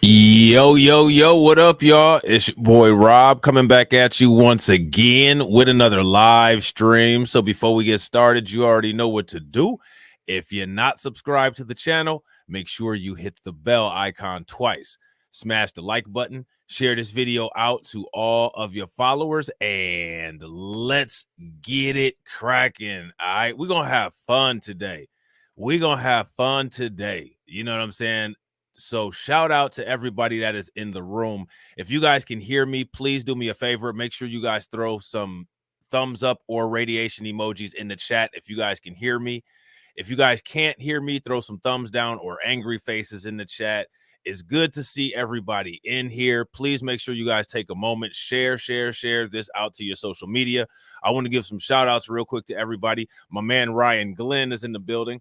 Yo, what up, y'all? It's your boy Rob coming back at you once again with another live stream. So before we get started, you already know what to do. If you're not subscribed to the channel, make sure you hit the bell icon twice. Smash the like button, share this video out to all of your followers, and let's get it cracking. All right, we're going to have fun today. You know what I'm saying? So shout out to everybody that is in the room. If you guys can hear me, please do me a favor. Make sure you guys throw some thumbs up or radiation emojis in the chat if you guys can hear me. If you guys can't hear me, throw some thumbs down or angry faces in the chat. It's good to see everybody in here. Please make sure you guys take a moment, share this out to your social media. I want to give some shout outs real quick to everybody. My man Ryan Glenn is in the building.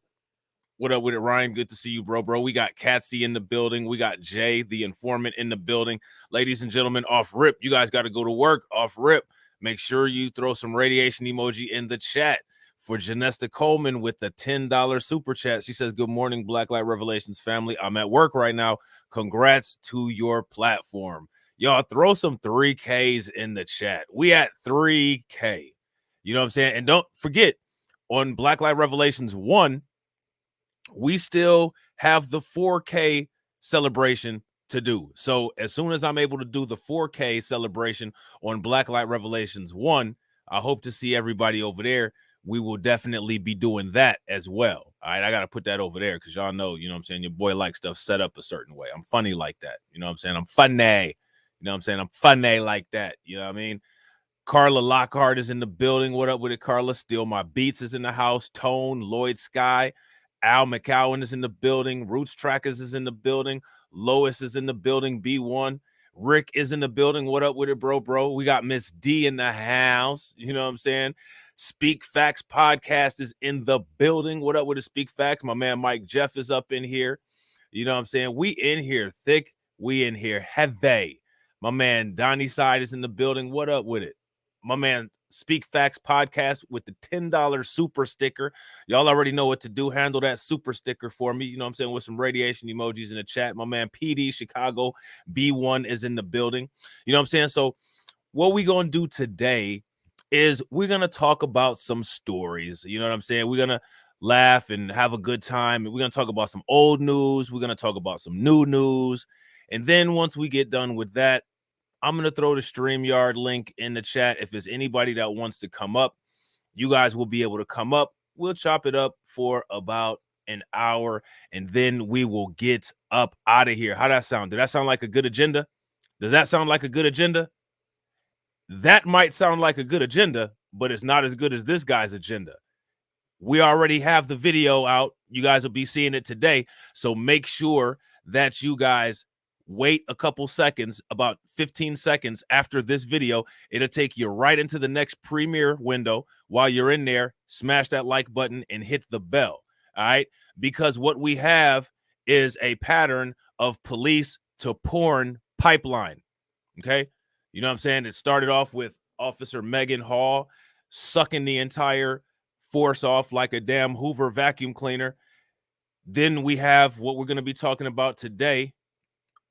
What up with it, Ryan? Good to see you, bro. We got Katsy in the building. We got Jay, the informant, in the building. Ladies and gentlemen, off rip, you guys got to go to work. Off rip, make sure you throw some radiation emoji in the chat. For Janesta Coleman with the $10 super chat, she says, "Good morning, Black Light Revelations family. I'm at work right now. Congrats to your platform." Y'all throw some 3Ks in the chat. We at 3K. You know what I'm saying? And don't forget, on Black Light Revelations 1, we still have the 4K celebration to do. So as soon as I'm able to do the 4K celebration on Black Light Revelations 1, I hope to see everybody over there. We will definitely be doing that as well. All right, I got to put that over there because y'all know, you know what I'm saying, your boy likes stuff set up a certain way. I'm funny like that. You know what I'm saying? I'm funny. You know what I'm saying? I'm funny like that. You know what I mean? Carla Lockhart is in the building. What up with it, Carla? Still My Beats is in the house. Tone, Lloyd Sky, Al McCowan is in the building. Roots Trackers is in the building. Lois is in the building. B1. Rick is in the building. What up with it, bro? We got Miss D in the house. You know what I'm saying? Speak Facts Podcast is in the building. What up with it, Speak Facts? My man Mike Jeff is up in here. You know what I'm saying? We in here thick. We in here heavy. My man Donnie Side is in the building. What up with it? My man Speak Facts Podcast with the $10 super sticker. Y'all already know what to do. Handle that super sticker for me. You know what I'm saying? With some radiation emojis in the chat. My man PD Chicago B1 is in the building. You know what I'm saying? So what we going to do today is we're going to talk about some stories. You know what I'm saying? We're going to laugh and have a good time. We're going to talk about some old news. We're going to talk about some new news. And then once we get done with that, I'm going to throw the StreamYard link in the chat. If there's anybody that wants to come up, you guys will be able to come up. We'll chop it up for about an hour, and then we will get up out of here. How that sound? Did that sound like a good agenda? Does that sound like a good agenda? That might sound like a good agenda, but it's not as good as this guy's agenda. We already have the video out. You guys will be seeing it today. So make sure that you guys wait a couple seconds, about 15 seconds after this video. It'll take you right into the next premiere window. While you're in there, smash that like button and hit the bell. All right. Because what we have is a pattern of police to porn pipeline. Okay. You know what I'm saying? It started off with Officer Megan Hall sucking the entire force off like a damn Hoover vacuum cleaner. Then we have what we're going to be talking about today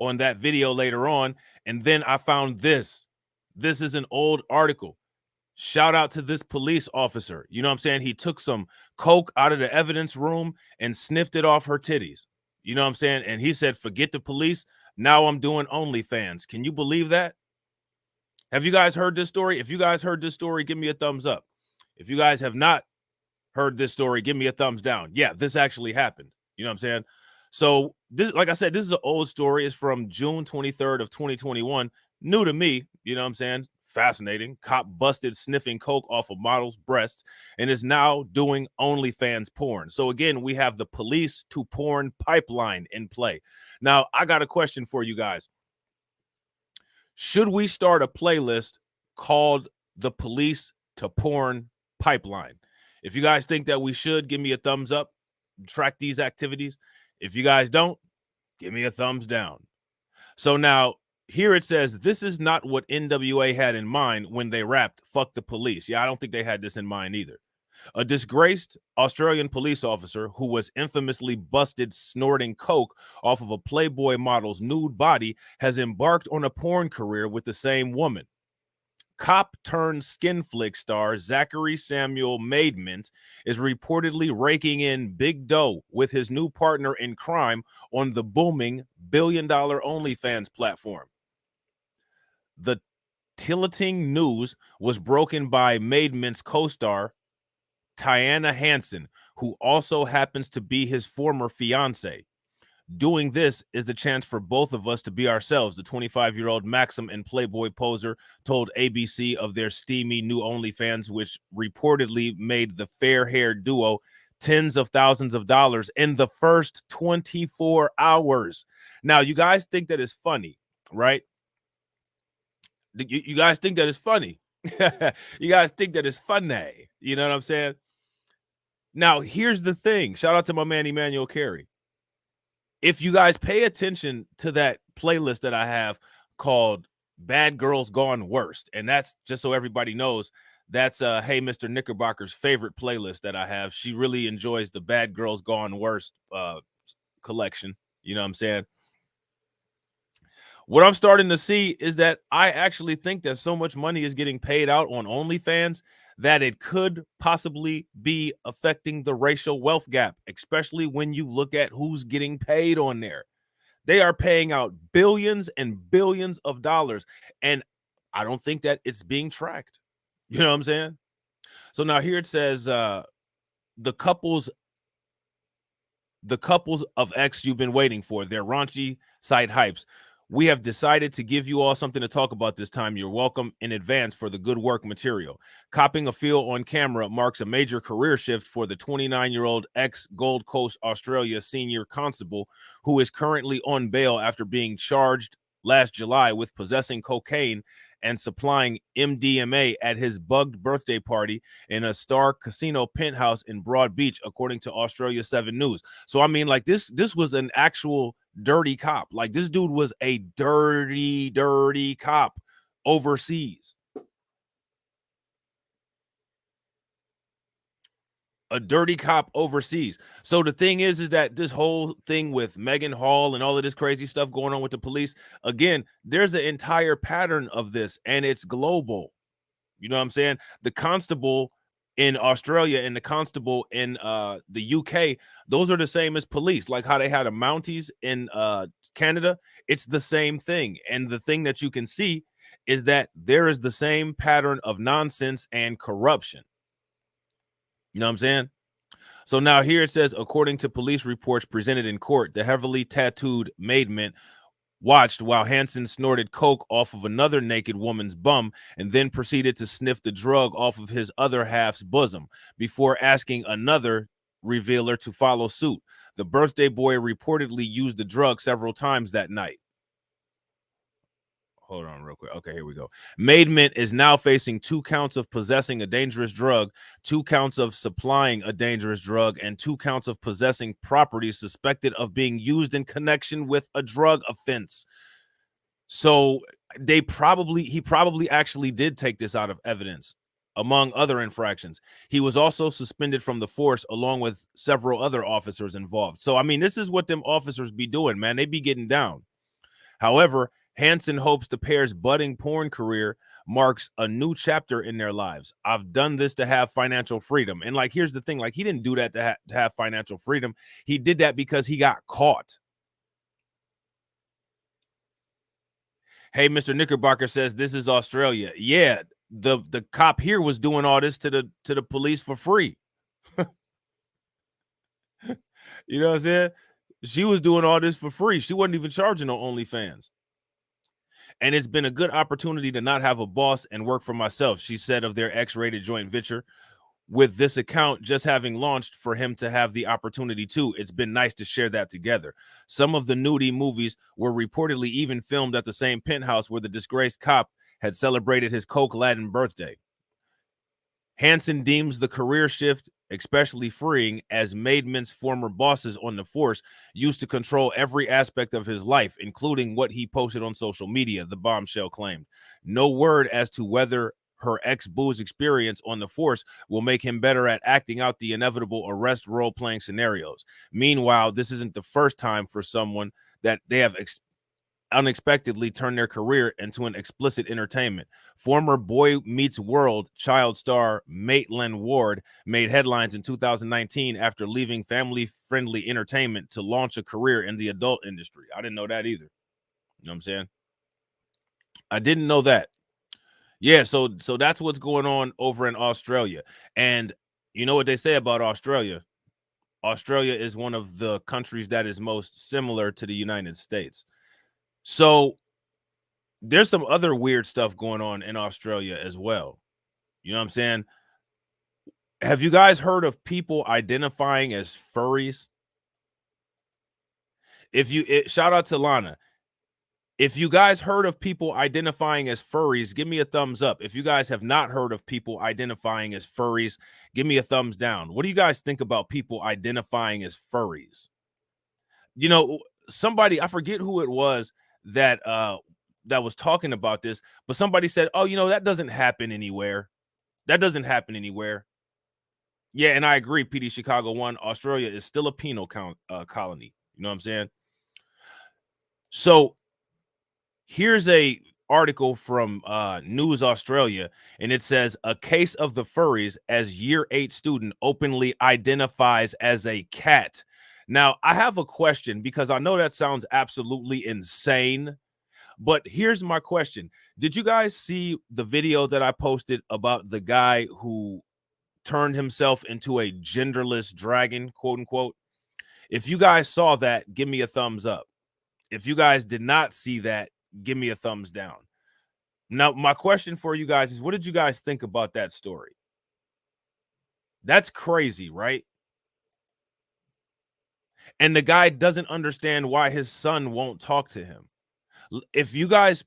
on that video later on. And then I found this. This is an old article. Shout out to this police officer. You know what I'm saying? He took some coke out of the evidence room and sniffed it off her titties. You know what I'm saying? And he said, "Forget the police. Now I'm doing OnlyFans." Can you believe that? Have you guys heard this story? If you guys heard this story, give me a thumbs up. If you guys have not heard this story, give me a thumbs down. Yeah, this actually happened. You know what I'm saying? So this, like I said, this is an old story. It's from June 23rd of 2021. New to me, you know what I'm saying? Fascinating. Cop busted sniffing coke off a model's breasts and is now doing OnlyFans porn. So again, we have the police to porn pipeline in play. Now, I got a question for you guys. Should we start a playlist called the police to porn pipeline? If you guys think that we should, give me a thumbs up. Track these activities. If you guys don't, give me a thumbs down. So now here it says, this is not what NWA had in mind when they rapped "Fuck the Police." Yeah, I don't think they had this in mind either. A disgraced Australian police officer who was infamously busted snorting coke off of a Playboy model's nude body has embarked on a porn career with the same woman. Cop turned skin flick star Zachary Samuel Maidment is reportedly raking in big dough with his new partner in crime on the booming billion-dollar OnlyFans platform. The tilting news was broken by Maidment's co-star Tiana Hansen, who also happens to be his former fiance. Doing this is the chance for both of us to be ourselves, the 25-year-old Maxim and Playboy poser told ABC of their steamy new OnlyFans, which reportedly made the fair-haired duo tens of thousands of dollars in the first 24 hours. Now, you guys think that is funny, right? You guys think that is funny. You guys think that is funny. You know what I'm saying? Now, here's the thing. Shout out to my man, Emmanuel Carey. If you guys pay attention to that playlist that I have called Bad Girls Gone Worst, and that's just so everybody knows, that's Hey Mr. Knickerbocker's favorite playlist that I have. She really enjoys the Bad Girls Gone Worst collection. You know what I'm saying? What I'm starting to see is that I actually think that so much money is getting paid out on OnlyFans that it could possibly be affecting the racial wealth gap, especially when you look at who's getting paid on there. They are paying out billions and billions of dollars, and I don't think that it's being tracked. You know what I'm saying? So now here it says the couples of X you've been waiting for, their raunchy site hypes. We have decided to give you all something to talk about this time. You're welcome in advance for the good work material. Copping a feel on camera marks a major career shift for the 29-year-old ex-Gold Coast, Australia senior constable who is currently on bail after being charged last July with possessing cocaine and supplying MDMA at his bugged birthday party in a Star Casino penthouse in Broad Beach, according to Australia 7 News. So, I mean, like, this was an actual dirty cop. Like, this dude was a dirty cop overseas. A dirty cop overseas. So the thing is that this whole thing with Megan Hall and all of this crazy stuff going on with the police, again, there's an entire pattern of this, and it's global. You know what I'm saying? The constable in Australia and the constable in the UK, those are the same as police. Like how they had a Mounties in Canada, it's the same thing. And the thing that you can see is that there is the same pattern of nonsense and corruption. You know what I'm saying? So now here it says, according to police reports presented in court, the heavily tattooed Maidment watched while Hansen snorted coke off of another naked woman's bum and then proceeded to sniff the drug off of his other half's bosom before asking another revealer to follow suit. The birthday boy reportedly used the drug several times that night. Hold on real quick. Okay, here we go. Maidment is now facing 2 counts of possessing a dangerous drug, 2 counts of supplying a dangerous drug, and 2 counts of possessing property suspected of being used in connection with a drug offense. So he probably actually did take this out of evidence, among other infractions. He was also suspended from the force along with several other officers involved. So, I mean, this is what them officers be doing, man. They be getting down. However, Hansen hopes the pair's budding porn career marks a new chapter in their lives. I've done this to have financial freedom. And like, here's the thing, like, he didn't do that to have financial freedom. He did that because he got caught. Hey, Mr. Knickerbocker says this is Australia. Yeah, the cop here was doing all this to the police for free. You know what I'm saying? She was doing all this for free. She wasn't even charging on OnlyFans. And it's been a good opportunity to not have a boss and work for myself, she said of their X-rated joint venture. With this account just having launched for him to have the opportunity too, it's been nice to share that together. Some of the nudie movies were reportedly even filmed at the same penthouse where the disgraced cop had celebrated his Coke Latin birthday. Hansen deems the career shift especially freeing, as Maidment's former bosses on the force used to control every aspect of his life, including what he posted on social media, the bombshell claimed. No word as to whether her ex-boo's experience on the force will make him better at acting out the inevitable arrest role-playing scenarios. Meanwhile, this isn't the first time for someone that they have unexpectedly turned their career into an explicit entertainment. Former Boy Meets World child star Maitland Ward made headlines in 2019 after leaving family-friendly entertainment to launch a career in the adult industry. I didn't know that either. You know what I'm saying? I didn't know that. Yeah, so that's what's going on over in Australia. And you know what they say about Australia? Australia is one of the countries that is most similar to the United States. So there's some other weird stuff going on in Australia as well. You know what I'm saying? Have you guys heard of people identifying as furries? Shout out to Lana. If you guys heard of people identifying as furries, give me a thumbs up. If you guys have not heard of people identifying as furries, give me a thumbs down. What do you guys think about people identifying as furries? You know, somebody, I forget who it was that that was talking about this, but somebody said, "Oh, you know, that doesn't happen anywhere. That doesn't happen anywhere." Yeah, and I agree, PD Chicago 1, Australia is still a penal colony. You know what I'm saying? So here's a article from News Australia, and it says a case of the furries as year 8 student openly identifies as a cat. Now, I have a question because I know that sounds absolutely insane, but here's my question. Did you guys see the video that I posted about the guy who turned himself into a genderless dragon, quote unquote? If you guys saw that, give me a thumbs up. If you guys did not see that, give me a thumbs down. Now, my question for you guys is, what did you guys think about that story? That's crazy, right? And the guy doesn't understand why his son won't talk to him. If you guys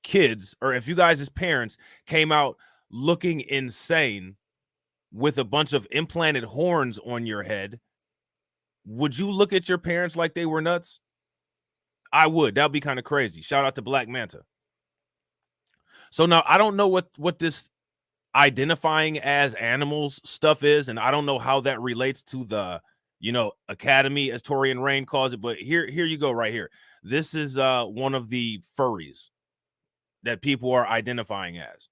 kids, or if you guys as parents came out looking insane with a bunch of implanted horns on your head, would you look at your parents like they were nuts? I would. That'd be kind of crazy. Shout out to Black Manta. So now I don't know what this identifying as animals stuff is, and I don't know how that relates to the, you know, academy, as Torian Rain calls it, but here you go right here. This is one of the furries that people are identifying as.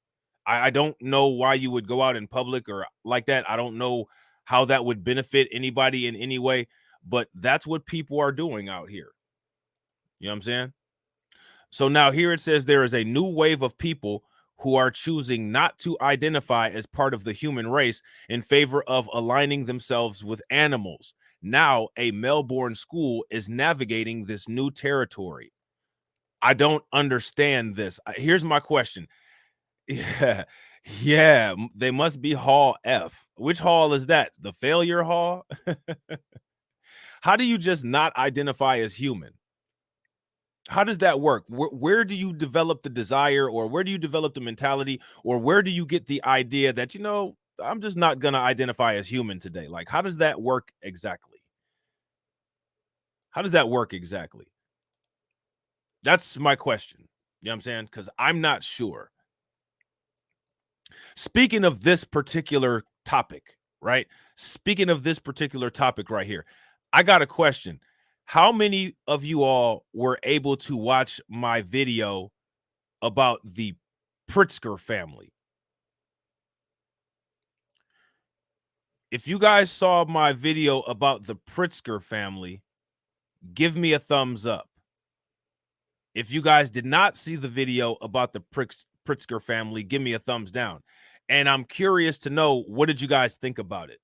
I don't know why you would go out in public or like that. I don't know how that would benefit anybody in any way, but that's what people are doing out here. You know what I'm saying? So now here it says there is a new wave of people who are choosing not to identify as part of the human race in favor of aligning themselves with animals. Now, a Melbourne school is navigating this new territory. I don't understand this. Here's my question. Yeah, yeah, they must be Hall F. Which hall is that? The failure hall? How do you just not identify as human? How does that work? Where do you develop the desire, or where do you develop the mentality, or where do you get the idea that, you know, I'm just not going to identify as human today? Like, how does that work exactly? How does that work exactly? That's my question. You know what I'm saying? Because I'm not sure. Speaking of this particular topic, right? Speaking of this particular topic right here, I got a question. How many of you all were able to watch my video about the Pritzker family? If you guys saw my video about the Pritzker family, give me a thumbs up. If you guys did not see the video about the Pritzker family, give me a thumbs down. And I'm curious to know, what did you guys think about it?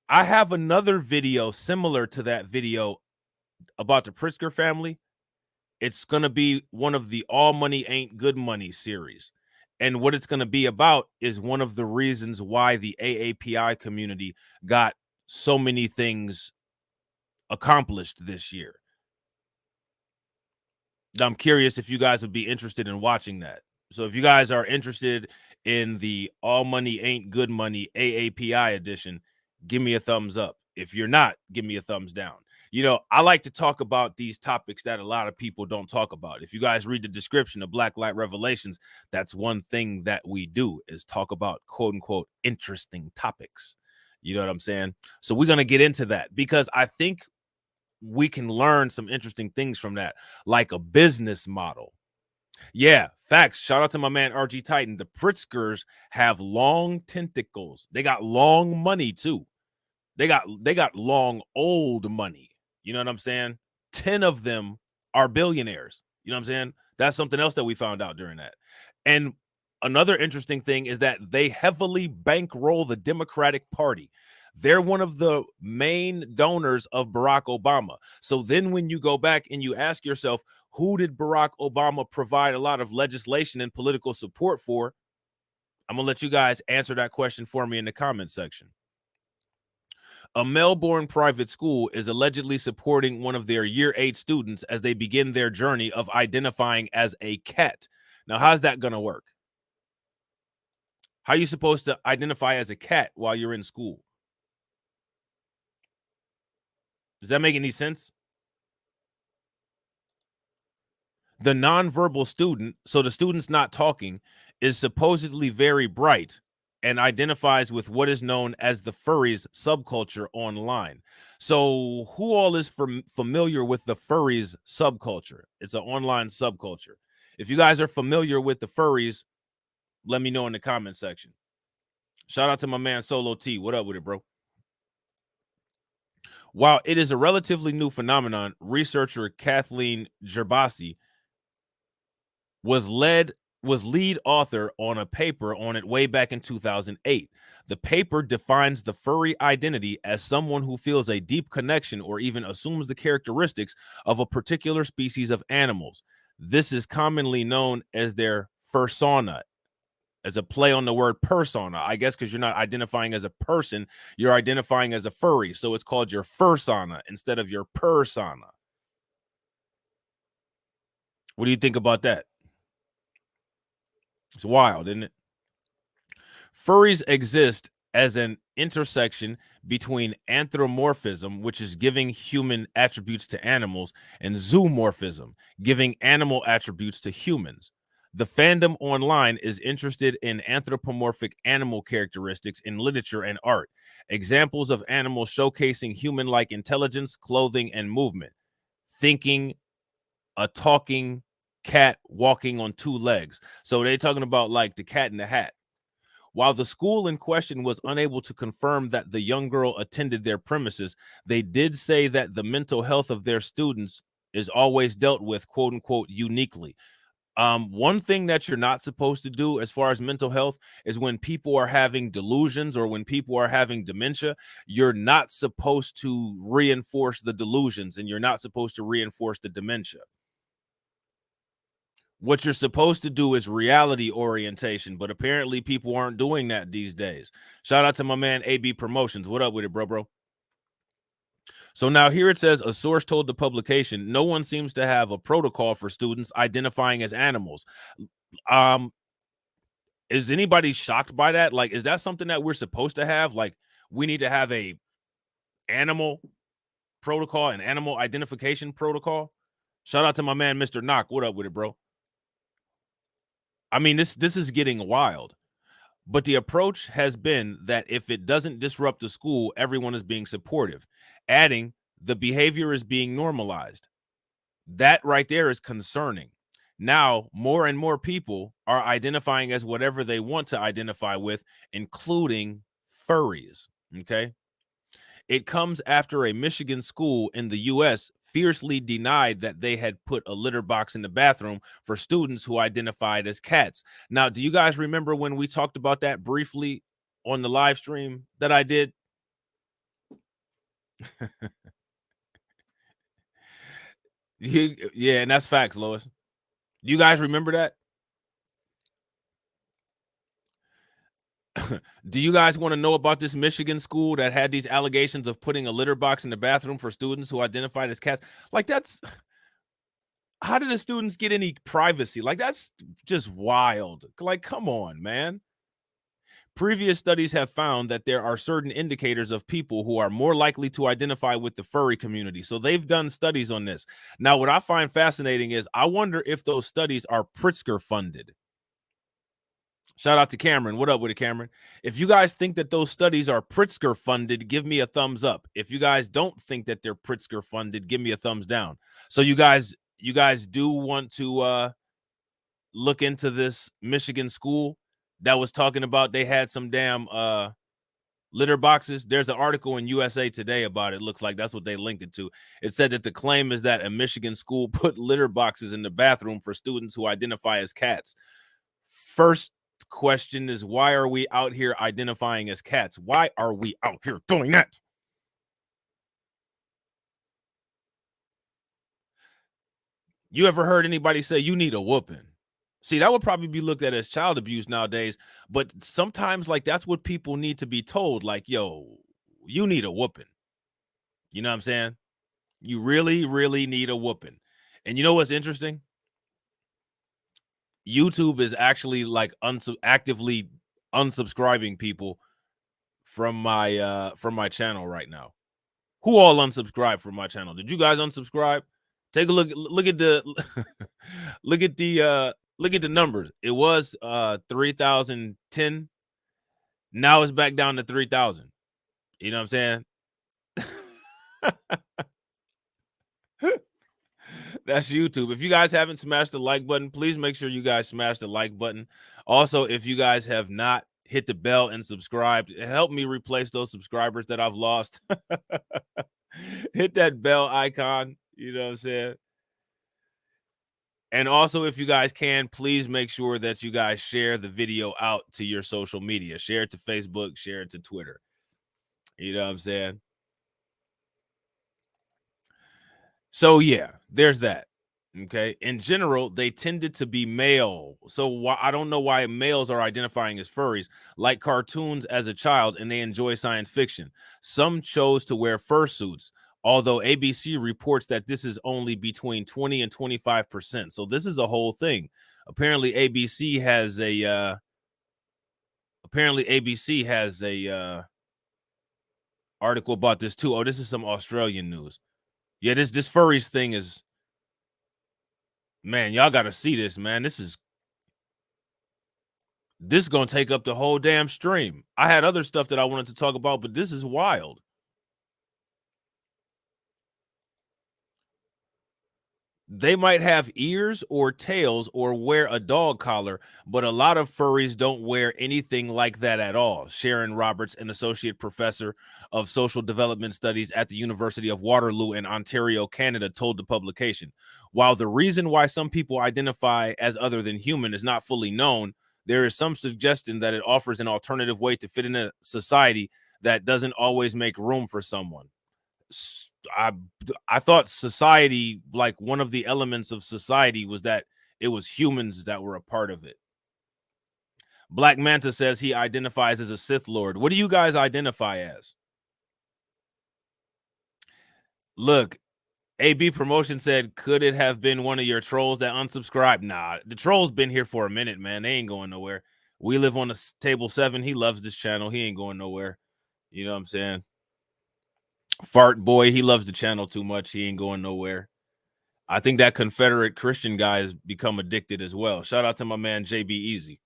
I have another video similar to that video about the Pritzker family. It's going to be one of the All Money Ain't Good Money series. And what it's going to be about is one of the reasons why the AAPI community got so many things accomplished this year. I'm curious if you guys would be interested in watching that. So if you guys are interested in the All Money Ain't Good Money AAPI edition, give me a thumbs up. If you're not, give me a thumbs down. I like to talk about these topics that a lot of people don't talk about. If you guys read the description of Black Light Revelations, that's one thing that we do is talk about quote unquote interesting topics. You know what I'm saying? So we're going to get into that because I think we can learn some interesting things from that, like a business model. Yeah, facts. Shout out to my man RG Titan. The Pritzkers have long tentacles. They got long money too. They got long old money. You know what I'm saying? 10 of them are billionaires. You know what I'm saying? That's something else that we found out during that. And another interesting thing is that they heavily bankroll the Democratic Party. They're one of the main donors of Barack Obama. So then when you go back and you ask yourself, who did Barack Obama provide a lot of legislation and political support for? I'm going to let you guys answer that question for me in the comment section. A Melbourne private school is allegedly supporting one of their year 8 students as they begin their journey of identifying as a cat. Now, how's that going to work? How are you supposed to identify as a cat while you're in school? Does that make any sense? The nonverbal student, so the student's not talking, is supposedly very bright and identifies with what is known as the Furries subculture online. So who all is familiar with the Furries subculture? It's an online subculture. If you guys are familiar with the Furries, let me know in the comment section. Shout out to my man Solo T. What up with it, bro? While it is a relatively new phenomenon, researcher Kathleen Gerbasi was lead author on a paper on it way back in 2008. The paper defines the furry identity as someone who feels a deep connection or even assumes the characteristics of a particular species of animals. This is commonly known as their fursona, as a play on the word persona, I guess, because you're not identifying as a person, you're identifying as a furry. So it's called your fursona instead of your persona. What do you think about that? It's wild, isn't it? Furries exist as an intersection between anthropomorphism, which is giving human attributes to animals, and zoomorphism, giving animal attributes to humans. The fandom online is interested in anthropomorphic animal characteristics in literature and art. Examples of animals showcasing human-like intelligence, clothing, and movement. Thinking, a talking cat walking on 2 legs. So they're talking about like the Cat in the Hat. While the school in question was unable to confirm that the young girl attended their premises, they did say that the mental health of their students is always dealt with, quote unquote, uniquely. One thing that you're not supposed to do as far as mental health is when people are having delusions or when people are having dementia, you're not supposed to reinforce the delusions and you're not supposed to reinforce the dementia. What you're supposed to do is reality orientation, but apparently people aren't doing that these days. Shout out to my man AB Promotions. What up with it, bro? So now here it says a source told the publication no one seems to have a protocol for students identifying as animals. Is anybody shocked by that? Like, is that something that we're supposed to have? Like, we need to have a animal protocol, an animal identification protocol. Shout out to my man Mr. Knock. What up with it, bro? I mean, this is getting wild. But the approach has been that if it doesn't disrupt the school, everyone is being supportive. Adding, the behavior is being normalized. That right there is concerning. Now, more and more people are identifying as whatever they want to identify with, including furries. Okay. It comes after a Michigan school in the U.S. fiercely denied that they had put a litter box in the bathroom for students who identified as cats. Now, do you guys remember when we talked about that briefly on the live stream that I did? Yeah, and that's facts, Lois. Do you guys remember that? Do you guys want to know about this Michigan school that had these allegations of putting a litter box in the bathroom for students who identified as cats? Like, that's how did the students get any privacy? Like, that's just wild. Like, come on, man. Previous studies have found that there are certain indicators of people who are more likely to identify with the furry community. So they've done studies on this. Now, what I find fascinating is I wonder if those studies are Pritzker funded. Shout out to Cameron. What up with it, Cameron? If you guys think that those studies are Pritzker funded, give me a thumbs up. If you guys don't think that they're Pritzker funded, give me a thumbs down. So you guys do want to look into this Michigan school that was talking about they had some damn litter boxes. There's an article in USA Today about it. Looks like that's what they linked it to. It said that the claim is that a Michigan school put litter boxes in the bathroom for students who identify as cats. First question is, why are we out here identifying as cats? Why are we out here doing that? You ever heard anybody say you need a whooping? See, that would probably be looked at as child abuse nowadays, but sometimes like that's what people need to be told, like, yo, you need a whooping. You know what I'm saying? You really, really need a whooping. And you know what's interesting? YouTube is actually like actively unsubscribing people from my channel right now. Who all unsubscribed from my channel? Did you guys unsubscribe? Take a look at the look at the numbers. It was 3,010. Now it's back down to 3,000. You know what I'm saying? That's YouTube. If you guys haven't smashed the like button, please make sure you guys smash the like button. Also, if you guys have not hit the bell and subscribed, help me replace those subscribers that I've lost. Hit that bell icon. You know what I'm saying? And also, if you guys can, please make sure that you guys share the video out to your social media. Share it to Facebook, share it to Twitter. You know what I'm saying? So yeah, there's that. Okay. In general, they tended to be male. So I don't know why males are identifying as furries, like cartoons as a child, and they enjoy science fiction. Some chose to wear fursuits, although ABC reports that this is only between 20 and 25%. So this is a whole thing. Apparently, ABC has a article about this too. Oh, this is some Australian news. Yeah, this furries thing is, man, y'all got to see this, man. This is gonna take up the whole damn stream. I had other stuff that I wanted to talk about, but this is wild. They might have ears or tails or wear a dog collar, but a lot of furries don't wear anything like that at all. Sharon Roberts, an associate professor of social development studies at the University of Waterloo in Ontario, Canada, told the publication. While the reason why some people identify as other than human is not fully known, there is some suggestion that it offers an alternative way to fit in a society that doesn't always make room for someone. I thought society, like one of the elements of society was that it was humans that were a part of it. Black Manta says he identifies as a Sith Lord. What do you guys identify as? Look, AB Promotion said, could it have been one of your trolls that unsubscribed? Nah, the troll's been here for a minute, man. They ain't going nowhere. We live on a table 7. He loves this channel. He ain't going nowhere. You know what I'm saying? Fart boy, he loves the channel too much. He ain't going nowhere. I think that Confederate Christian guy has become addicted as well. Shout out to my man JB Easy.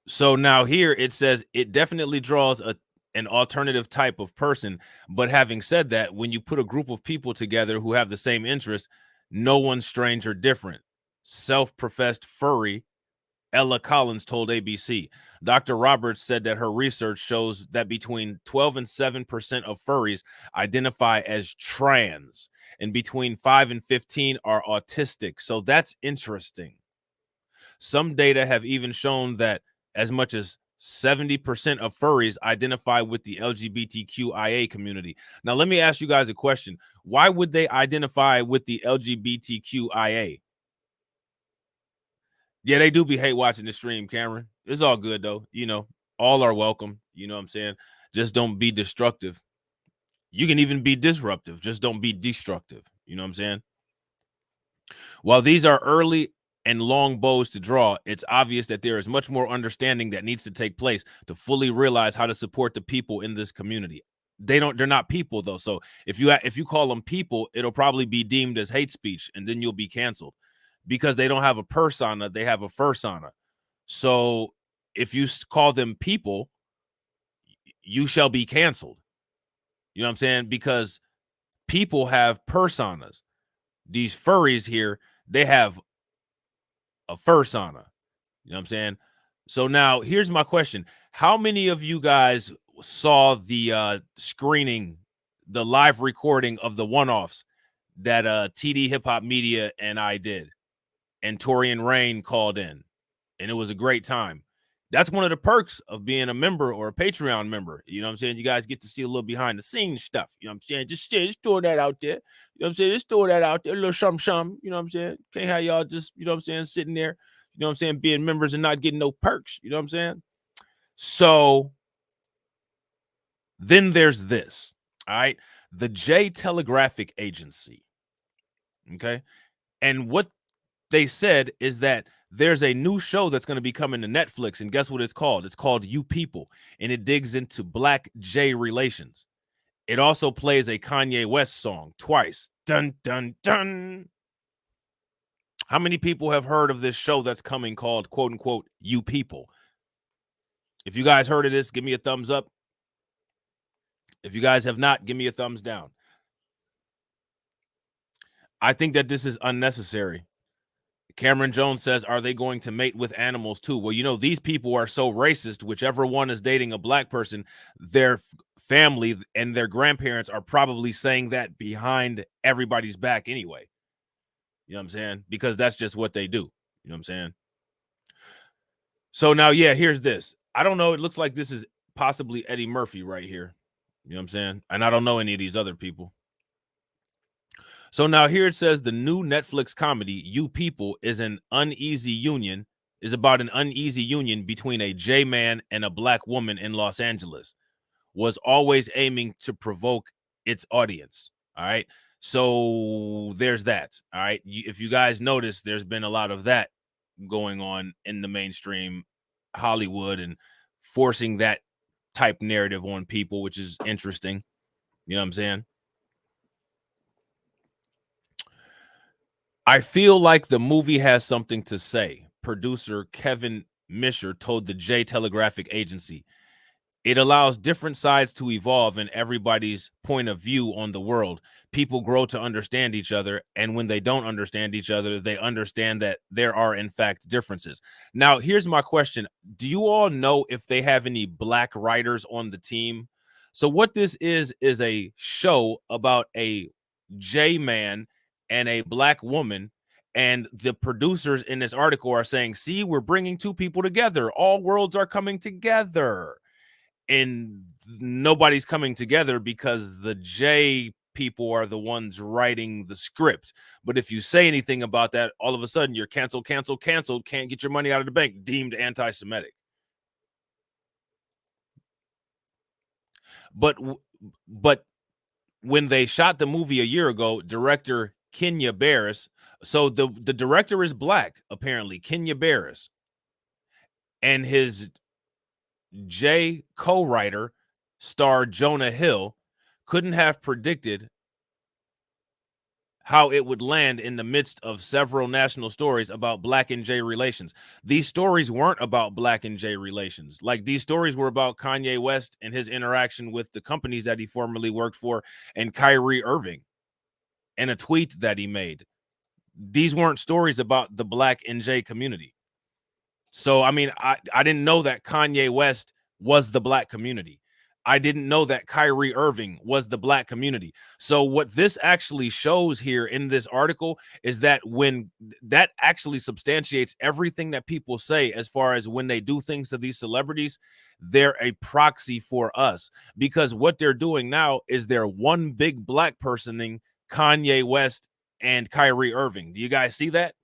So now here it says it definitely draws an alternative type of person. But having said that, when you put a group of people together who have the same interest, no one's strange or different. Self-professed furry Ella Collins told ABC. Dr. Roberts said that her research shows that between 12 and 7% of furries identify as trans, and between 5 and 15 are autistic. So that's interesting. Some data have even shown that as much as 70% of furries identify with the LGBTQIA community. Now, let me ask you guys a question. Why would they identify with the LGBTQIA? Yeah, they do be hate watching the stream, Cameron. It's all good, though. You know, all are welcome. You know what I'm saying? Just don't be destructive. You can even be disruptive. Just don't be destructive. You know what I'm saying? While these are early and long bows to draw, it's obvious that there is much more understanding that needs to take place to fully realize how to support the people in this community. They're not people though. So if you call them people, it'll probably be deemed as hate speech, and then you'll be canceled because they don't have a persona, they have a fursona. So if you call them people, you shall be canceled. You know what I'm saying? Because people have personas. These furries here, they have a fursona. You know what I'm saying? So now here's my question. How many of you guys saw the screening, the live recording of the one-offs that TD Hip Hop Media and I did? And Torian Rain called in, and it was a great time. That's one of the perks of being a member or a Patreon member. You know what I'm saying? You guys get to see a little behind the scenes stuff. You know what I'm saying? Just throw that out there. You know what I'm saying? Just throw that out there. A little shum. You know what I'm saying? Can't have y'all just, you know what I'm saying, sitting there, you know what I'm saying, being members and not getting no perks. You know what I'm saying? So then there's this. All right. The J Telegraphic Agency. Okay. And what they said is that there's a new show that's going to be coming to Netflix, and guess what it's called? It's called You People, and it digs into Black J relations. It also plays a Kanye West song twice. Dun, dun, dun. How many people have heard of this show that's coming called, quote unquote, You People? If you guys heard of this, give me a thumbs up. If you guys have not, give me a thumbs down. I think that this is unnecessary. Cameron Jones says, are they going to mate with animals too? Well, you know, these people are so racist. Whichever one is dating a black person, their family and their grandparents are probably saying that behind everybody's back anyway. You know what I'm saying? Because that's just what they do. You know what I'm saying? So now, yeah, here's this. I don't know. It looks like this is possibly Eddie Murphy right here. You know what I'm saying? And I don't know any of these other people. So now here it says the new Netflix comedy, You People, is about an uneasy union between a J man and a black woman in Los Angeles, was always aiming to provoke its audience. All right. So there's that. All right. If you guys notice, there's been a lot of that going on in the mainstream Hollywood and forcing that type narrative on people, which is interesting. You know what I'm saying? I feel like the movie has something to say. Producer Kevin Misher told the J Telegraphic Agency. It allows different sides to evolve in everybody's point of view on the world. People grow to understand each other, and when they don't understand each other, they understand that there are, in fact, differences. Now, here's my question. Do you all know if they have any black writers on the team? So what this is a show about a J man and a black woman, and the producers in this article are saying, see, we're bringing two people together. All worlds are coming together. And nobody's coming together because the J people are the ones writing the script. But if you say anything about that, all of a sudden you're canceled, can't get your money out of the bank, deemed anti-Semitic. But when they shot the movie a year ago, director Kenya Barris, so the director is black, apparently, Kenya Barris, and his J co-writer, star Jonah Hill, couldn't have predicted how it would land in the midst of several national stories about black and J relations. These stories weren't about black and J relations. Like, these stories were about Kanye West and his interaction with the companies that he formerly worked for, and Kyrie Irving, and a tweet that he made. These weren't stories about the black and J community. So, I mean, I didn't know that Kanye West was the black community. I didn't know that Kyrie Irving was the black community. So what this actually shows here in this article is that when that actually substantiates everything that people say, as far as when they do things to these celebrities, they're a proxy for us, because what they're doing now is they're one big black personing Kanye West and Kyrie Irving. Do you guys see that?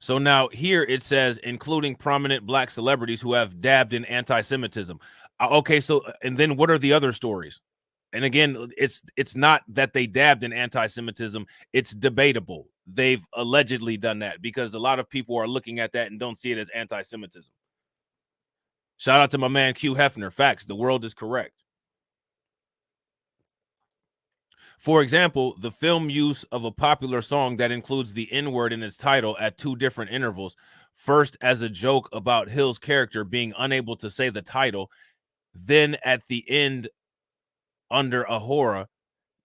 So now here it says, including prominent black celebrities who have dabbed in anti-Semitism. Okay, so and then what are the other stories? And again, it's not that they dabbed in anti-Semitism. It's debatable. They've allegedly done that because a lot of people are looking at that and don't see it as anti-Semitism. Shout out to my man Q Hefner. Facts. The world is correct. For example, the film use of a popular song that includes the N-word in its title at 2 different intervals, first as a joke about Hill's character being unable to say the title, then at the end under a horror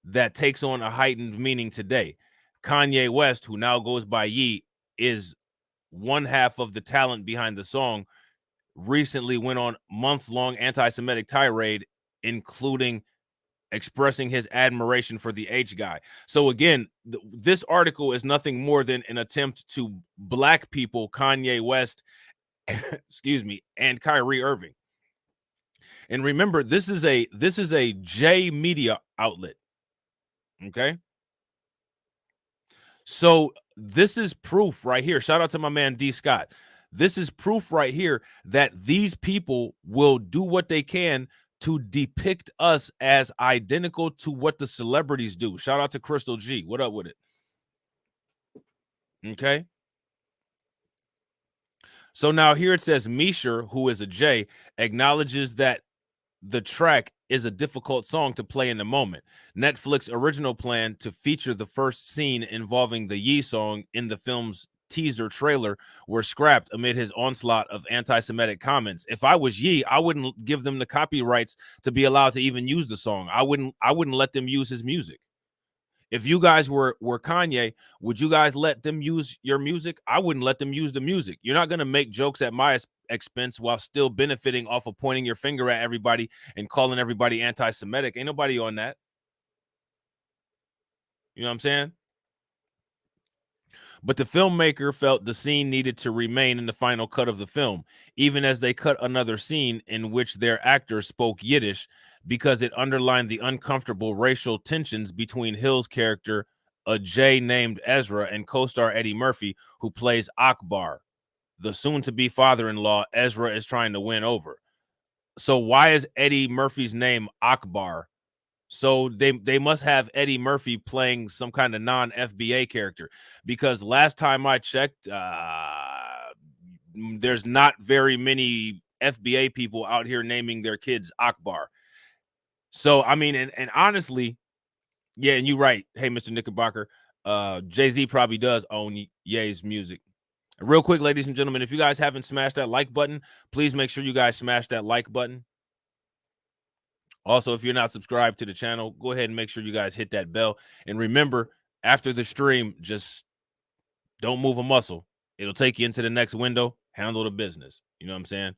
that takes on a heightened meaning today. Kanye West, who now goes by Ye, is one half of the talent behind the song, recently went on months-long anti-Semitic tirade, including expressing his admiration for the H guy. So again, this article is nothing more than an attempt to black people Kanye West, excuse me, and Kyrie Irving. And remember, this is a J media outlet. Okay. So this is proof right here. Shout out to my man D Scott. This is proof right here that these people will do what they can to depict us as identical to what the celebrities do. Shout out to Crystal G. What up with it? Okay. So now here it says Misher, who is a J, acknowledges that the track is a difficult song to play in the moment. Netflix's original plan to feature the first scene involving the Yee song in the film's teaser trailer were scrapped amid his onslaught of anti-Semitic comments. If I was Yee, I wouldn't give them the copyrights to be allowed to even use the song. I wouldn't let them use his music. If you guys were Kanye, would you guys let them use your music? I wouldn't let them use the music. You're not going to make jokes at my expense while still benefiting off of pointing your finger at everybody and calling everybody anti-Semitic. Ain't nobody on that. You know what I'm saying? But the filmmaker felt the scene needed to remain in the final cut of the film, even as they cut another scene in which their actor spoke Yiddish, because it underlined the uncomfortable racial tensions between Hill's character, a J named Ezra, and co-star Eddie Murphy, who plays Akbar, the soon-to-be father-in-law Ezra is trying to win over. So why is Eddie Murphy's name Akbar? So they must have Eddie Murphy playing some kind of non-FBA character, because last time I checked, there's not very many FBA people out here naming their kids Akbar. So I mean, and honestly, yeah, and you're right. Hey, Mr. Knickerbocker, Jay-Z probably does own Ye's music. Real quick, ladies and gentlemen, if you guys haven't smashed that like button, please make sure you guys smash that like button. Also, if you're not subscribed to the channel, go ahead and make sure you guys hit that bell. And remember, after the stream, just don't move a muscle. It'll take you into the next window. Handle the business. You know what I'm saying?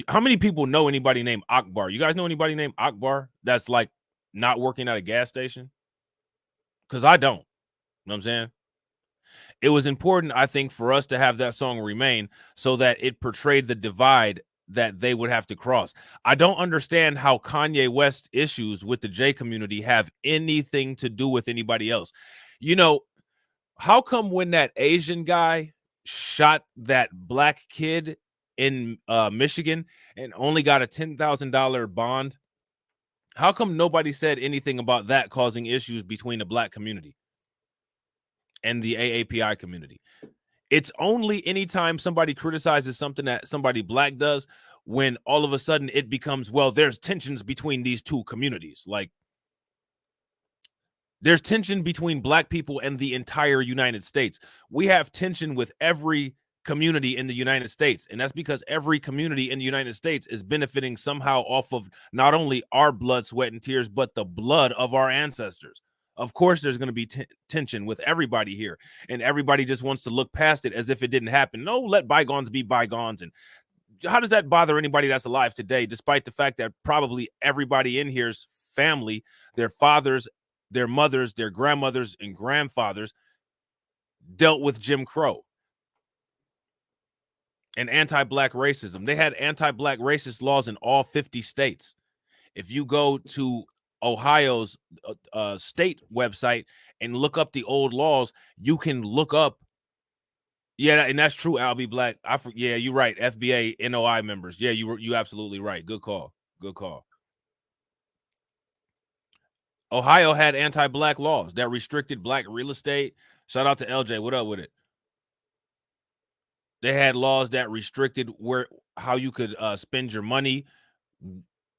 How many people know anybody named Akbar? You guys know anybody named Akbar that's like not working at a gas station? Because I don't. You know what I'm saying? It was important, I think, for us to have that song remain so that it portrayed the divide that they would have to cross. I don't understand how Kanye West issues with the J community have anything to do with anybody else. You know, how come when that Asian guy shot that black kid in Michigan and only got a $10,000 bond, how come nobody said anything about that causing issues between the black community and the AAPI community? It's only anytime somebody criticizes something that somebody black does when all of a sudden it becomes, well, there's tensions between these two communities. Like, there's tension between black people and the entire United States. We have tension with every community in the United States, and that's because every community in the United States is benefiting somehow off of not only our blood, sweat, and tears, but the blood of our ancestors. Of course, there's going to be tension with everybody here, and everybody just wants to look past it as if it didn't happen. No, let bygones be bygones. And how does that bother anybody that's alive today, despite the fact that probably everybody in here's family, their fathers, their mothers, their grandmothers, and grandfathers dealt with Jim Crow and anti-black racism. They had anti-black racist laws in all 50 states. If you go to Ohio's state website and look up the old laws, you can look up. Yeah, and that's true. I'll be black. Yeah, you're right. FBA NOI members. Yeah, you absolutely right. Good call. Good call. Ohio had anti-black laws that restricted black real estate. Shout out to LJ. What up with it? They had laws that restricted how you could spend your money,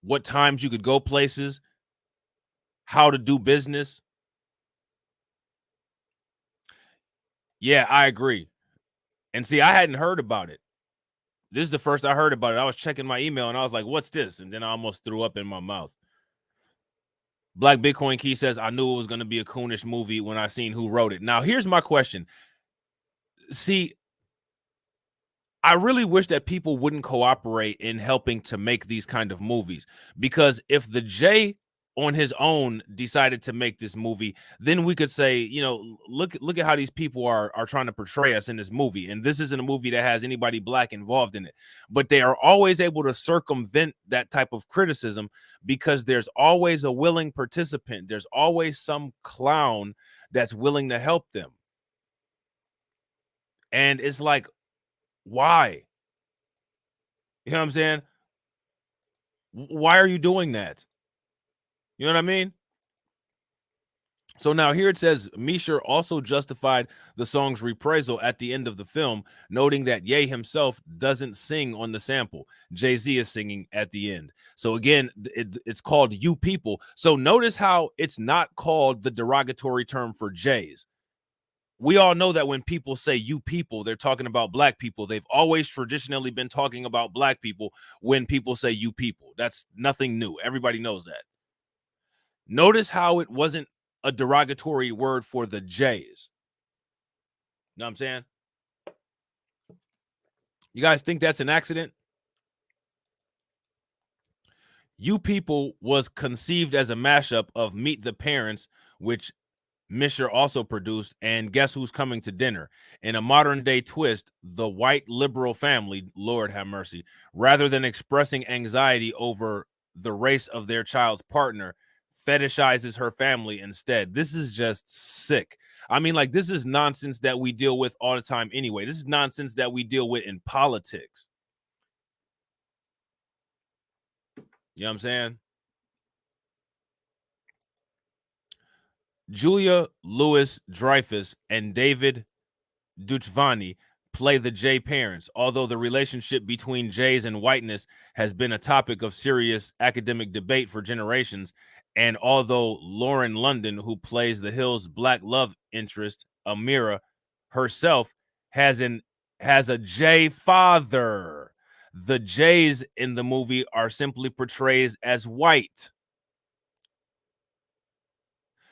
what times you could go places, how to do business. Yeah, I agree. And see, I hadn't heard about it. This is the first I heard about it. I was checking my email and I was like, what's this? And then I almost threw up in my mouth. Black Bitcoin Key says, I knew it was going to be a coonish movie when I seen who wrote it. Now, here's my question. See, I really wish that people wouldn't cooperate in helping to make these kind of movies, because if the J on his own decided to make this movie, then we could say, look at how these people are trying to portray us in this movie, and this isn't a movie that has anybody black involved in it. But they are always able to circumvent that type of criticism because there's always a willing participant. There's always some clown that's willing to help them. And it's like, why? You know what I'm saying? Why are you doing that? You know what I mean? So now here it says Misha also justified the song's reprisal at the end of the film, noting that Ye himself doesn't sing on the sample. Jay-Z is singing at the end. So again, it's called You People. So notice how it's not called the derogatory term for Jays. We all know that when people say you people, they're talking about black people. They've always traditionally been talking about black people when people say you people. That's nothing new. Everybody knows that. Notice how it wasn't a derogatory word for the Jays. Know what I'm saying? You guys think that's an accident? You People was conceived as a mashup of Meet the Parents, which Misher also produced, and Guess Who's Coming to Dinner. In a modern day twist, the white liberal family, Lord have mercy, rather than expressing anxiety over the race of their child's partner, fetishizes her family instead. This is just sick. I mean, like, this is nonsense that we deal with all the time anyway. This is nonsense that we deal with in politics. You know what I'm saying? Julia Louis Dreyfus and David Duchovny play the Jay parents, although the relationship between Jays and whiteness has been a topic of serious academic debate for generations. And although Lauren London, who plays the Hill's black love interest, Amira, herself has a Jay father, the Jays in the movie are simply portrayed as white.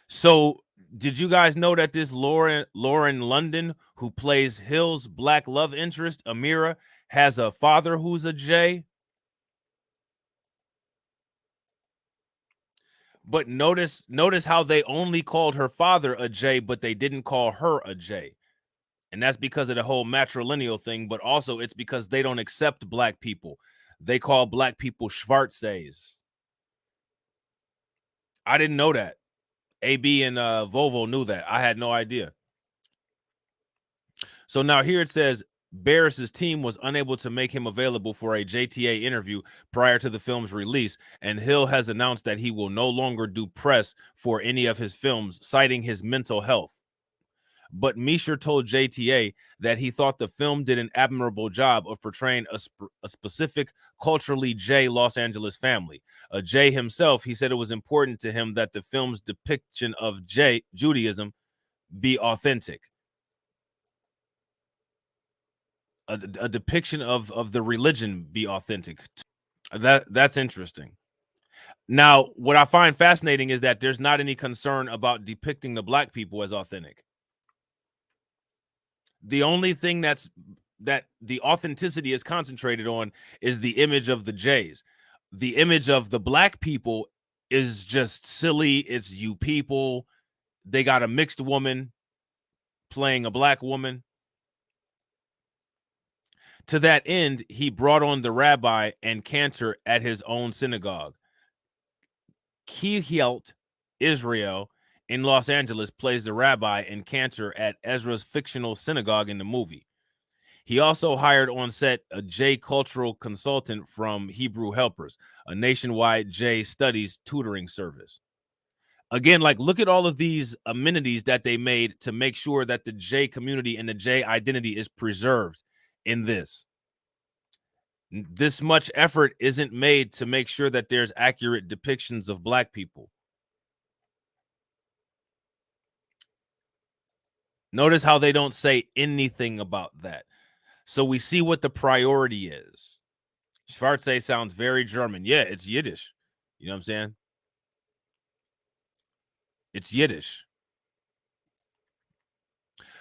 So did you guys know that this Lauren London, who plays Hill's black love interest, Amira, has a father who's a J? But notice how they only called her father a J, but they didn't call her a J. And that's because of the whole matrilineal thing, but also it's because they don't accept black people. They call black people Schwarzes. I didn't know that. AB and Volvo knew that. I had no idea. So now here it says Barris's team was unable to make him available for a JTA interview prior to the film's release, and Hill has announced that he will no longer do press for any of his films, citing his mental health. But Misher told JTA that he thought the film did an admirable job of portraying a specific culturally J Los Angeles family. A J himself, he said it was important to him that the film's depiction of Judaism be authentic. A depiction of the religion be authentic. That's interesting. Now, what I find fascinating is that there's not any concern about depicting the black people as authentic. The only thing that the authenticity is concentrated on is the image of the Jays. The image of the black people is just silly. It's you people. They got a mixed woman playing a black woman. To that end, he brought on the rabbi and cantor at his own synagogue. Kihielt Israel in Los Angeles plays the rabbi and cantor at Ezra's fictional synagogue in the movie. He also hired on set a J cultural consultant from Hebrew Helpers, a nationwide J studies tutoring service. Again, like, look at all of these amenities that they made to make sure that the J community and the J identity is preserved in this. This much effort isn't made to make sure that there's accurate depictions of black people. Notice how they don't say anything about that. So we see what the priority is. Schwarze sounds very German. Yeah, it's Yiddish. You know what I'm saying? It's Yiddish.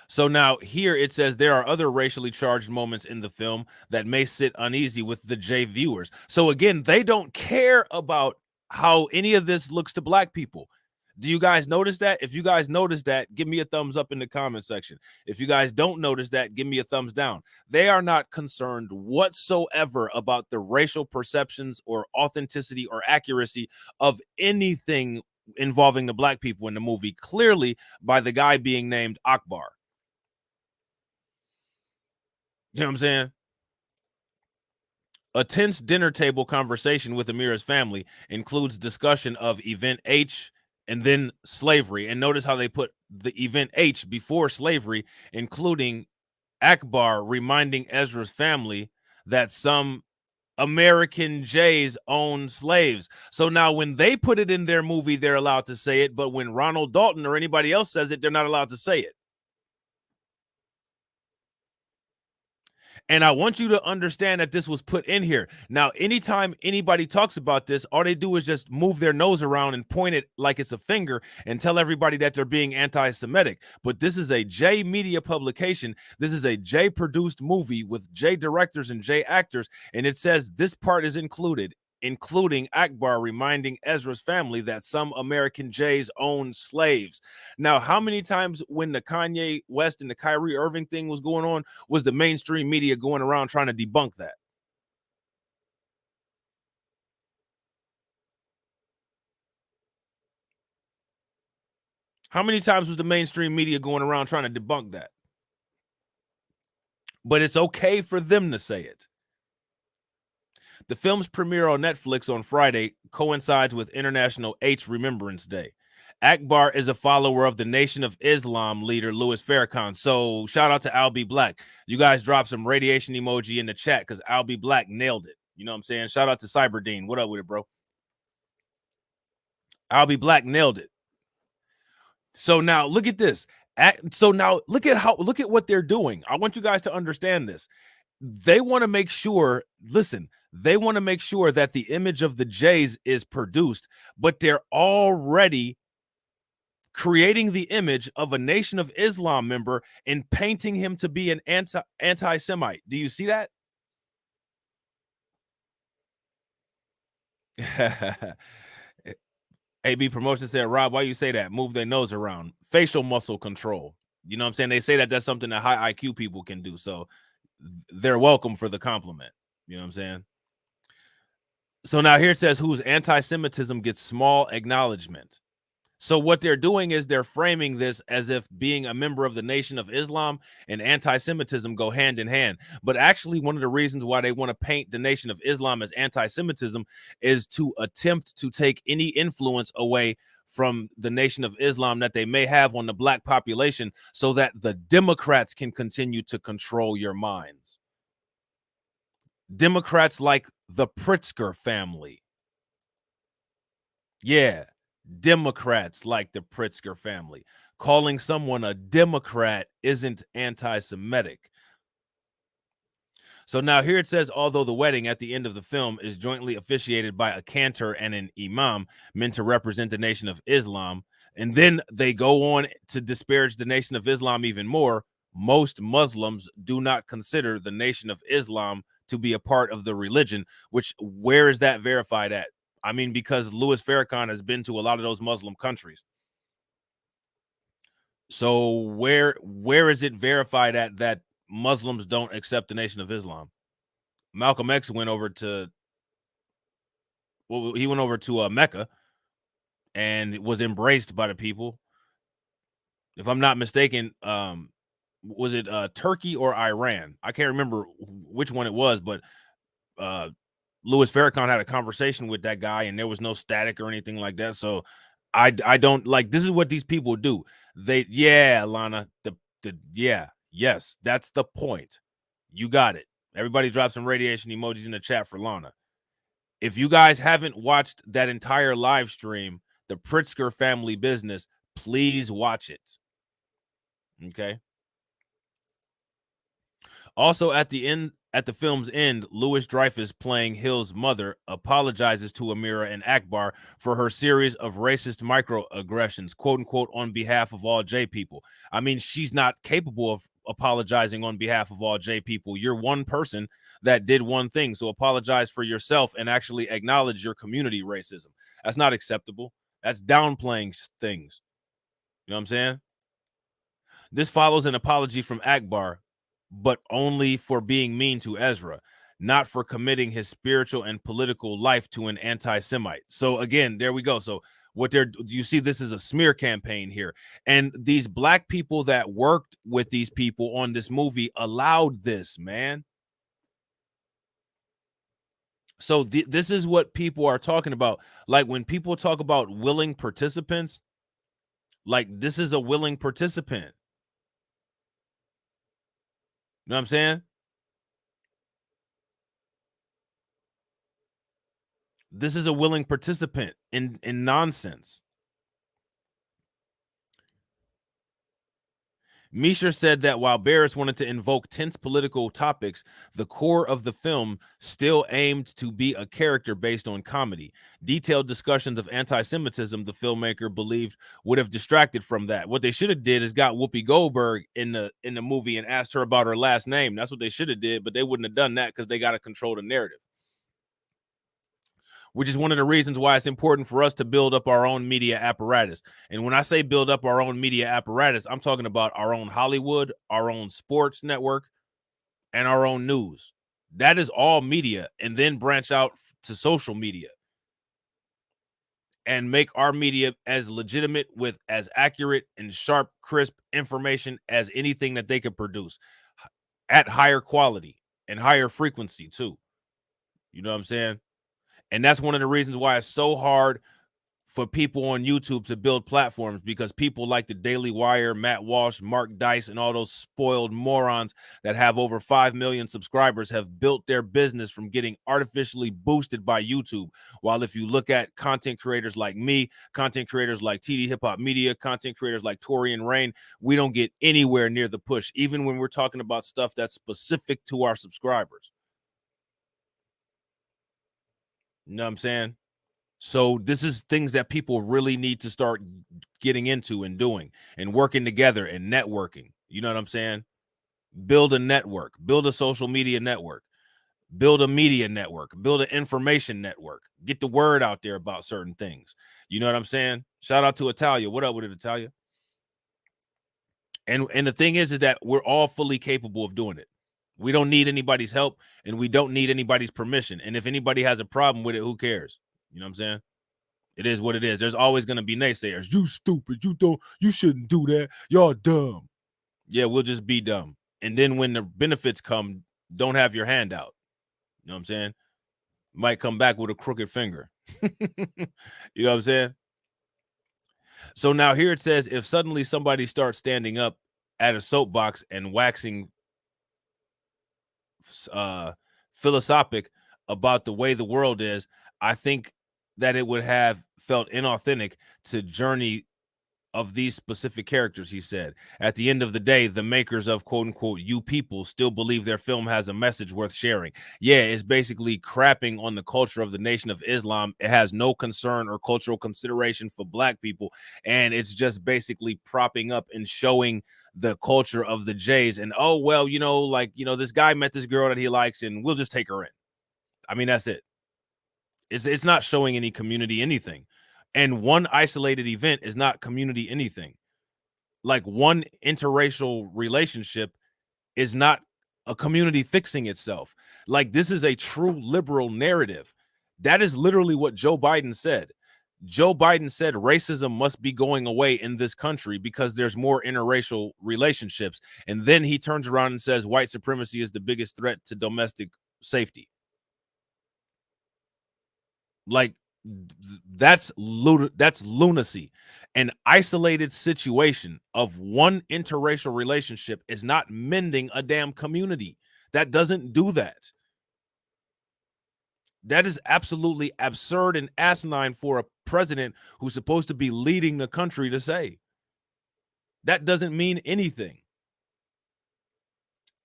So now here it says there are other racially charged moments in the film that may sit uneasy with the J viewers. So again, they don't care about how any of this looks to black people. Do you guys notice that? If you guys notice that, give me a thumbs up in the comment section. If you guys don't notice that, give me a thumbs down. They are not concerned whatsoever about the racial perceptions or authenticity or accuracy of anything involving the black people in the movie, clearly by the guy being named Akbar. You know what I'm saying? A tense dinner table conversation with Amira's family includes discussion of Event H and then slavery. And notice how they put the Event H before slavery, including Akbar reminding Ezra's family that some American Jays own slaves. So now when they put it in their movie, they're allowed to say it. But when Ronald Dalton or anybody else says it, they're not allowed to say it. And I want you to understand that this was put in here. Now, anytime anybody talks about this, all they do is just move their nose around and point it like it's a finger and tell everybody that they're being anti-Semitic. But this is a J media publication. This is a J produced movie with J directors and J actors. And it says this part is included, including Akbar reminding Ezra's family that some American Jays own slaves. Now, how many times when the Kanye West and the Kyrie Irving thing was going on, was the mainstream media going around trying to debunk that? How many times was the mainstream media going around trying to debunk that? But it's okay for them to say it. The film's premiere on Netflix on Friday coincides with International H Remembrance Day. Akbar is a follower of the Nation of Islam leader Louis Farrakhan. So shout out to Al B Black. You guys dropped some radiation emoji in the chat because Al B Black nailed it. You know what I'm saying? Shout out to Cyberdean. What up with it, bro? Al B Black nailed it. So now look at this. So now look at what they're doing. I want you guys to understand this. They want to make sure, listen, they want to make sure that the image of the Jays is produced, but they're already creating the image of a Nation of Islam member and painting him to be an anti-Semite. Do you see that? AB Promotion said, Rob, why you say that? Move their nose around. Facial muscle control. You know what I'm saying? They say that that's something that high IQ people can do. So they're welcome for the compliment. You know what I'm saying? So now here it says whose anti-Semitism gets small acknowledgement. So what they're doing is they're framing this as if being a member of the Nation of Islam and anti-Semitism go hand in hand. But actually, one of the reasons why they want to paint the Nation of Islam as anti-Semitism is to attempt to take any influence away from the Nation of Islam that they may have on the black population so that the Democrats can continue to control your minds. Democrats like the Pritzker family. Yeah. Democrats like the Pritzker family. Calling someone a Democrat isn't anti-Semitic. So now here it says, although the wedding at the end of the film is jointly officiated by a cantor and an imam meant to represent the Nation of Islam, and then they go on to disparage the Nation of Islam even more, most Muslims do not consider the Nation of Islam to be a part of the religion, which where is that verified at? I mean, because Louis Farrakhan has been to a lot of those Muslim countries. So where is it verified at that Muslims don't accept the Nation of Islam? Malcolm X went over to Mecca and was embraced by the people. If I'm not mistaken, was it Turkey or Iran? I can't remember which one it was, but Louis Farrakhan had a conversation with that guy, and there was no static or anything like that. So I don't like this is what these people do. Yeah, Lana, yes, that's the point. You got it. Everybody drop some radiation emojis in the chat for Lana. If you guys haven't watched that entire live stream, the Pritzker family business, please watch it. Okay. Also, at the film's end, Louis Dreyfus, playing Hill's mother, apologizes to Amira and Akbar for her series of racist microaggressions, quote unquote, on behalf of all J people. I mean, she's not capable of apologizing on behalf of all J people. You're one person that did one thing. So apologize for yourself and actually acknowledge your community racism. That's not acceptable. That's downplaying things. You know what I'm saying? This follows an apology from Akbar, but only for being mean to Ezra, not for committing his spiritual and political life to an anti-Semite. So again, there we go. So what you see, this is a smear campaign here. And these black people that worked with these people on this movie allowed this, man. So this is what people are talking about. Like when people talk about willing participants, like this is a willing participant. You know what I'm saying? This is a willing participant in nonsense. Misha said that while Barris wanted to invoke tense political topics, the core of the film still aimed to be a character based on comedy. Detailed discussions of anti-Semitism, the filmmaker believed, would have distracted from that. What they should have did is got Whoopi Goldberg in the movie and asked her about her last name. That's what they should have did, but they wouldn't have done that because they got to control the narrative. Which is one of the reasons why it's important for us to build up our own media apparatus. And when I say build up our own media apparatus, I'm talking about our own Hollywood, our own sports network, and our own news. That is all media, and then branch out to social media and make our media as legitimate with as accurate and sharp, crisp information as anything that they could produce at higher quality and higher frequency too. You know what I'm saying? And that's one of the reasons why it's so hard for people on YouTube to build platforms, because people like the Daily Wire, Matt Walsh, Mark Dice, and all those spoiled morons that have over 5 million subscribers have built their business from getting artificially boosted by YouTube. While if you look at content creators like me, content creators like TD Hip Hop Media, content creators like Tori and Rain, we don't get anywhere near the push, even when we're talking about stuff that's specific to our subscribers. You know what I'm saying? So this is things that people really need to start getting into and doing and working together and networking. You know what I'm saying? Build a network, build a social media network, build a media network, build an information network, get the word out there about certain things. You know what I'm saying? Shout out to Italia. What up with it, Italia? And the thing is that we're all fully capable of doing it. We don't need anybody's help, and we don't need anybody's permission. And if anybody has a problem with it, who cares? You know what I'm saying? It is what it is. There's always going to be naysayers. You stupid. You shouldn't do that. Y'all dumb. Yeah, we'll just be dumb. And then when the benefits come, don't have your hand out. You know what I'm saying? Might come back with a crooked finger. You know what I'm saying? So now here it says, if suddenly somebody starts standing up at a soapbox and waxing philosophic about the way the world is, I think that it would have felt inauthentic to journey of these specific characters. He said, at the end of the day, the makers of quote unquote you people still believe their film has a message worth sharing. Yeah, it's basically crapping on the culture of the Nation of Islam. It has no concern or cultural consideration for black people, and it's just basically propping up and showing the culture of the Jays. And oh well, this guy met this girl that he likes and we'll just take her in. I mean, that's it. It's not showing any community anything. And one isolated event is not community anything. Like one interracial relationship is not a community fixing itself. Like this is a true liberal narrative. That is literally what Joe Biden said. Joe Biden said racism must be going away in this country because there's more interracial relationships. And then he turns around and says white supremacy is the biggest threat to domestic safety. Like That's lunacy. An isolated situation of one interracial relationship is not mending a damn community. That doesn't do that. That is absolutely absurd and asinine for a president who's supposed to be leading the country to say. That doesn't mean anything.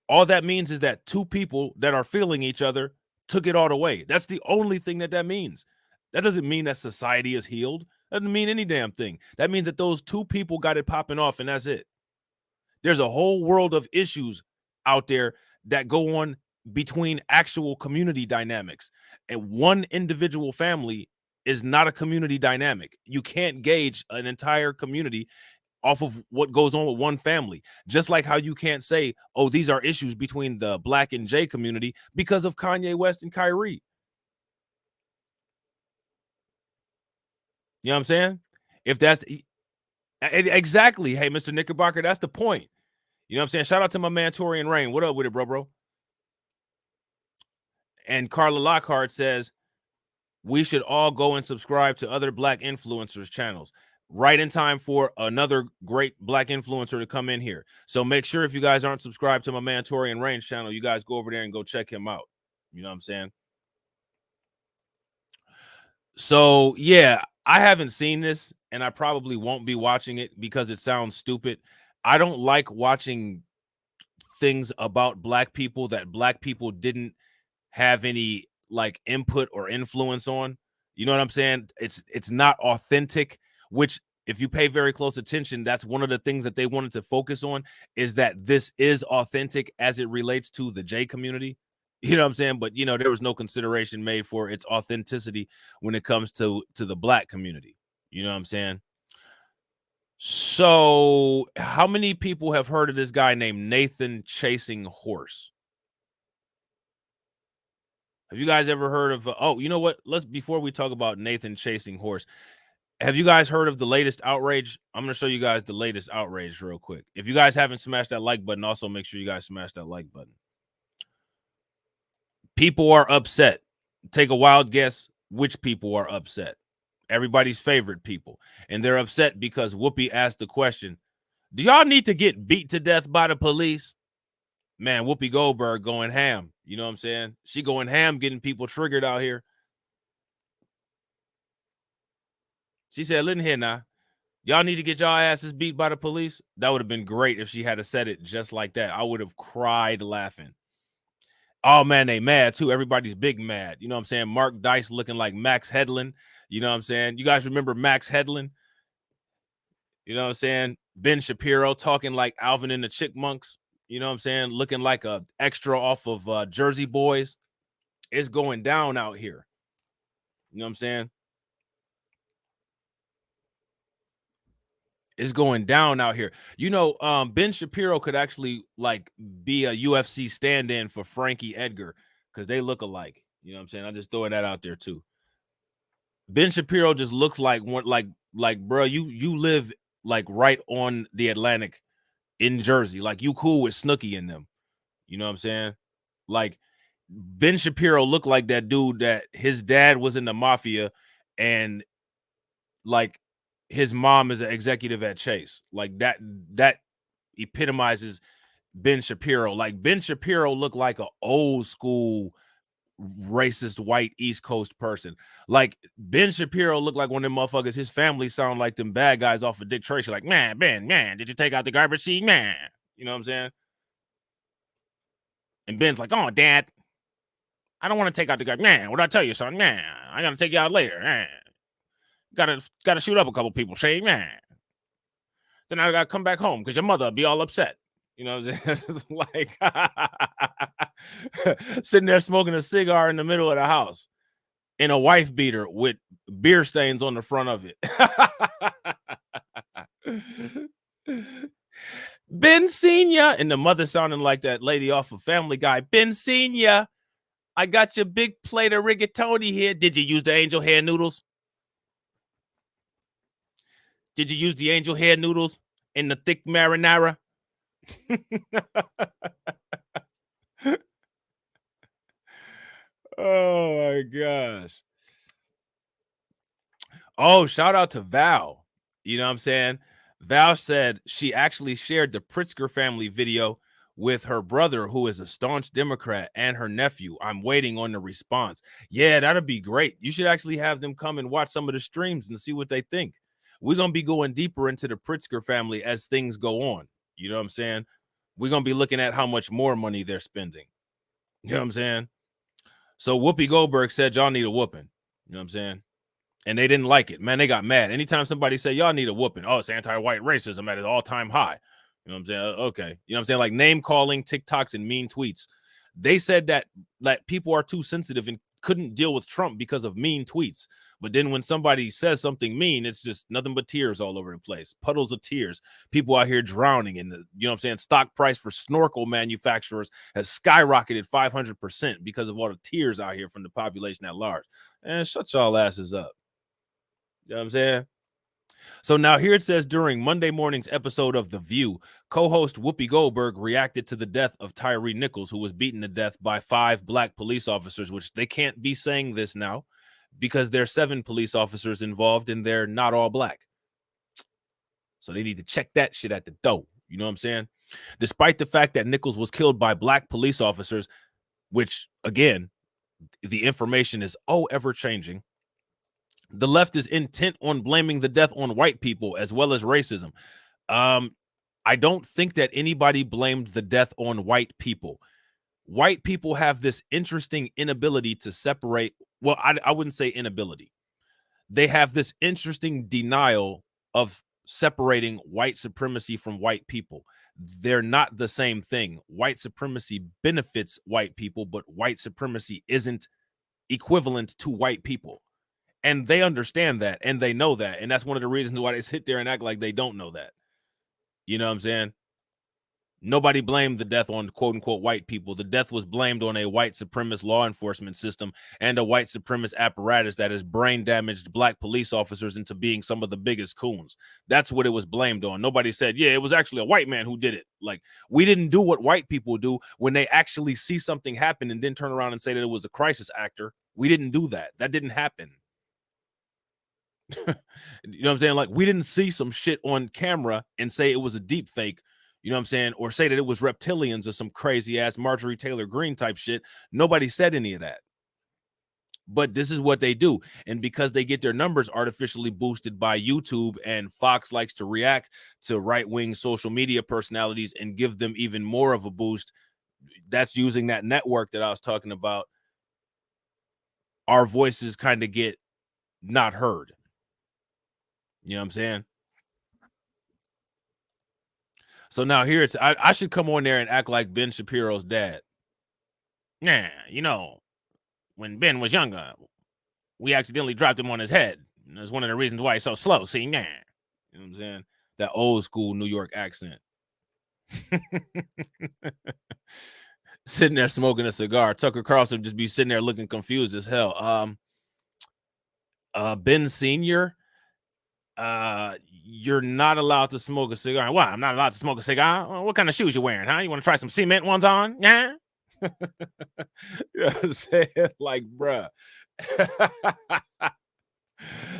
All that means is that two people that are feeling each other took it all away. That's the only thing that means. That doesn't mean that society is healed. That doesn't mean any damn thing. That means that those two people got it popping off, and that's it. There's a whole world of issues out there that go on between actual community dynamics. And one individual family is not a community dynamic. You can't gauge an entire community off of what goes on with one family. Just like how you can't say, oh, these are issues between the Black and J community because of Kanye West and Kyrie. You know what I'm saying? If that's exactly, hey, Mr. Knickerbocker, that's the point. You know what I'm saying? Shout out to my man Torian Rain. What up with it, bro? And Carla Lockhart says, we should all go and subscribe to other Black influencers channels. Right in time for another great Black influencer to come in here. So make sure if you guys aren't subscribed to my man Torian Rain's channel, you guys go over there and go check him out. You know what I'm saying? So yeah, I haven't seen this and I probably won't be watching it because it sounds stupid. I don't like watching things about Black people that Black people didn't have any like input or influence on. You know what I'm saying? It's not authentic, which if you pay very close attention, that's one of the things that they wanted to focus on is that this is authentic as it relates to the J community. You know what I'm saying? But you know, there was no consideration made for its authenticity when it comes to the Black community. You know what I'm saying? So, how many people have heard of this guy named Nathan Chasing Horse? Have you guys ever heard of? Oh, you know what? Let's before we talk about Nathan Chasing Horse. Have you guys heard of the latest outrage? I'm going to show you guys the latest outrage real quick. If you guys haven't smashed that like button, also make sure you guys smash that like button. People are upset. Take a wild guess which people are upset. Everybody's favorite people. And they're upset because Whoopi asked the question, do y'all need to get beat to death by the police? Man, Whoopi Goldberg going ham. You know what I'm saying? She going ham getting people triggered out here. She said, listen here now. Y'all need to get y'all asses beat by the police. That would have been great if she had said it just like that. I would have cried laughing. Oh man, they mad too. Everybody's big mad. You know what I'm saying? Mark Dice looking like Max Headland. You know what I'm saying? You guys remember Max Headland? You know what I'm saying? Ben Shapiro talking like Alvin and the Chickmunks. You know what I'm saying? Looking like a extra off of Jersey Boys. It's going down out here. You know what I'm saying? It's going down out here. You know, Ben Shapiro could actually like be a UFC stand-in for Frankie Edgar because they look alike. You know what I'm saying? I'm just throwing that out there too. Ben Shapiro just looks like one, like, bro, you live like right on the Atlantic in Jersey. Like you cool with Snooki and them. You know what I'm saying? Like Ben Shapiro looked like that dude that his dad was in the mafia and like his mom is an executive at Chase. Like that epitomizes Ben Shapiro. Like Ben Shapiro looked like an old school racist white East Coast person. Like Ben Shapiro looked like one of them motherfuckers. His family sound like them bad guys off of Dick Tracy. Like, man, Ben, man, did you take out the garbage seat? Man. You know what I'm saying? And Ben's like, oh, Dad, I don't want to take out the garbage. Man, what I tell you, son? Man, I gotta take you out later. Man. Gotta shoot up a couple people, Shane, man. Then I gotta come back home because your mother will be all upset. You know what I'm saying? It's like sitting there smoking a cigar in the middle of the house in a wife beater with beer stains on the front of it. Ben Senior, and the mother sounding like that lady off of Family Guy. Ben Senior, I got your big plate of rigatoni here. Did you use the angel hair noodles? Did you use the angel hair noodles in the thick marinara? Oh my gosh. Oh, shout out to Val. You know what I'm saying? Val said she actually shared the Pritzker family video with her brother, who is a staunch Democrat, and her nephew. I'm waiting on the response. Yeah, that'd be great. You should actually have them come and watch some of the streams and see what they think. We're going to be going deeper into the Pritzker family as things go on. You know what I'm saying? We're going to be looking at how much more money they're spending. You know what I'm saying? So Whoopi Goldberg said, y'all need a whooping. You know what I'm saying? And they didn't like it. Man, they got mad. Anytime somebody say, y'all need a whooping, oh, it's anti-white racism at an all-time high. You know what I'm saying? Okay. You know what I'm saying? Like name calling, TikToks, and mean tweets. They said that people are too sensitive and couldn't deal with Trump because of mean tweets. But then when somebody says something mean, it's just nothing but tears all over the place. Puddles of tears. People out here drowning in the, you know what I'm saying? Stock price for snorkel manufacturers has skyrocketed 500% because of all the tears out here from the population at large. And shut y'all asses up. You know what I'm saying? So now here it says during Monday morning's episode of The View, co-host Whoopi Goldberg reacted to the death of Tyree Nichols, who was beaten to death by 5 black police officers, which they can't be saying this now because there are 7 police officers involved and they're not all black. So they need to check that shit at the door. You know what I'm saying? Despite the fact that Nichols was killed by black police officers, which again, the information is ever changing. The left is intent on blaming the death on white people as well as racism. I don't think that anybody blamed the death on white people. White people have this interesting inability to separate. Well, I wouldn't say inability. They have this interesting denial of separating white supremacy from white people. They're not the same thing. White supremacy benefits white people, but white supremacy isn't equivalent to white people. And they understand that and they know that. And that's one of the reasons why they sit there and act like they don't know that. You know what I'm saying? Nobody blamed the death on quote unquote white people. The death was blamed on a white supremacist law enforcement system and a white supremacist apparatus that has brain damaged black police officers into being some of the biggest coons. That's what it was blamed on. Nobody said, yeah, it was actually a white man who did it. Like, we didn't do what white people do when they actually see something happen and then turn around and say that it was a crisis actor. We didn't do that. That didn't happen. You know what I'm saying? Like, we didn't see some shit on camera and say it was a deep fake, you know what I'm saying? Or say that it was reptilians or some crazy ass Marjorie Taylor Greene type shit. Nobody said any of that. But this is what they do. And because they get their numbers artificially boosted by YouTube, and Fox likes to react to right-wing social media personalities and give them even more of a boost, that's using that network that I was talking about. Our voices kind of get not heard. You know what I'm saying? So now here it's, I should come on there and act like Ben Shapiro's dad. Yeah, you know, when Ben was younger, we accidentally dropped him on his head. That's one of the reasons why he's so slow. See, yeah. You know what I'm saying? That old school New York accent. Sitting there smoking a cigar. Tucker Carlson just be sitting there looking confused as hell. Ben Sr., you're not allowed to smoke a cigar. Why? I'm not allowed to smoke a cigar? Well, what kind of shoes you wearing, huh? You want to try some cement ones on? Yeah. You know what I'm saying? Like, bruh.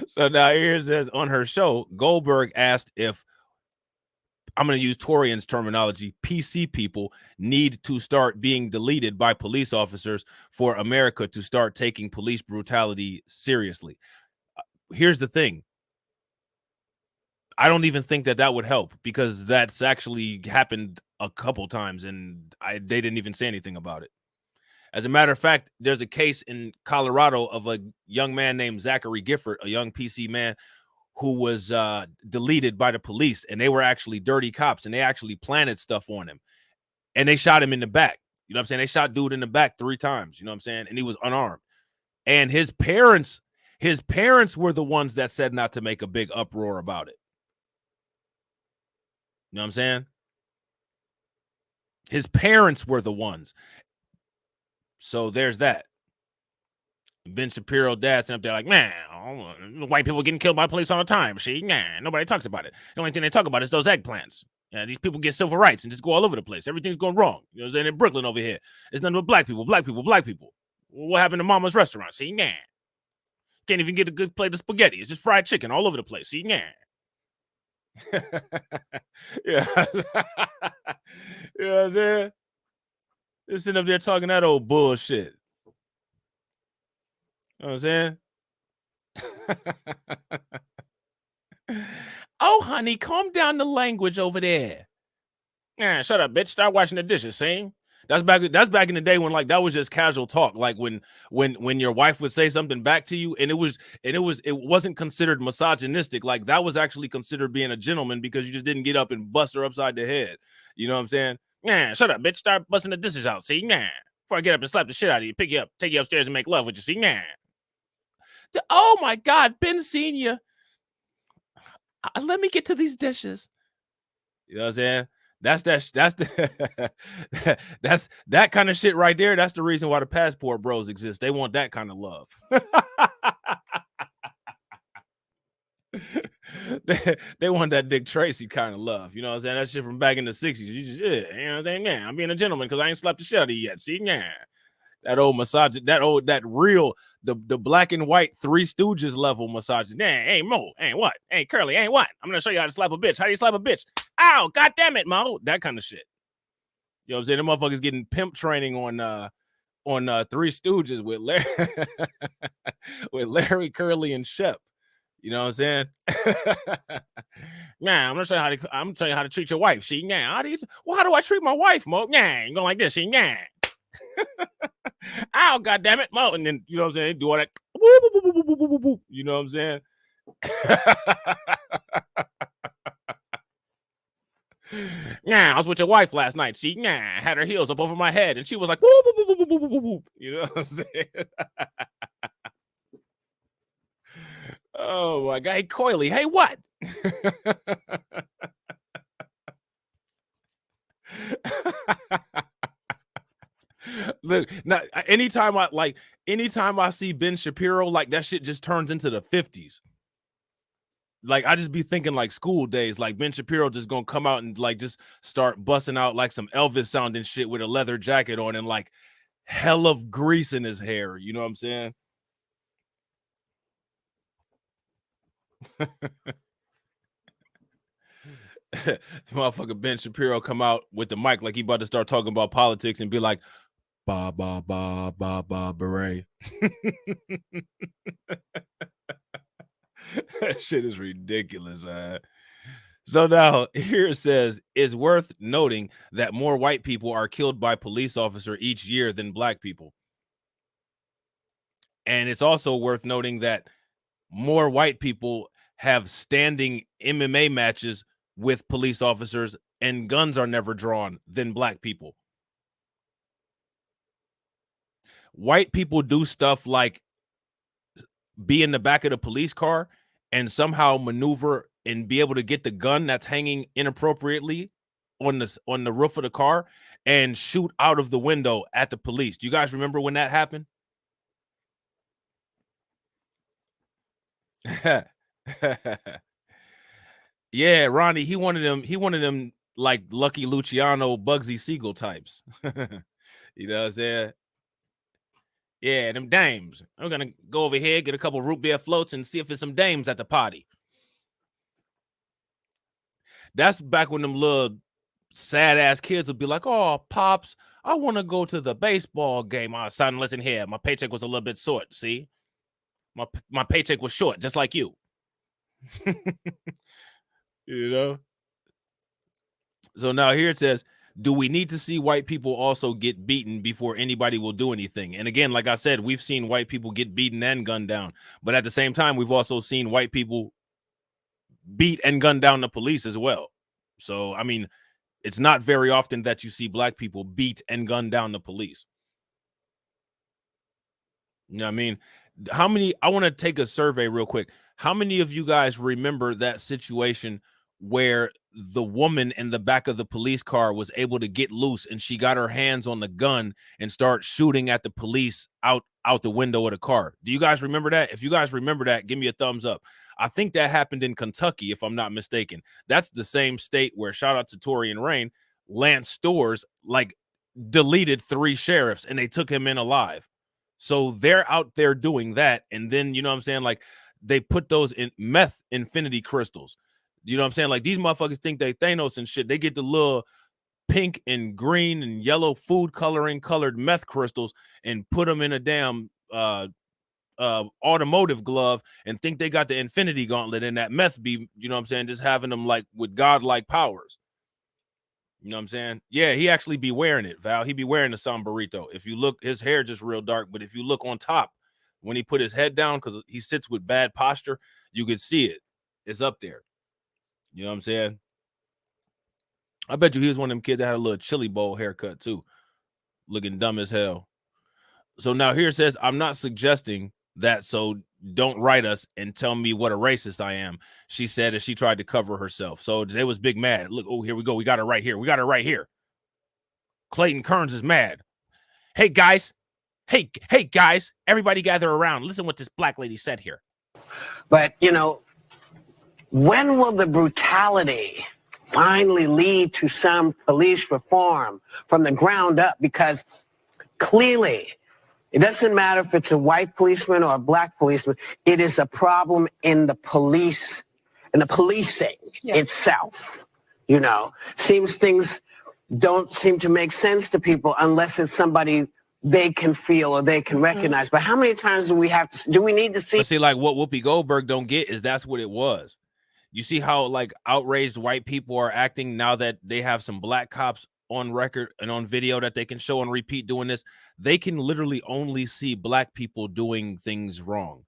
So now here it says on her show, Goldberg asked if, I'm going to use Torian's terminology, PC people need to start being deleted by police officers for America to start taking police brutality seriously. Here's the thing. I don't even think that would help, because that's actually happened a couple times and they didn't even say anything about it. As a matter of fact, there's a case in Colorado of a young man named Zachary Gifford, a young PC man who was deleted by the police, and they were actually dirty cops, and they actually planted stuff on him, and they shot him in the back. You know what I'm saying? They shot dude in the back 3 times, you know what I'm saying? And he was unarmed. And his parents were the ones that said not to make a big uproar about it. You know what I'm saying? His parents were the ones. So there's that. Ben Shapiro dad sitting up there like, man, white people getting killed by police all the time. See, nah, nobody talks about it. The only thing they talk about is those eggplants. Yeah, these people get civil rights and just go all over the place. Everything's going wrong. You know what I'm saying? In Brooklyn over here, it's nothing but black people, black people, black people. What happened to Mama's restaurant? See, nah. Can't even get a good plate of spaghetti. It's just fried chicken all over the place. See, yeah. Yeah. You know what I'm saying? Just sitting up there talking that old bullshit. You know what I'm saying? Oh, honey, calm down the language over there. Yeah, shut up, bitch. Start washing the dishes, see? That's back in the day when like that was just casual talk. Like when your wife would say something back to you and it wasn't considered misogynistic. Like that was actually considered being a gentleman because you just didn't get up and bust her upside the head. You know what I'm saying? Yeah, shut up, bitch. Start busting the dishes out, see? Yeah. Before I get up and slap the shit out of you, pick you up, take you upstairs and make love with you, see? Yeah. Oh my God, Ben Senior. Let me get to these dishes. You know what I'm saying? That's the that's that kind of shit right there. That's the reason why the passport bros exist. They want that kind of love. they want that Dick Tracy kind of love. You know what I'm saying? That shit from back in the 60s. You just, yeah, you know what I'm saying? Yeah, I'm being a gentleman because I ain't slapped the shit out of you yet. See, yeah. That old massage, that real, the black and white Three Stooges level massage. Nah, hey Mo, hey what? Hey Curly, hey what? I'm gonna show you how to slap a bitch. How do you slap a bitch? Ow, god damn it, Mo. That kind of shit. You know what I'm saying? The motherfuckers getting pimp training on Three Stooges with Larry with Larry, Curly, and Shep. You know what I'm saying? Nah, I'm gonna tell you how to treat your wife. See, yeah, how do I treat my wife, Mo? Yeah, you go like this, see, yeah. Ow, god damn it, Mo. And then you know what I'm saying? They do all that. You know what I'm saying? Yeah, I was with your wife last night. She had her heels up over my head, and she was like, whoop, whoop, whoop, whoop, whoop, whoop, whoop. You know what I'm saying? Oh my God. Hey, Coily, hey, what? Look, now anytime I see Ben Shapiro, like that shit just turns into the 50s. Like I just be thinking like school days, like Ben Shapiro just gonna come out and like just start busting out like some Elvis sounding shit with a leather jacket on and like hell of grease in his hair. You know what I'm saying? Motherfucker Ben Shapiro come out with the mic like he about to start talking about politics and be like, ba ba ba ba ba beret. That shit is ridiculous. So now here it says, it's worth noting that more white people are killed by police officer each year than black people. And it's also worth noting that more white people have standing MMA matches with police officers and guns are never drawn than black people. White people do stuff like be in the back of the police car and somehow maneuver and be able to get the gun that's hanging inappropriately on the roof of the car and shoot out of the window at the police. Do you guys remember when that happened? Yeah, Ronnie, he wanted them like Lucky Luciano, Bugsy Siegel types. You know what I'm saying? Yeah, them dames. I'm gonna go over here, get a couple root beer floats, and see if there's some dames at the party. That's back when them little sad ass kids would be like, "Oh, pops, I want to go to the baseball game." Oh, son, listen here, my paycheck was a little bit short. See, my paycheck was short, just like you. You know. So now here it says, do we need to see white people also get beaten before anybody will do anything? And again, like I said, we've seen white people get beaten and gunned down. But at the same time, we've also seen white people beat and gun down the police as well. So, I mean, it's not very often that you see black people beat and gun down the police. You know what I mean? How many? I want to take a survey real quick. How many of you guys remember that situation where the woman in the back of the police car was able to get loose and she got her hands on the gun and start shooting at the police out the window of the car? Do you guys remember that? If you guys remember that, give me a thumbs up. I think that happened in Kentucky, if I'm not mistaken. That's the same state where, shout out to Tory and Rain, Lance Stores like deleted 3 sheriffs and they took him in alive. So they're out there doing that. And then, you know what I'm saying? Like they put those in meth infinity crystals. You know what I'm saying? Like these motherfuckers think they Thanos and shit. They get the little pink and green and yellow food coloring colored meth crystals and put them in a damn automotive glove and think they got the infinity gauntlet, and that meth be, you know what I'm saying, just having them like with godlike powers. You know what I'm saying? Yeah, he actually be wearing it, Val. He be wearing the sombrerito. If you look, his hair just real dark, but if you look on top, when he put his head down, because he sits with bad posture, you can see it. It's up there. You know what I'm saying? I bet you he was one of them kids that had a little chili bowl haircut too, looking dumb as hell. So now here it says, I'm not suggesting that, so don't write us and tell me what a racist I am, she said as she tried to cover herself. So they was big mad. Look, oh, here we go. We got her right here. We got her right here. Clayton Kearns is mad. Hey, guys. Hey, guys. Everybody gather around. Listen what this black lady said here. But, you know, when will the brutality finally lead to some police reform from the ground up? Because clearly, it doesn't matter if it's a white policeman or a black policeman. It is a problem in the police, in the policing itself. You know, seems things don't seem to make sense to people unless it's somebody they can feel or they can recognize. But how many times do we need to see? But see, like what Whoopi Goldberg don't get is that's what it was. You see how like outraged white people are acting now that they have some black cops on record and on video that they can show and repeat doing this. They can literally only see black people doing things wrong.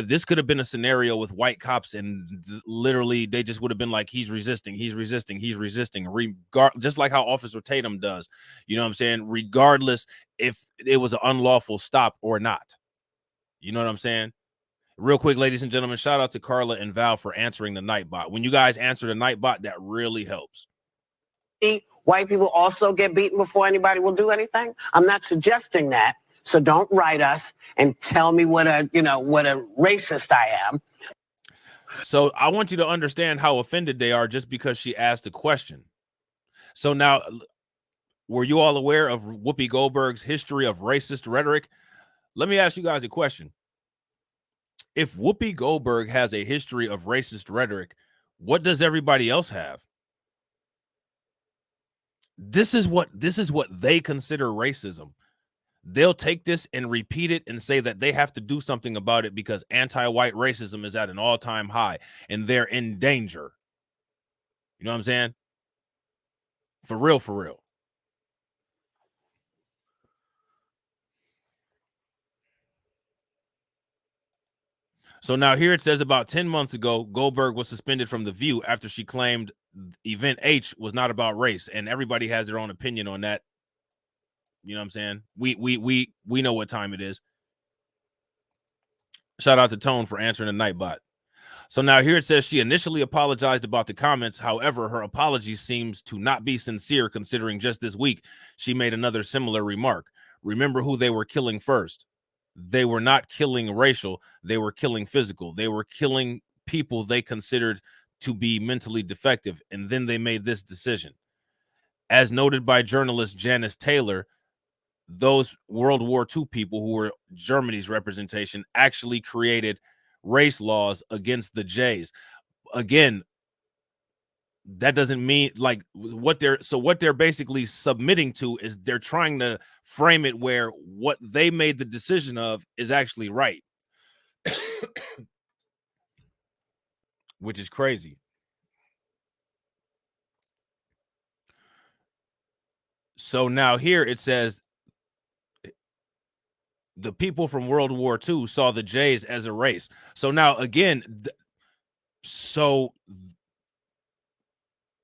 This could have been a scenario with white cops and literally they just would have been like, he's resisting, just like how Officer Tatum does. You know what I'm saying? Regardless if it was an unlawful stop or not. You know what I'm saying? Real quick, ladies and gentlemen, shout out to Carla and Val for answering the Nightbot. When you guys answer the Nightbot, that really helps. White people also get beaten before anybody will do anything? I'm not suggesting that. So don't write us and tell me what a racist I am. So I want you to understand how offended they are just because she asked a question. So now, were you all aware of Whoopi Goldberg's history of racist rhetoric? Let me ask you guys a question. If Whoopi Goldberg has a history of racist rhetoric, what does everybody else have? This is what they consider racism. They'll take this and repeat it and say that they have to do something about it because anti-white racism is at an all-time high and they're in danger. You know what I'm saying? For real, for real. So now here it says about 10 months ago, Goldberg was suspended from The View after she claimed Event H was not about race, and everybody has their own opinion on that. You know what I'm saying? We know what time it is. Shout out to Tone for answering the Nightbot. So now here it says she initially apologized about the comments. However, her apology seems to not be sincere considering just this week she made another similar remark. Remember who they were killing first. They were not killing racial. They were killing physical. They were killing people they considered to be mentally defective. And then they made this decision. As noted by journalist Janice Taylor, those World War II people who were Germany's representation actually created race laws against the Jays. Again, that doesn't mean like what they're basically submitting to is they're trying to frame it where what they made the decision of is actually right. Which is crazy. So now here it says the people from World War II saw the Jays as a race. So now again,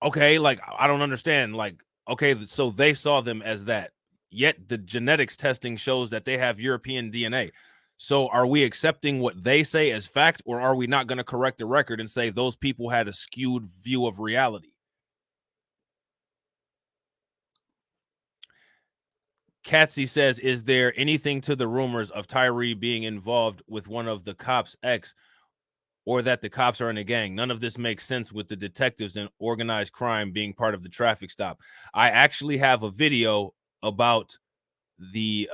okay, like I don't understand. Like, okay, so they saw them as that. Yet the genetics testing shows that they have European DNA. So are we accepting what they say as fact, or are we not going to correct the record and say those people had a skewed view of reality? Katsy says, is there anything to the rumors of Tyree being involved with one of the cops' ex, or that the cops are in a gang? None of this makes sense with the detectives and organized crime being part of the traffic stop. I actually have a video about the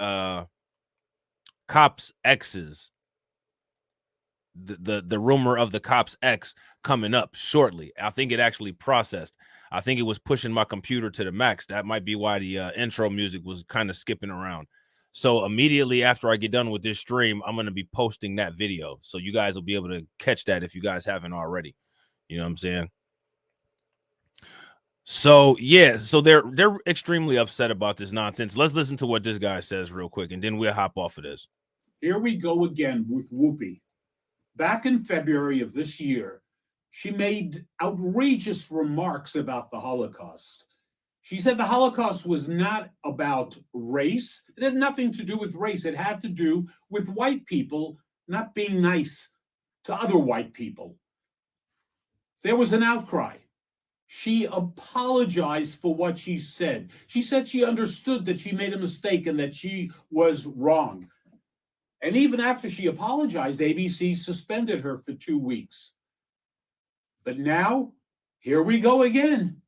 cops' exes, the rumor of the cops' ex coming up shortly. I think it actually processed. I think it was pushing my computer to the max. That might be why the intro music was kind of skipping around. So immediately after I get done with this stream, I'm going to be posting that video. So you guys will be able to catch that if you guys haven't already. You know what I'm saying? So yeah, so they're extremely upset about this nonsense. Let's listen to what this guy says real quick, and then we'll hop off of this. Here we go again with Whoopi. Back in February of this year, she made outrageous remarks about the Holocaust. She said the Holocaust was not about race. It had nothing to do with race. It had to do with white people not being nice to other white people. There was an outcry. She apologized for what she said. She said she understood that she made a mistake and that she was wrong. And even after she apologized, ABC suspended her for 2 weeks. But now, here we go again.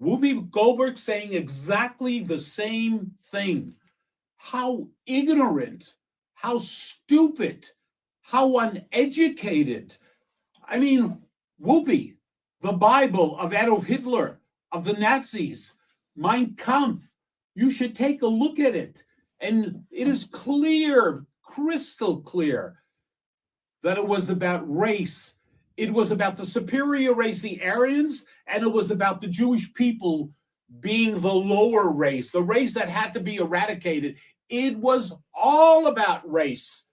Whoopi Goldberg saying exactly the same thing. How ignorant, how stupid, how uneducated. I mean, Whoopi, the Bible of Adolf Hitler, of the Nazis, Mein Kampf. You should take a look at it. And it is clear, crystal clear, that it was about race. It was about the superior race, the Aryans, and it was about the Jewish people being the lower race, the race that had to be eradicated. It was all about race.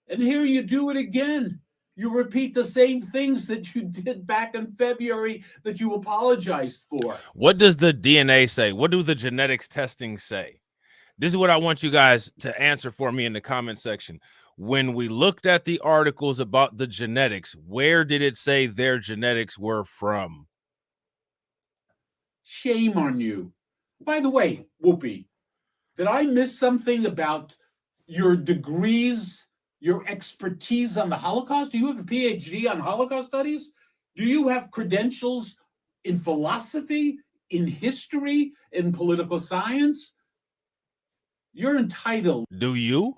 And here you do it again. You repeat the same things that you did back in February that you apologized for. What does the DNA say? What do the genetics testing say? This is what I want you guys to answer for me in the comment section. When we looked at the articles about the genetics, where did it say their genetics were from? Shame on you. By the way, Whoopi, did I miss something about your degrees, your expertise on the Holocaust? Do you have a PhD on Holocaust studies? Do you have credentials in philosophy, in history, in political science? You're entitled. Do you?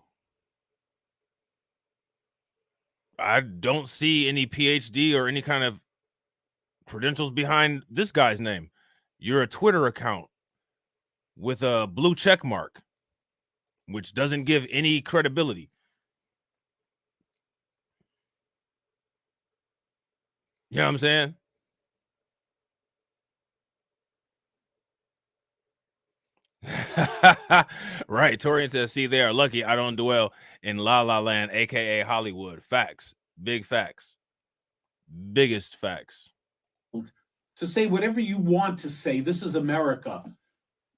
I don't see any PhD or any kind of credentials behind this guy's name. You're a Twitter account with a blue check mark, which doesn't give any credibility. You know what I'm saying? Right. Torian says, see, they are lucky I don't dwell in La La Land, aka Hollywood. Facts. Big facts. Biggest facts. To say whatever you want to say. This is America.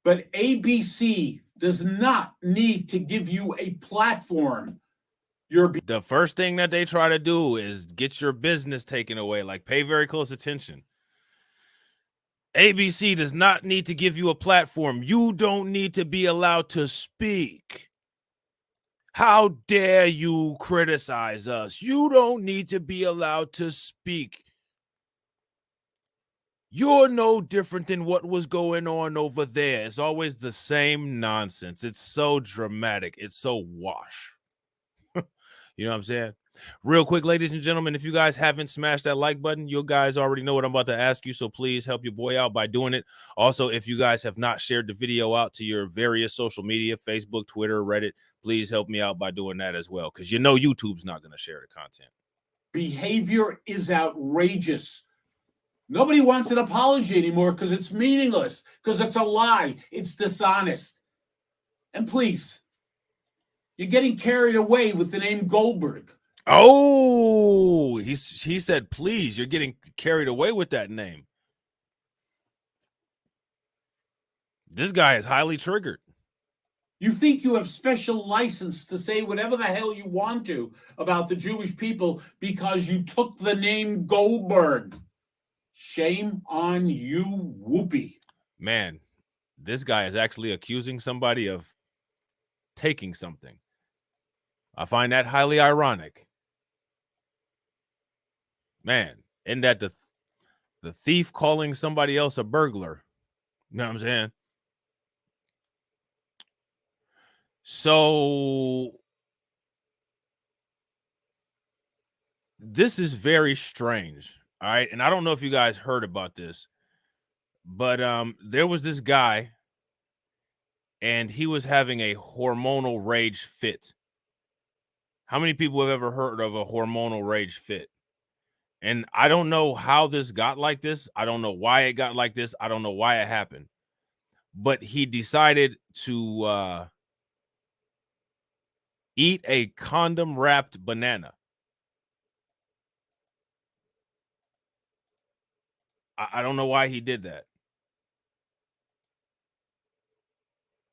But ABC does not need to give you a platform. The first thing that they try to do is get your business taken away. Like, pay very close attention. ABC does not need to give you a platform. You don't need to be allowed to speak. How dare you criticize us? You don't need to be allowed to speak. You're no different than what was going on over there. It's always the same nonsense. It's so dramatic. It's so wash. You know what I'm saying? Real quick, ladies and gentlemen, if you guys haven't smashed that like button, you guys already know what I'm about to ask you, so please help your boy out by doing it. Also, if you guys have not shared the video out to your various social media, Facebook, Twitter, Reddit, please help me out by doing that as well, because you know YouTube's not going to share the content. Behavior is outrageous. Nobody wants an apology anymore because it's meaningless, because it's a lie. It's dishonest. And please, you're getting carried away with the name Goldberg. Oh, he said, please, you're getting carried away with that name. This guy is highly triggered. You think you have special license to say whatever the hell you want to about the Jewish people because you took the name Goldberg. Shame on you, Whoopi. Man, this guy is actually accusing somebody of taking something. I find that highly ironic. Man, isn't that the thief calling somebody else a burglar? You know what I'm saying? So this is very strange. All right. And I don't know if you guys heard about this, but there was this guy and he was having a hormonal rage fit. How many people have ever heard of a hormonal rage fit? And I don't know how this got like this. I don't know why it got like this. I don't know why it happened. But he decided to eat a condom wrapped banana. I don't know why he did that.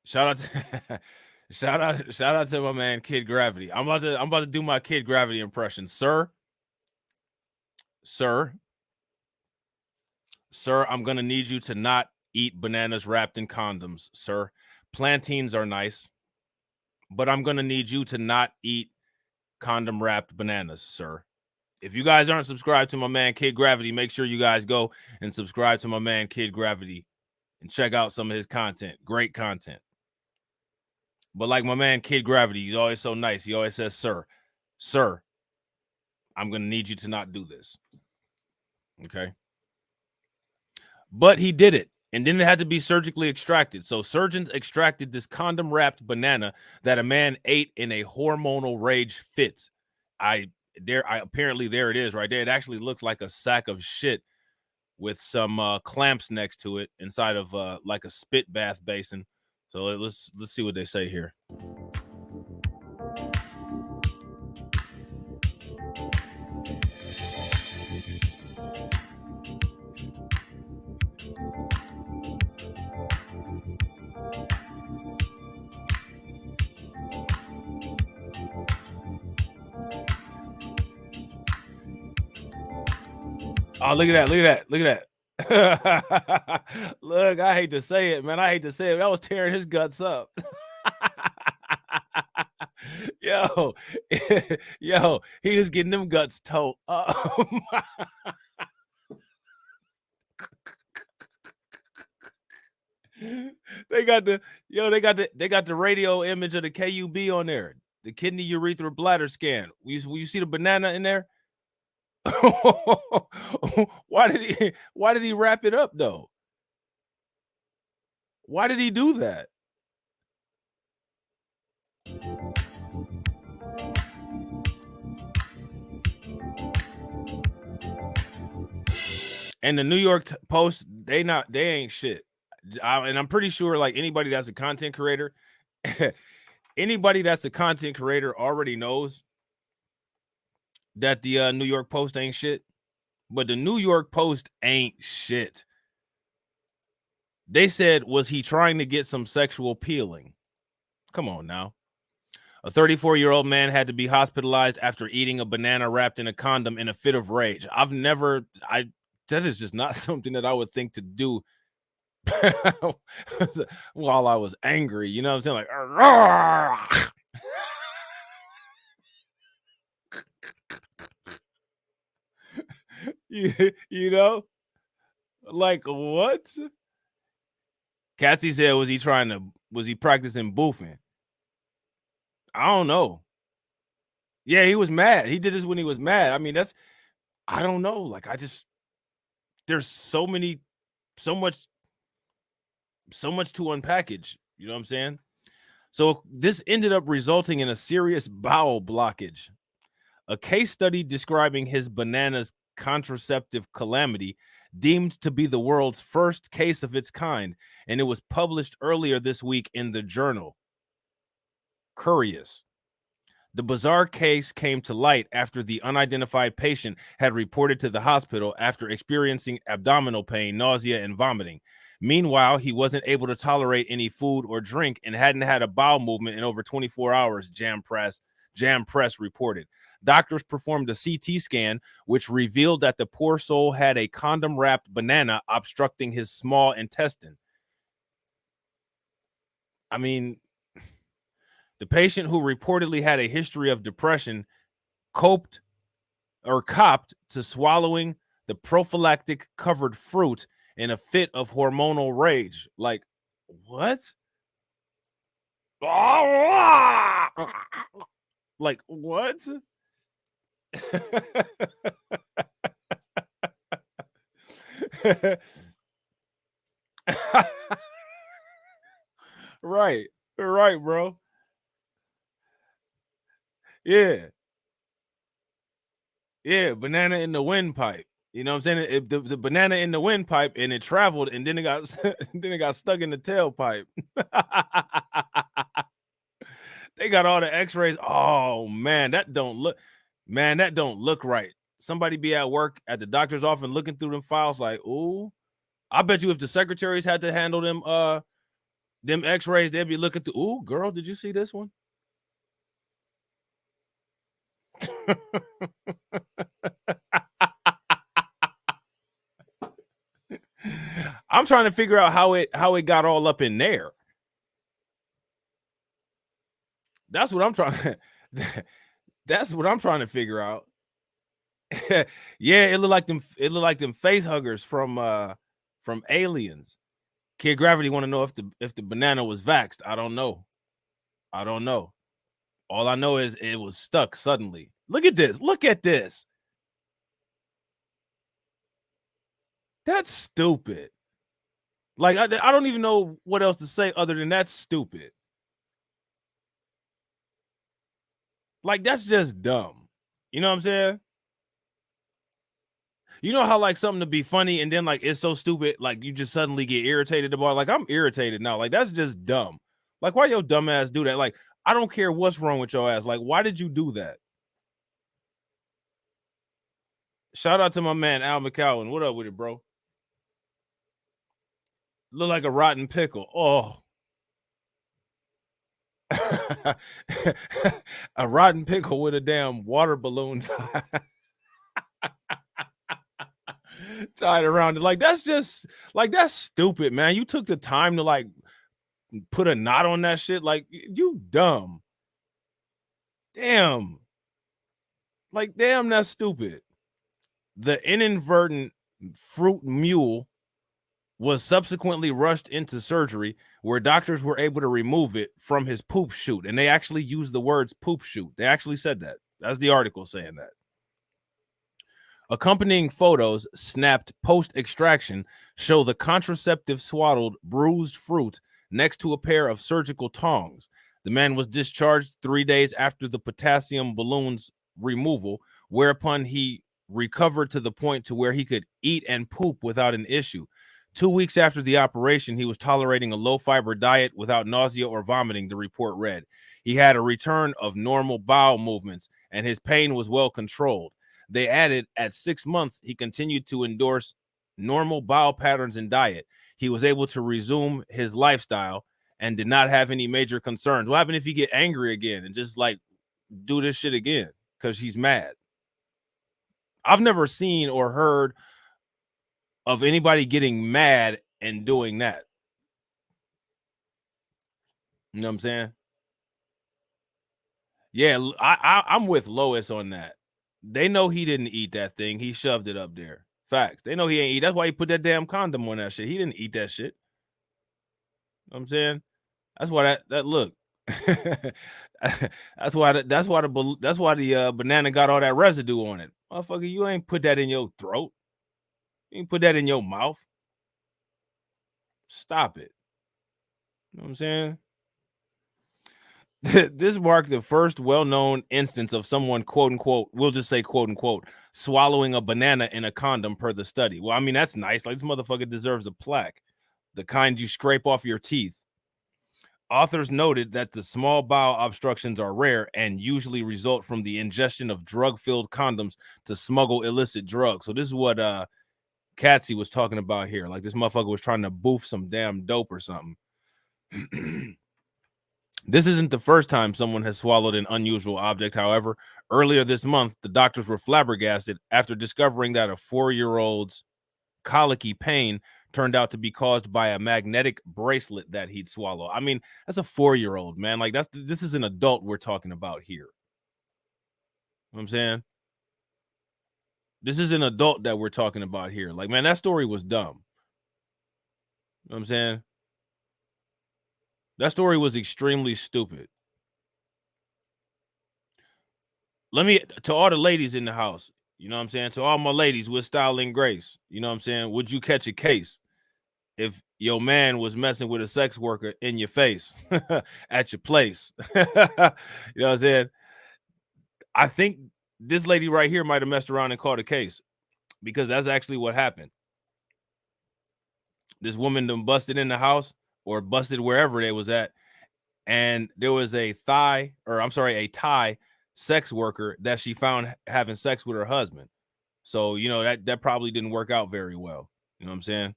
Shout out to shout out to my man Kid Gravity. I'm about to do my Kid Gravity impression. Sir, I'm gonna need you to not eat bananas wrapped in condoms, sir. Plantains are nice, but I'm gonna need you to not eat condom wrapped bananas, sir. If you guys aren't subscribed to my man Kid Gravity, make sure you guys go and subscribe to my man Kid Gravity and check out some of his content. Great content. But like my man Kid Gravity, he's always so nice. He always says, sir, I'm going to need you to not do this. Okay. But he did it. And then it had to be surgically extracted. So surgeons extracted this condom wrapped banana that a man ate in a hormonal rage fit. Apparently there it is right there. It actually looks like a sack of shit with some clamps next to it inside of like a spit bath basin. So let's see what they say here. Oh, look at that. Look, I hate to say it, man. I hate to say it. That was tearing his guts up. Yo, he was getting them guts told. They got the radio image of the KUB on there. The kidney urethra bladder scan. Will you see the banana in there? Why did he wrap it up though? Why did he do that? And the New York Post, they ain't shit. And I'm pretty sure like anybody that's a content creator, already knows that the New York Post ain't shit. But the New York Post ain't shit. They said, was he trying to get some sexual peeling? Come on now. A 34-year-old man had to be hospitalized after eating a banana wrapped in a condom in a fit of rage. That is just not something that I would think to do while I was angry. You know what I'm saying? Like, you know, like what? Cassie said, was he practicing boofing? I don't know. Yeah, he was mad. He did this when he was mad. I mean, I don't know. Like, there's so much to unpackage. You know what I'm saying? So this ended up resulting in a serious bowel blockage. A case study describing his bananas contraceptive calamity deemed to be the world's first case of its kind, and it was published earlier this week in the journal. Curious. The bizarre case came to light after the unidentified patient had reported to the hospital after experiencing abdominal pain, nausea, and vomiting. Meanwhile, he wasn't able to tolerate any food or drink and hadn't had a bowel movement in over 24 hours, Jam Press reported. Doctors performed a CT scan, which revealed that the poor soul had a condom-wrapped banana obstructing his small intestine. I mean, the patient, who reportedly had a history of depression, copped to swallowing the prophylactic covered fruit in a fit of hormonal rage. Like, what? Like, what? Right. Right, bro. Yeah. Yeah, banana in the windpipe. You know what I'm saying? The banana in the windpipe and it traveled and then it got then it got stuck in the tailpipe. They got all the x-rays. Oh man, that don't look right. Somebody be at work at the doctor's office looking through them files like, ooh, I bet you if the secretaries had to handle them x-rays, they'd be looking through, ooh, girl, did you see this one? I'm trying to figure out how it got all up in there. That's what I'm trying that's what I'm trying to figure out. Yeah, it looked like them face huggers from Aliens. Kid Gravity want to know if the banana was vaxxed. I don't know. I don't know. All I know is it was stuck suddenly. Look at this. Look at this. That's stupid. Like I don't even know what else to say other than that's stupid. Like that's just dumb. You know what I'm saying? You know how like something to be funny and then like it's so stupid, like you just suddenly get irritated about it? Like I'm irritated now. Like that's just dumb. Like why your dumb ass do that? Like I don't care what's wrong with your ass. Like why did you do that? Shout out to my man Al McCowan. What up with it, bro? Look like a rotten pickle. Oh. A rotten pickle with a damn water balloon tied around it. Like that's just like that's stupid, man. You took the time to like put a knot on that shit. Like you dumb. Damn. Like damn, that's stupid. The inadvertent fruit mule was subsequently rushed into surgery where doctors were able to remove it from his poop chute. And they actually used the words poop chute. They actually said that. That's the article saying that. Accompanying photos snapped post-extraction show the contraceptive swaddled bruised fruit next to a pair of surgical tongs. The man was discharged 3 days after the potassium balloon's removal, whereupon he recovered to the point to where he could eat and poop without an issue. 2 weeks after the operation, he was tolerating a low-fiber diet without nausea or vomiting, the report read. He had a return of normal bowel movements, and his pain was well controlled. They added at 6 months, he continued to endorse normal bowel patterns and diet. He was able to resume his lifestyle and did not have any major concerns. What happened if he get angry again and just like do this shit again because he's mad? I've never seen or heard of anybody getting mad and doing that. You know what I'm saying? Yeah, I'm with Lois on that. They know he didn't eat that thing. He shoved it up there. Facts. They know he ain't eat. That's why he put that damn condom on that shit. He didn't eat that shit. You know what I'm saying? That's why that look. That's why the banana got all that residue on it. Motherfucker, you ain't put that in your throat. You ain't put that in your mouth. Stop it. You know what I'm saying? This marked the first well-known instance of someone, quote unquote, we'll just say quote unquote, swallowing a banana in a condom per the study. Well, I mean, that's nice. Like this motherfucker deserves a plaque, the kind you scrape off your teeth. Authors noted that the small bowel obstructions are rare and usually result from the ingestion of drug-filled condoms to smuggle illicit drugs. So this is what Katsy was talking about here. Like this motherfucker was trying to boof some damn dope or something. This isn't the first time someone has swallowed an unusual object. However, earlier this month, the doctors were flabbergasted after discovering that a 4-year-old's colicky pain turned out to be caused by a magnetic bracelet that he'd swallow. I mean, that's a 4-year-old, man. Like this is an adult we're talking about here. You know what I'm saying? This is an adult that we're talking about here. Like, man, that story was dumb. You know what I'm saying? That story was extremely stupid. let me, to all the ladies in the house, you know what I'm saying? To all my ladies with style and grace, you know what I'm saying? Would you catch a case if your man was messing with a sex worker in your face at your place? You know what I'm saying? I think this lady right here might have messed around and caught a case, because that's actually what happened. This woman done busted in the house, or busted wherever they was at, and there was a Thai sex worker that she found having sex with her husband. So, you know, that probably didn't work out very well. You know what I'm saying?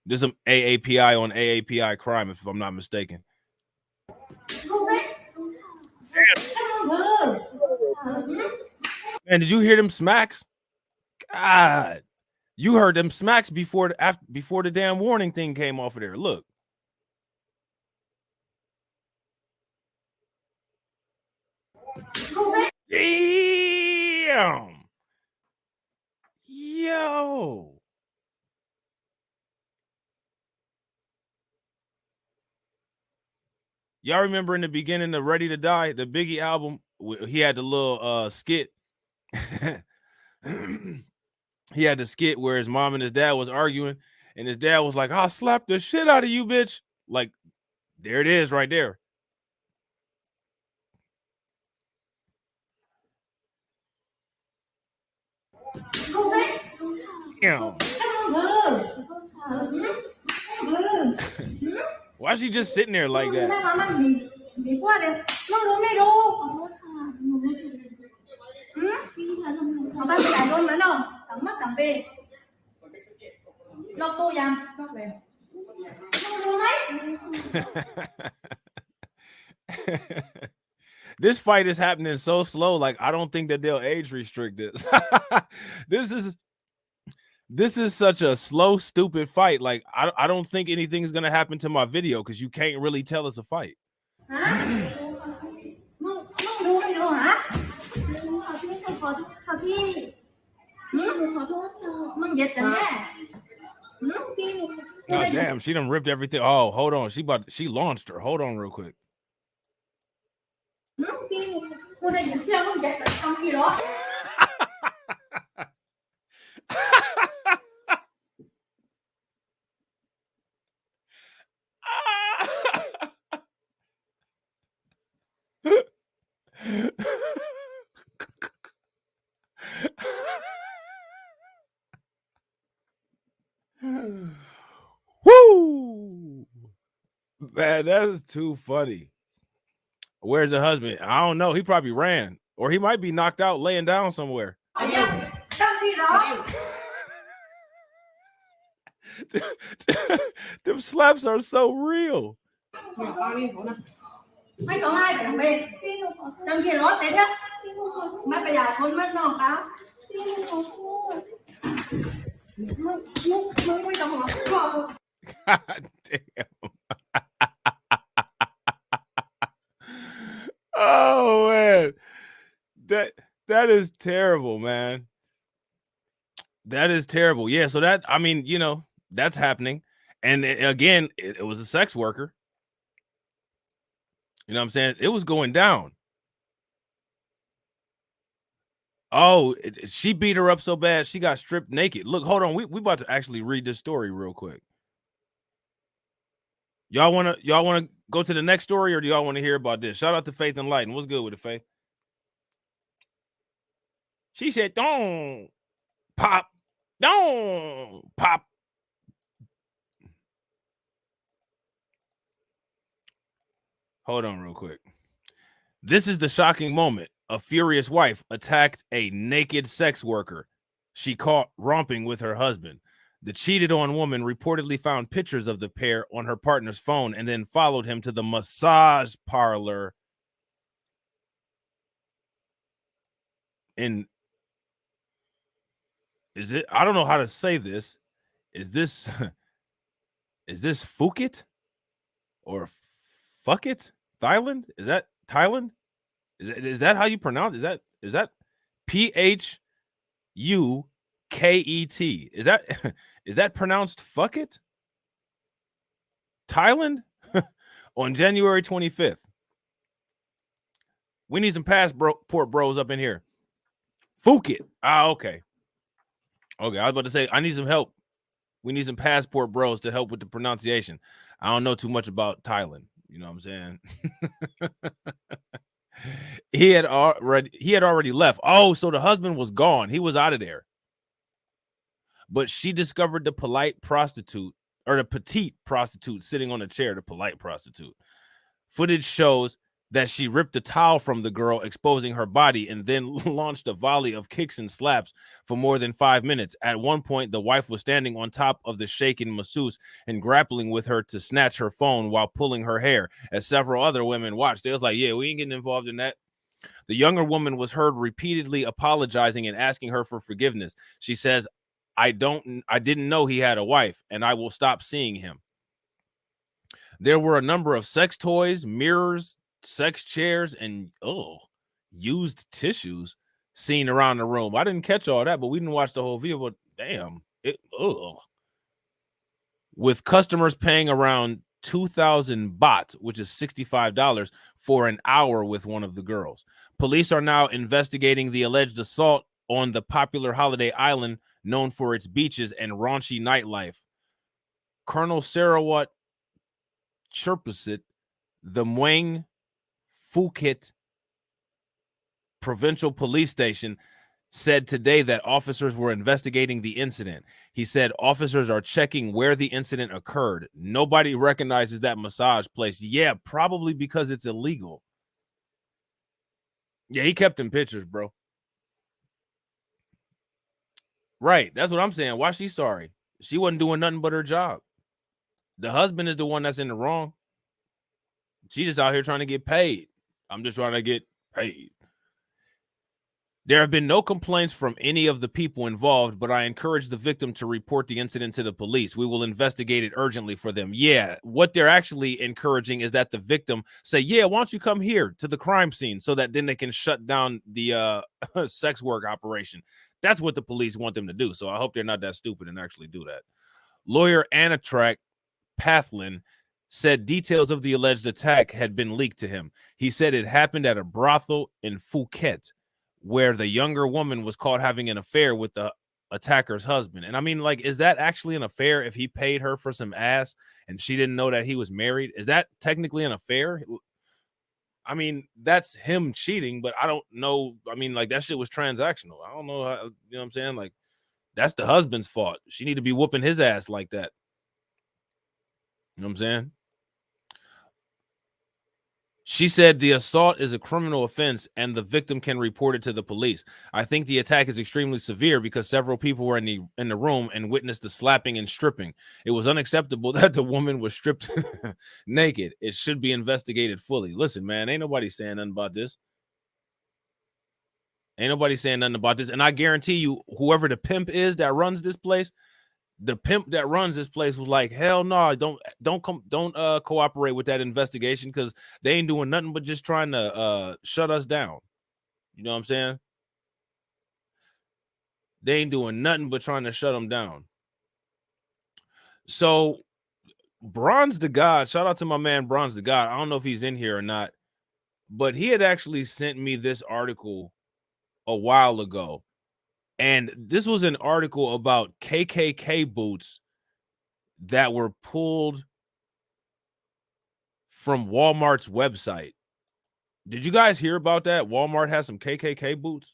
There's some AAPI on AAPI crime, if I'm not mistaken. Man, did you hear them smacks? God, you heard them smacks before the damn warning thing came off of there. Look. Damn. Yo. Y'all remember in the beginning of Ready to Die, the Biggie album, he had the little skit. He had the skit where his mom and his dad was arguing, and his dad was like, "I'll slap the shit out of you, bitch." Like, there it is right there. Damn. Why is she just sitting there like that? This fight is happening so slow, like I don't think that they'll age restrict this. This is such a slow, stupid fight. Like I don't think anything's gonna happen to my video, because you can't really tell it's a fight. God damn, she done ripped everything. Oh, hold on. She launched her. Hold on real quick. Woo! Man, that is too funny. Where's the husband? I don't know. He probably ran, or he might be knocked out laying down somewhere. Them slaps are so real. God damn. Oh man, that is terrible, man. That is terrible. Yeah, so that, I mean, you know, that's happening. And again, it was a sex worker. You know what I'm saying? It was going down. Oh, she beat her up so bad she got stripped naked. Look, hold on. We about to actually read this story real quick. Y'all wanna go to the next story, or do y'all want to hear about this? Shout out to Faith and Light. What's good with it, Faith? She said, "Don't pop, don't pop." Hold on real quick. This is the shocking moment. A furious wife attacked a naked sex worker she caught romping with her husband. The cheated on woman reportedly found pictures of the pair on her partner's phone and then followed him to the massage parlor in, is it, I don't know how to say this. Is this Phuket or fuck it? Thailand? Is that Thailand? Is that how you pronounce it? Is that PHUKET? Is that pronounced fuck it? Thailand? On January 25th. We need some passport bros up in here. Phuket. Ah, okay. Okay, I was about to say, I need some help. We need some passport bros to help with the pronunciation. I don't know too much about Thailand. You know what I'm saying? He had already left. Oh, so the husband was gone. He was out of there. But she discovered the petite prostitute sitting on a chair, the polite prostitute. Footage shows that she ripped the towel from the girl, exposing her body, and then launched a volley of kicks and slaps for more than 5 minutes. At one point, the wife was standing on top of the shaken masseuse and grappling with her to snatch her phone while pulling her hair, as several other women watched. They was like, yeah, we ain't getting involved in that. The younger woman was heard repeatedly apologizing and asking her for forgiveness. She says, I didn't know he had a wife, and I will stop seeing him. There were a number of sex toys, mirrors, sex chairs, and used tissues seen around the room. I didn't catch all that, but we didn't watch the whole video. But damn, with customers paying around 2,000 baht, which is $65, for an hour with one of the girls. Police are now investigating the alleged assault on the popular holiday island known for its beaches and raunchy nightlife. Colonel Sarawat Chirpasit, the Muang Phuket Provincial Police Station, said today that officers were investigating the incident. He said officers are checking where the incident occurred. Nobody recognizes that massage place. Yeah, probably because it's illegal. Yeah, he kept them pictures, bro. Right, that's what I'm saying. Why she sorry? She wasn't doing nothing but her job. The husband is the one that's in the wrong. She just out here trying to get paid. I'm just trying to get paid. There have been no complaints from any of the people involved, but I encourage the victim to report the incident to the police. We will investigate it urgently for them. Yeah, what they're actually encouraging is that the victim say, yeah, why don't you come here to the crime scene so that then they can shut down the sex work operation. That's what the police want them to do. So I hope they're not that stupid and actually do that. Lawyer Anatrak Pathlin said details of the alleged attack had been leaked to him. He said it happened at a brothel in Phuket, where the younger woman was caught having an affair with the attacker's husband. And I mean, like, is that actually an affair if he paid her for some ass and she didn't know that he was married? Is that technically an affair? I mean, that's him cheating, but I don't know. I mean, like, that shit was transactional. I don't know how, you know what I'm saying? Like, that's the husband's fault. She need to be whooping his ass like that. You know what I'm saying? She said the assault is a criminal offense and the victim can report it to the police. I think the attack is extremely severe because several people were in the room and witnessed the slapping and stripping. It was unacceptable that the woman was stripped naked. It should be investigated fully. Listen, man, ain't nobody saying nothing about this. Ain't nobody saying nothing about this. And I guarantee you, whoever the pimp is that runs this place, the pimp that runs this place was like, hell no, don't cooperate with that investigation because they ain't doing nothing but just trying to shut us down. You know what I'm saying? They ain't doing nothing but trying to shut them down. So Bronze the God, shout out to my man Bronze the God. I don't know if he's in here or not, but he had actually sent me this article a while ago. And this was an article about KKK boots that were pulled from Walmart's website. Did you guys hear about that? Walmart has some KKK boots.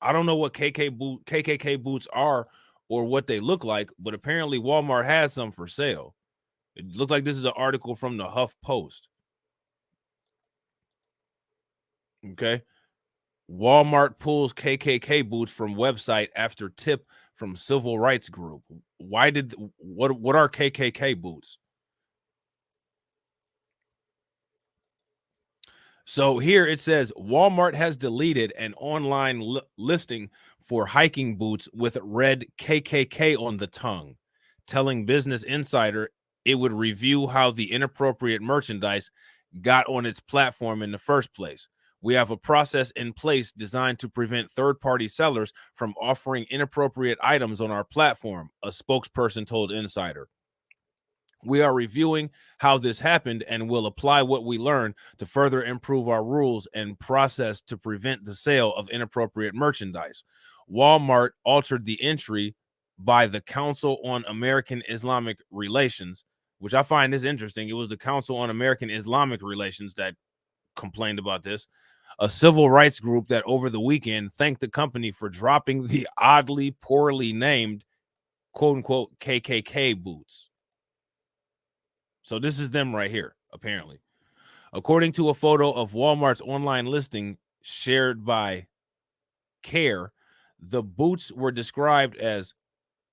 I don't know what KKK boots are or what they look like, but apparently Walmart has some for sale. It looked like this is an article from the Huff Post. Okay. Walmart pulls KKK boots from website after tip from civil rights group. What are KKK boots? So here it says Walmart has deleted an online listing for hiking boots with red KKK on the tongue, telling Business Insider it would review how the inappropriate merchandise got on its platform in the first place. We have a process in place designed to prevent third-party sellers from offering inappropriate items on our platform, a spokesperson told Insider. We are reviewing how this happened and will apply what we learn to further improve our rules and process to prevent the sale of inappropriate merchandise. Walmart altered the entry by the Council on American Islamic Relations, which I find is interesting. It was the Council on American Islamic Relations that complained about this, a civil rights group that over the weekend thanked the company for dropping the oddly poorly named quote unquote KKK boots. So this is them right here, apparently. According to a photo of Walmart's online listing shared by Care, the boots were described as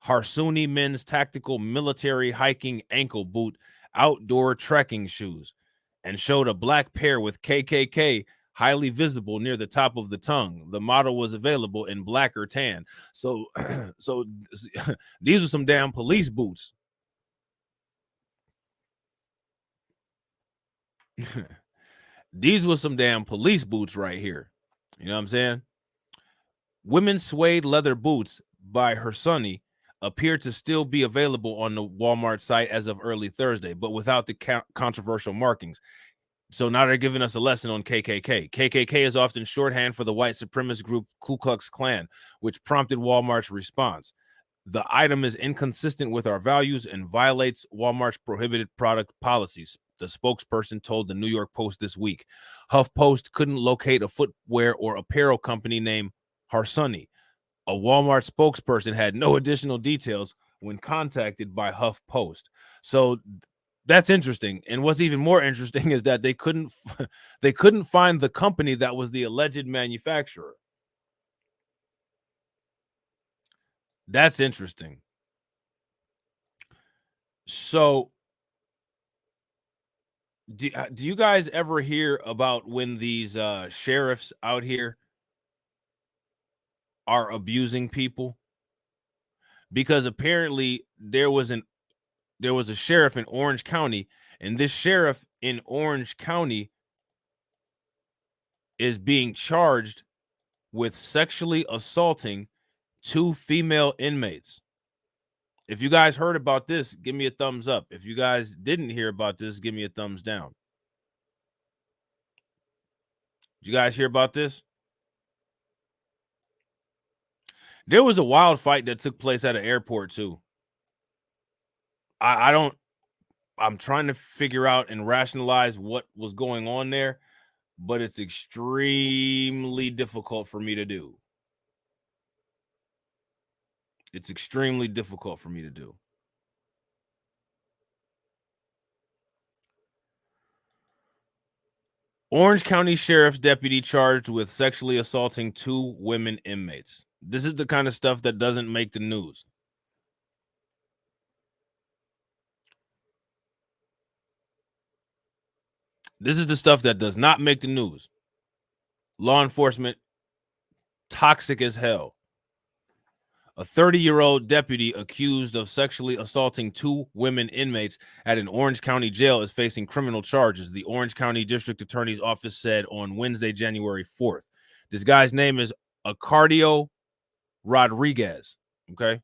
Harsuni men's tactical military hiking ankle boot, outdoor trekking shoes, and showed a black pair with KKK highly visible near the top of the tongue. The model was available in black or tan. So, so these are some damn police boots. These were some damn police boots right here. You know what I'm saying? Women's suede leather boots by Harsuni appear to still be available on the Walmart site as of early Thursday, but without the controversial markings. So now they're giving us a lesson on KKK. KKK is often shorthand for the white supremacist group Ku Klux Klan, which prompted Walmart's response. The item is inconsistent with our values and violates Walmart's prohibited product policies, the spokesperson told the New York Post this week. HuffPost couldn't locate a footwear or apparel company named Harsuni. A Walmart spokesperson had no additional details when contacted by HuffPost. So that's interesting. And what's even more interesting is that they couldn't find the company that was the alleged manufacturer. That's interesting. So do you guys ever hear about when these sheriffs out here are abusing people? Because apparently there was a sheriff in Orange County, and this sheriff in Orange County is being charged with sexually assaulting 2 female inmates. If you guys heard about this, give me a thumbs up. If you guys didn't hear about this, give me a thumbs down. Did you guys hear about this? There was a wild fight that took place at an airport too. I'm trying to figure out and rationalize what was going on there, but it's extremely difficult for me to do. It's extremely difficult for me to do. Orange County Sheriff's deputy charged with sexually assaulting 2 women inmates. This is the kind of stuff that doesn't make the news. This is the stuff that does not make the news. Law enforcement, toxic as hell. A 30-year-old deputy accused of sexually assaulting 2 women inmates at an Orange County jail is facing criminal charges, the Orange County District Attorney's Office said on Wednesday, January 4th. This guy's name is Acardio Rodriguez, okay?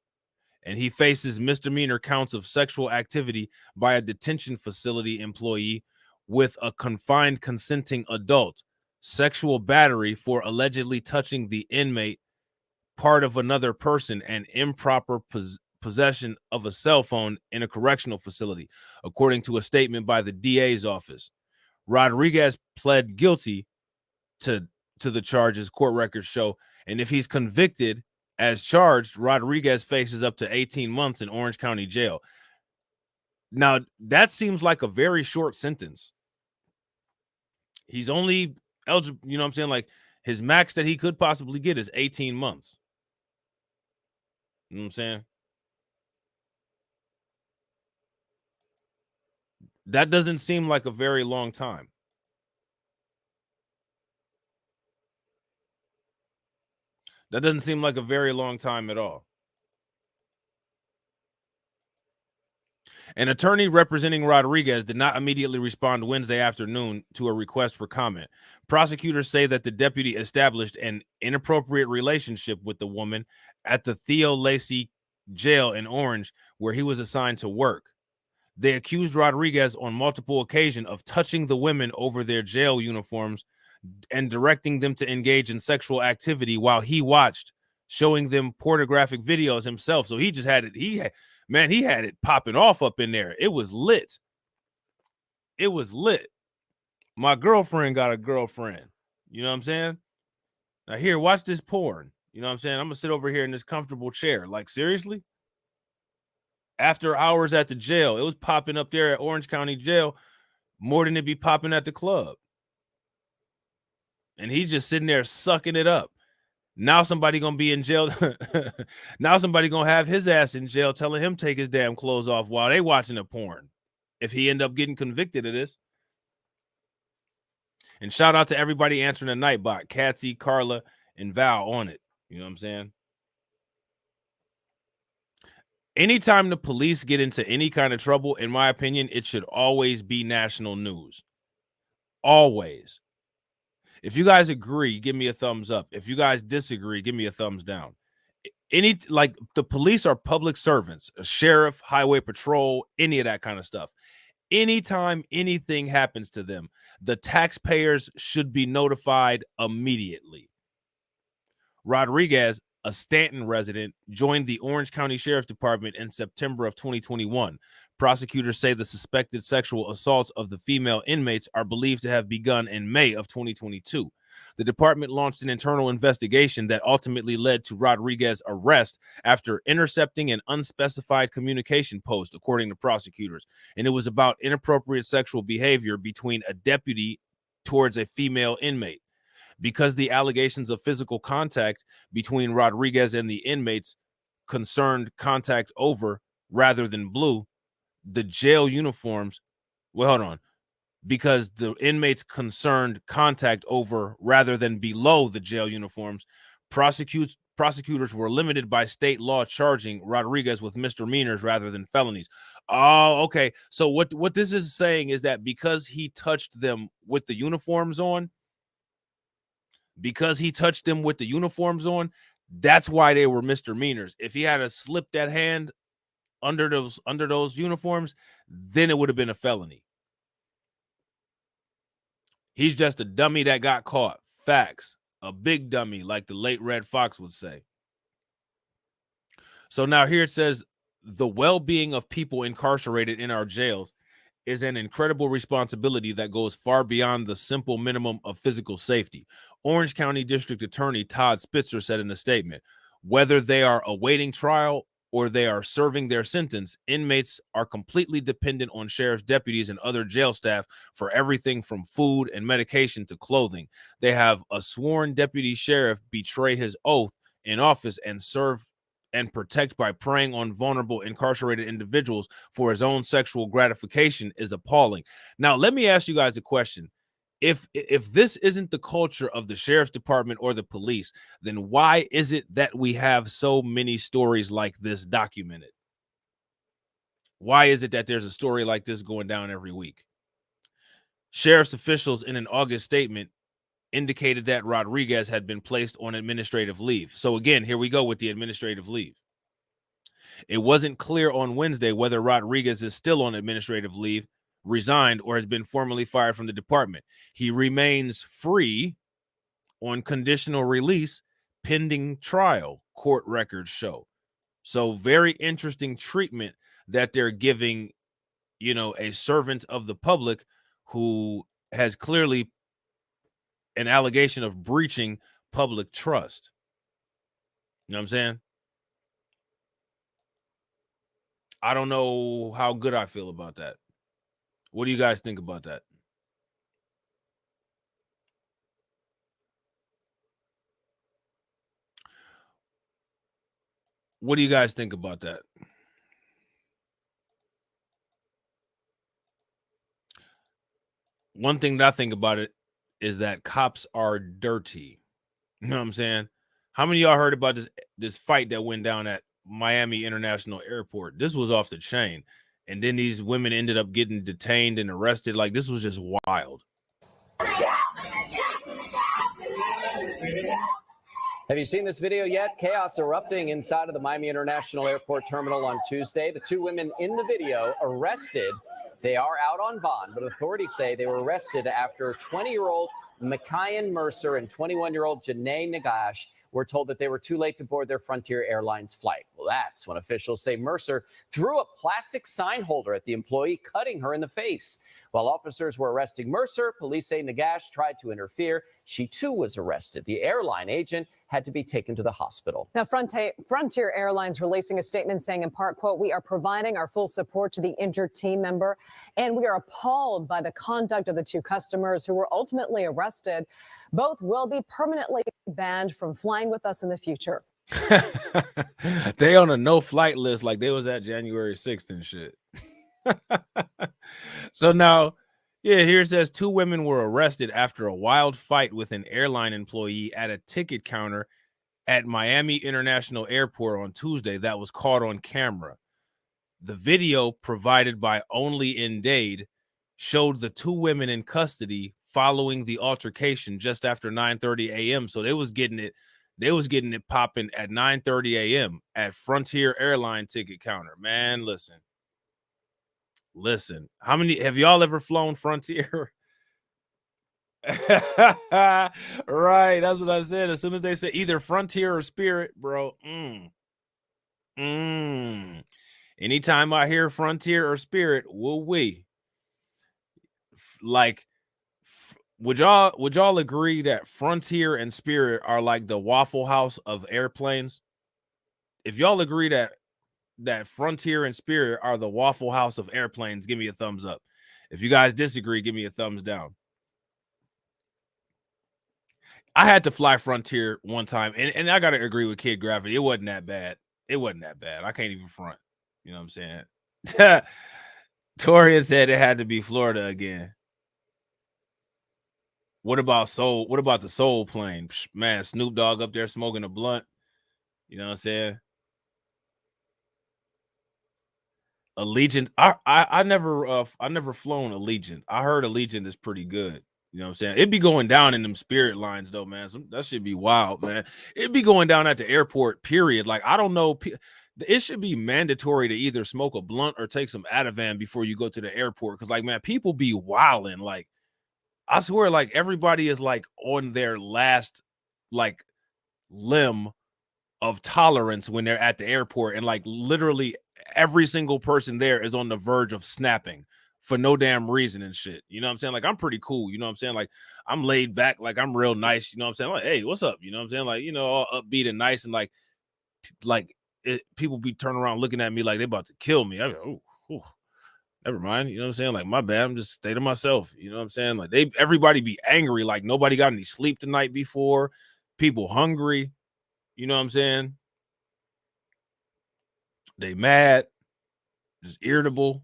And he faces misdemeanor counts of sexual activity by a detention facility employee with a confined consenting adult, sexual battery for allegedly touching the inmate part of another person, and improper possession of a cell phone in a correctional facility, according to a statement by the DA's office. Rodriguez pled guilty to the charges, court records show, and if he's convicted as charged, Rodriguez faces up to 18 months in Orange County jail. Now, that seems like a very short sentence. He's only eligible, you know what I'm saying? Like, his max that he could possibly get is 18 months. You know what I'm saying? That doesn't seem like a very long time. That doesn't seem like a very long time at all. An attorney representing Rodriguez did not immediately respond Wednesday afternoon to a request for comment. Prosecutors say that the deputy established an inappropriate relationship with the woman at the Theo Lacey jail in Orange, where he was assigned to work. They accused Rodriguez on multiple occasions of touching the women over their jail uniforms and directing them to engage in sexual activity while he watched, showing them pornographic videos himself. So he just had it. He had it popping off up in there. It was lit. It was lit. My girlfriend got a girlfriend. You know what I'm saying? Now here, watch this porn. You know what I'm saying? I'm gonna sit over here in this comfortable chair. Like, seriously? After hours at the jail, it was popping up there at Orange County Jail more than it be popping at the club. And he's just sitting there sucking it up. Now somebody gonna be in jail. Now somebody gonna have his ass in jail telling him take his damn clothes off while they watching the porn. If he end up getting convicted of this. And shout out to everybody answering the Nightbot. Katsy, Carla, and Val on it. You know what I'm saying? Anytime the police get into any kind of trouble, in my opinion, it should always be national news. Always. If you guys agree, give me a thumbs up. If you guys disagree, give me a thumbs down. Like the police are public servants, a sheriff, highway patrol, any of that kind of stuff. Anytime anything happens to them, the taxpayers should be notified immediately. Rodriguez, a Stanton resident, joined the Orange County Sheriff's Department in September of 2021. Prosecutors say the suspected sexual assaults of the female inmates are believed to have begun in May of 2022. The department launched an internal investigation that ultimately led to Rodriguez's arrest after intercepting an unspecified communication post, according to prosecutors. And it was about inappropriate sexual behavior between a deputy towards a female inmate. Because the allegations of physical contact between Rodriguez and the inmates concerned contact over rather than blue, the jail uniforms, because the inmates concerned contact over rather than below the jail uniforms, prosecutors were limited by state law charging Rodriguez with misdemeanors rather than felonies. Oh, okay. So what this is saying is that because he touched them with the uniforms on, that's why they were misdemeanors. If he had slipped that hand under those uniforms, then it would have been a felony. He's just a dummy that got caught. Facts. A big dummy, like the late Red Fox would say. So now here it says, the well-being of people incarcerated in our jails is an incredible responsibility that goes far beyond the simple minimum of physical safety. Orange County District Attorney Todd Spitzer said in a statement, whether they are awaiting trial or they are serving their sentence, inmates are completely dependent on sheriff's deputies and other jail staff for everything from food and medication to clothing. They have a sworn deputy sheriff betray his oath in office and serve and protect by preying on vulnerable incarcerated individuals for his own sexual gratification is appalling. Now, let me ask you guys a question. If this isn't the culture of the sheriff's department or the police, then why is it that we have so many stories like this documented? Why is it that there's a story like this going down every week? Sheriff's officials in an August statement indicated that Rodriguez had been placed on administrative leave. So again, here we go with the administrative leave. It wasn't clear on Wednesday whether Rodriguez is still on administrative leave, resigned, or has been formally fired from the department. He remains free on conditional release pending trial, court records show. So very interesting treatment that they're giving, a servant of the public who has clearly an allegation of breaching public trust. You know what I'm saying? I don't know how good I feel about that. What do you guys think about that? What do you guys think about that? One thing that I think about it is that cops are dirty. You know what I'm saying? How many of y'all heard about this fight that went down at Miami International Airport? This was off the chain. And then these women ended up getting detained and arrested. Like, this was just wild. Have you seen this video yet? Chaos erupting inside of the Miami International Airport terminal on Tuesday. The two women in the video arrested. They are out on bond, but authorities say they were arrested after 20-year-old Micaiah Mercer and 21-year-old Janae Nagash were told that they were too late to board their Frontier Airlines flight. Well, that's when officials say Mercer threw a plastic sign holder at the employee, cutting her in the face. While officers were arresting Mercer, police say Nagash tried to interfere. She too was arrested. The airline agent had to be taken to the hospital. Now, Frontier Airlines releasing a statement saying, in part, quote, "We are providing our full support to the injured team member, and we are appalled by the conduct of the two customers who were ultimately arrested. Both will be permanently banned from flying with us in the future." They on a no-flight list like they was at January 6th and shit. So now, yeah, here it says two women were arrested after a wild fight with an airline employee at a ticket counter at Miami International Airport on Tuesday that was caught on camera. The video provided by Only in Dade showed the two women in custody following the altercation just after 9:30 a.m. So they was getting it popping at 9:30 a.m. at Frontier Airline ticket counter. Man, listen. How many have y'all ever flown Frontier? Right, that's what I said. As soon as they said either Frontier or Spirit, bro. Anytime I hear Frontier or Spirit, woo-wee. Like, would y'all agree that Frontier and Spirit are like the Waffle House of airplanes? If y'all agree that Frontier and Spirit are the Waffle House of airplanes, give me a thumbs up. If you guys disagree, give me a thumbs down. I had to fly Frontier one time, and I gotta agree with Kid Gravity. It wasn't that bad. I can't even front. You know what I'm saying? Torian said it had to be Florida again. What about Soul? What about the Soul plane? Man, Snoop Dogg up there smoking a blunt. You know what I'm saying? Allegiant. I never flown Allegiant. I heard Allegiant is pretty good. You know what I'm saying? It'd be going down in them Spirit lines though, man. That should be wild, man. It'd be going down at the airport, period. Like, I don't know. It should be mandatory to either smoke a blunt or take some Ativan before you go to the airport. Cause like, man, people be wilding. Like, I swear, like everybody is like on their last like limb of tolerance when they're at the airport, and like literally every single person there is on the verge of snapping for no damn reason and shit. You know what I'm saying? Like, I'm pretty cool. You know what I'm saying? Like, I'm laid back. Like, I'm real nice. You know what I'm saying? Like, hey, what's up? You know what I'm saying? Like, you know, all upbeat and nice, and people be turning around looking at me like they about to kill me. I go, oh, never mind. You know what I'm saying? Like, my bad. I'm just stay to myself. You know what I'm saying? Like, everybody be angry. Like, nobody got any sleep the night before. People hungry. You know what I'm saying? They mad, just irritable.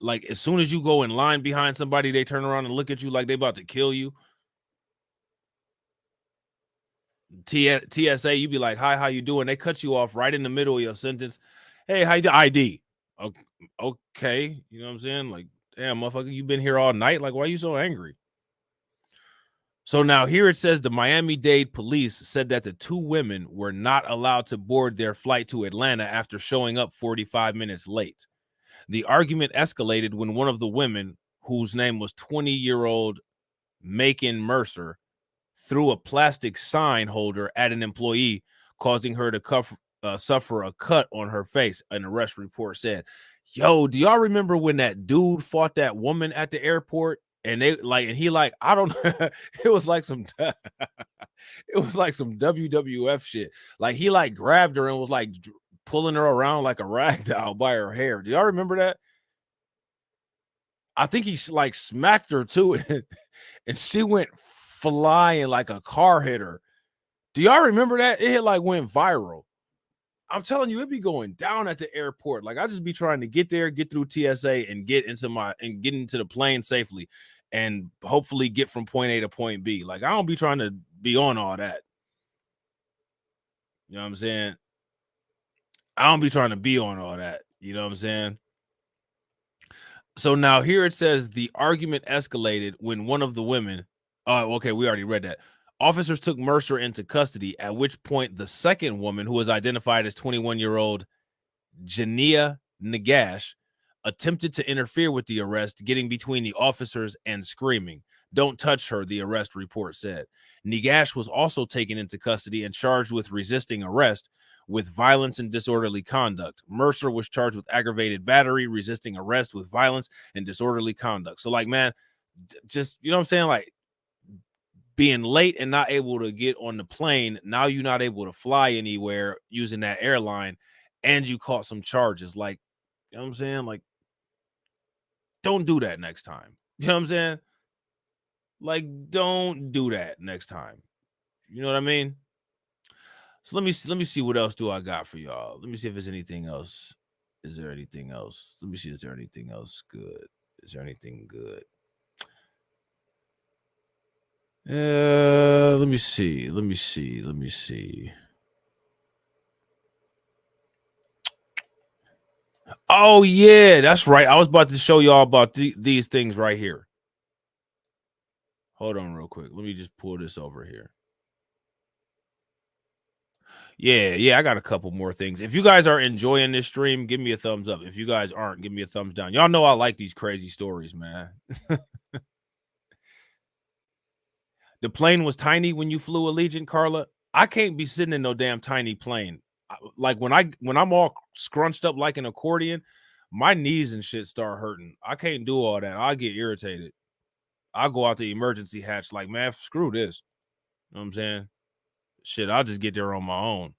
Like, as soon as you go in line behind somebody, they turn around and look at you like they about to kill you. TSA, you be like, "Hi, how you doing?" They cut you off right in the middle of your sentence. "Hey, how you do?" "ID." Okay, you know what I'm saying? Like, damn, motherfucker, you been here all night. Like, why are you so angry? So now here it says the Miami-Dade police said that the two women were not allowed to board their flight to Atlanta after showing up 45 minutes late. The argument escalated when one of the women, whose name was 20-year-old Macon Mercer, threw a plastic sign holder at an employee, causing her to suffer a cut on her face, an arrest report said. Yo, do y'all remember when that dude fought that woman at the airport? And I don't know, it was like some WWF shit. Like, he like grabbed her and was like pulling her around like a rag doll by her hair. Do y'all remember that? I think he like smacked her too, and she went flying like a car hit her. Do y'all remember that? It like went viral. I'm telling you, it'd be going down at the airport. Like, I just be trying to get there, get through TSA, and get into the plane safely, and hopefully get from point A to point B. Like, I don't be trying to be on all that. You know what I'm saying? I don't be trying to be on all that. You know what I'm saying? So now here it says the argument escalated when one of the women, oh, okay, we already read that. Officers took Mercer into custody, at which point the second woman, who was identified as 21-year-old Jania Nagash, attempted to interfere with the arrest, getting between the officers and screaming, "Don't touch her," the arrest report said. Nagash was also taken into custody and charged with resisting arrest with violence and disorderly conduct. Mercer was charged with aggravated battery, resisting arrest with violence and disorderly conduct. So, like, man, just, you know what I'm saying? Like, being late and not able to get on the plane, now you're not able to fly anywhere using that airline, and you caught some charges. Like, you know what I'm saying? Like, don't do that next time. You know what I'm saying? Like, don't do that next time. You know what I mean? So let me see what else do I got for y'all. Let me see if there's anything else. Is there anything else? Let me see. Is there anything else good? Is there anything good? Let me see. Let me see. Let me see. Oh yeah, that's right. I was about to show y'all about these things right here. Hold on real quick. Let me just pull this over here. Yeah, I got a couple more things. If you guys are enjoying this stream, give me a thumbs up. If you guys aren't, give me a thumbs down. Y'all know I like these crazy stories, man. The plane was tiny when you flew Allegiant, Carla. I can't be sitting in no damn tiny plane. Like when I'm all scrunched up like an accordion, my knees and shit start hurting. I can't do all that. I get irritated. I'll go out the emergency hatch like, man, screw this. You know what I'm saying? Shit, I'll just get there on my own.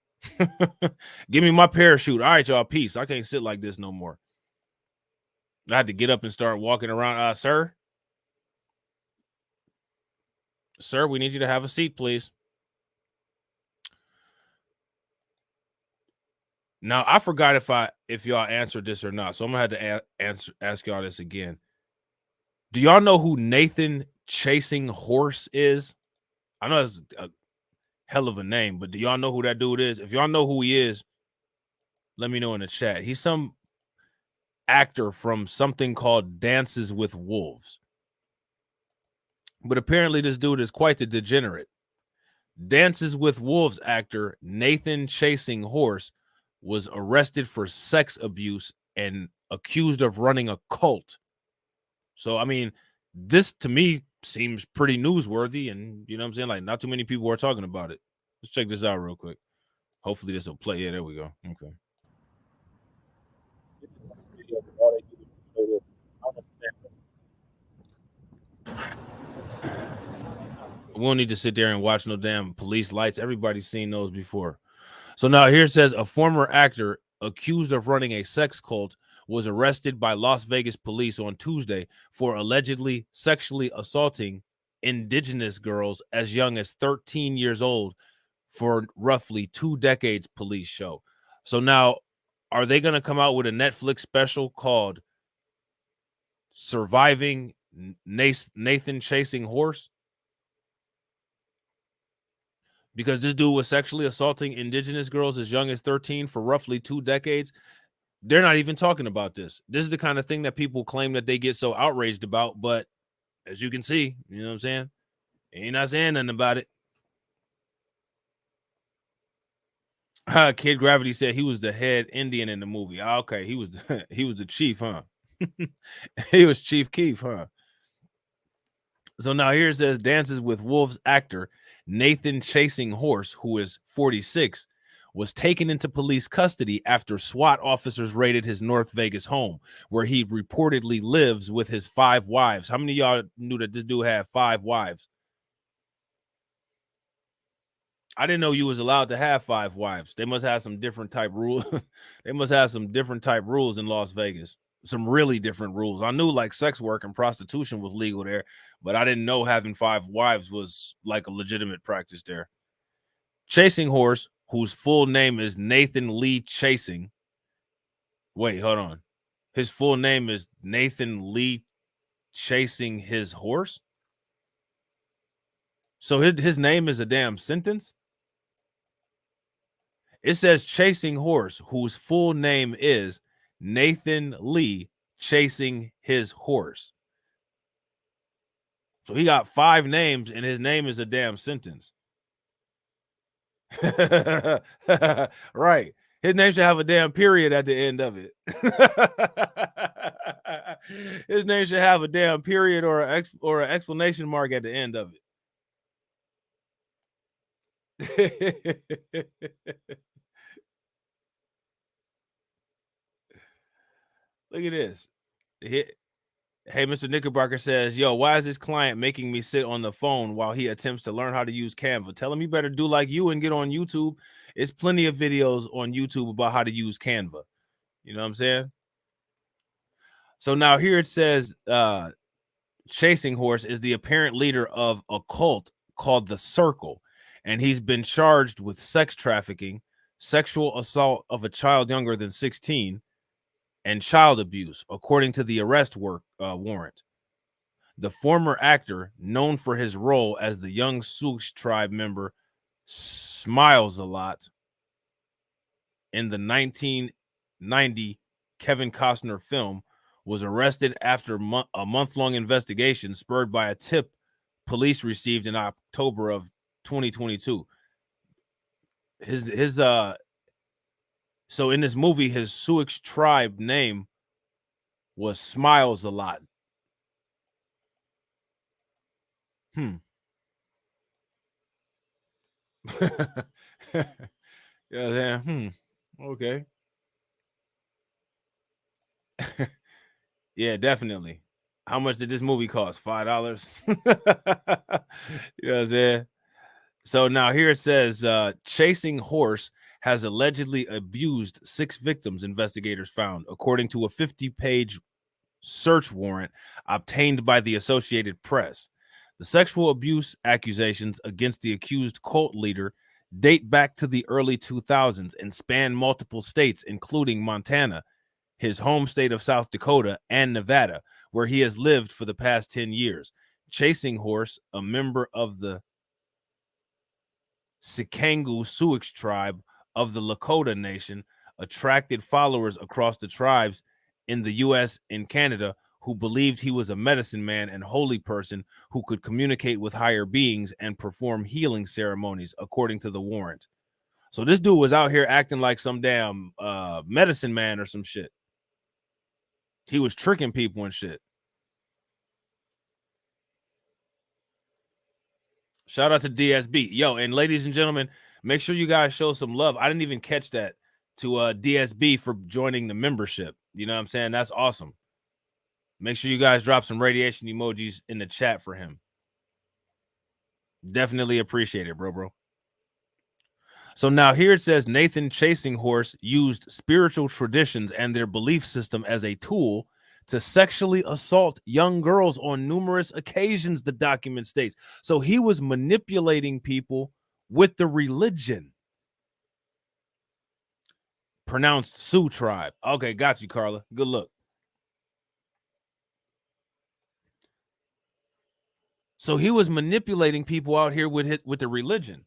Give me my parachute. All right, y'all, peace. I can't sit like this no more. I had to get up and start walking around. Sir, we need you to have a seat, please. Now, I forgot if y'all answered this or not, so I'm gonna have to ask y'all this again. Do y'all know who Nathan Chasing Horse is? I know that's a hell of a name, but do y'all know who that dude is? If y'all know who he is, let me know in the chat. He's some actor from something called Dances with Wolves. But apparently this dude is quite the degenerate. Dances with Wolves actor Nathan Chasing Horse was arrested for sex abuse and accused of running a cult. So, I mean, this to me seems pretty newsworthy, and you know what I'm saying? Like, not too many people are talking about it. Let's check this out real quick. Hopefully this will play. Yeah, there we go. Okay. We don't need to sit there and watch no damn police lights. Everybody's seen those before. So now here it says a former actor accused of running a sex cult was arrested by Las Vegas police on Tuesday for allegedly sexually assaulting indigenous girls as young as 13 years old for roughly 2 decades, police show. So now, are they going to come out with a Netflix special called Surviving Nathan Chasing Horse? Because this dude was sexually assaulting indigenous girls as young as 13 for roughly 2 decades. They're not even talking about this. This is the kind of thing that people claim that they get so outraged about. But as you can see, you know what I'm saying? Ain't not saying nothing about it. Kid Gravity said he was the head Indian in the movie. Okay, he was the chief, huh? He was Chief Keef, huh? So now here it says Dances with Wolves actor Nathan Chasing Horse, who is 46, was taken into police custody after SWAT officers raided his North Vegas home, where he reportedly lives with his 5 wives. How many of y'all knew that this dude had 5 wives? I didn't know you was allowed to have 5 wives. They must have some different type rules. They must have some different type rules in Las Vegas. Some really different rules. I knew like sex work and prostitution was legal there, but I didn't know having 5 wives was like a legitimate practice there. Chasing Horse, whose full name is Nathan Lee Chasing. Wait, hold on. His full name is Nathan Lee Chasing his horse? So his name is a damn sentence? It says Chasing Horse, whose full name is Nathan Lee Chasing his horse. So he got 5 names, and his name is a damn sentence. Right. His name should have a damn period at the end of it. His name should have a damn period or an explanation mark at the end of it. Look at this. Hey, Mr. Knickerbocker says, yo, why is this client making me sit on the phone while he attempts to learn how to use Canva? Tell him you better do like you and get on YouTube. It's plenty of videos on YouTube about how to use Canva. You know what I'm saying? So now here it says Chasing Horse is the apparent leader of a cult called The Circle, and he's been charged with sex trafficking, sexual assault of a child younger than 16, and child abuse, according to the arrest warrant. The former actor, known for his role as the young Sioux tribe member Smiles a Lot in the 1990 Kevin Costner film, was arrested after a month-long investigation spurred by a tip police received in October of 2022. So in this movie, his Sioux tribe name was Smiles a Lot. Yeah, okay. Yeah, definitely. How much did this movie cost? $5? You know what I'm saying? So now here it says Chasing Horse has allegedly abused 6 victims, investigators found, according to a 50-page search warrant obtained by the Associated Press. The sexual abuse accusations against the accused cult leader date back to the early 2000s and span multiple states, including Montana, his home state of South Dakota, and Nevada, where he has lived for the past 10 years. Chasing Horse, a member of the Sikangu Sioux tribe of the Lakota Nation, attracted followers across the tribes in the U.S. and Canada who believed he was a medicine man and holy person who could communicate with higher beings and perform healing ceremonies, according to the warrant. So this dude was out here acting like some damn medicine man or some shit. He was tricking people and shit. Shout out to DSB. Yo, and ladies and gentlemen, make sure you guys show some love. I didn't even catch that to DSB for joining the membership. You know what I'm saying? That's awesome. Make sure you guys drop some radiation emojis in the chat for him. Definitely appreciate it, bro. So now here it says Nathan Chasing Horse used spiritual traditions and their belief system as a tool to sexually assault young girls on numerous occasions, the document states. So he was manipulating people with the religion. Pronounced Sioux tribe. Okay, got you, Carla. Good look. So he was manipulating people out here with the religion.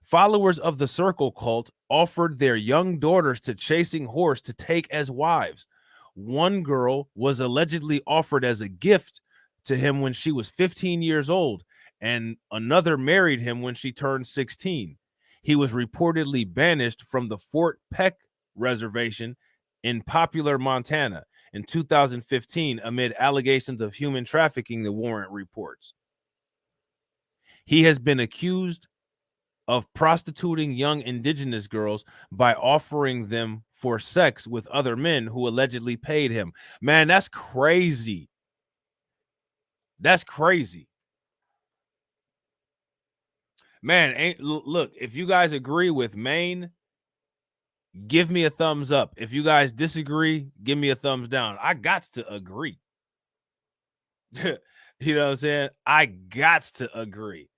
Followers of the Circle cult offered their young daughters to Chasing Horse to take as wives. One girl was allegedly offered as a gift to him when she was 15 years old, and another married him when she turned 16. He was reportedly banished from the Fort Peck Reservation in Popular, Montana in 2015 amid allegations of human trafficking, the warrant reports. He has been accused of prostituting young indigenous girls by offering them for sex with other men who allegedly paid him. Man, that's crazy. That's crazy. Man, look, if you guys agree with Maine, give me a thumbs up. If you guys disagree, give me a thumbs down. I got to agree. You know what I'm saying? I got to agree.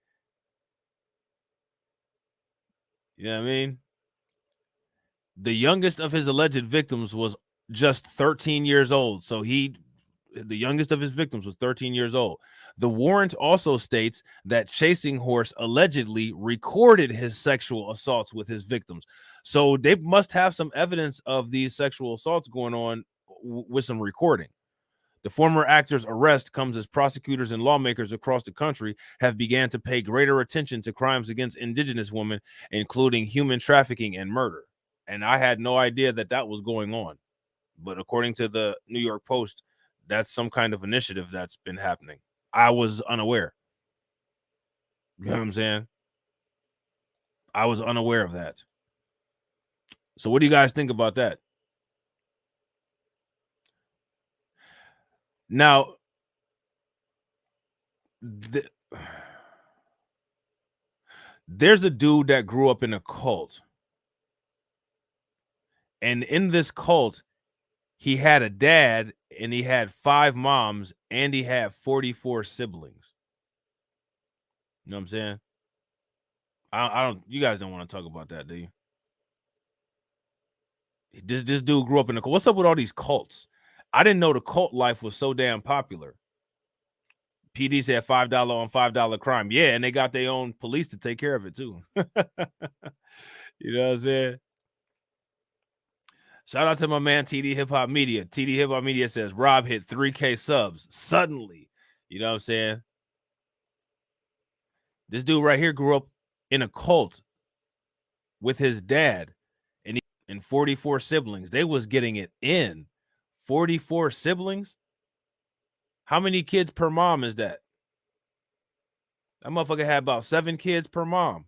You know what I mean? The youngest of his alleged victims was just 13 years old. So the youngest of his victims was 13 years old. The warrant also states that Chasing Horse allegedly recorded his sexual assaults with his victims. So they must have some evidence of these sexual assaults going on with some recording. The former actor's arrest comes as prosecutors and lawmakers across the country have began to pay greater attention to crimes against indigenous women, including human trafficking and murder. And I had no idea that that was going on. But according to the New York Post, that's some kind of initiative that's been happening. I was unaware. You know what I'm saying? I was unaware of that. So what do you guys think about that? Now, there's a dude that grew up in a cult. And in this cult, he had a dad and he had 5 moms and he had 44 siblings. You know what I'm saying? I don't, you guys don't want to talk about that, do you? This dude grew up in a cult. What's up with all these cults? I didn't know the cult life was so damn popular. PD said $5 on $5 crime. Yeah, and they got their own police to take care of it too. You know what I'm saying? Shout out to my man TD Hip Hop Media. TD Hip Hop Media says Rob hit 3K subs suddenly. You know what I'm saying? This dude right here grew up in a cult with his dad and 44 siblings. They was getting it in. 44 siblings? How many kids per mom is that? That motherfucker had about 7 kids per mom.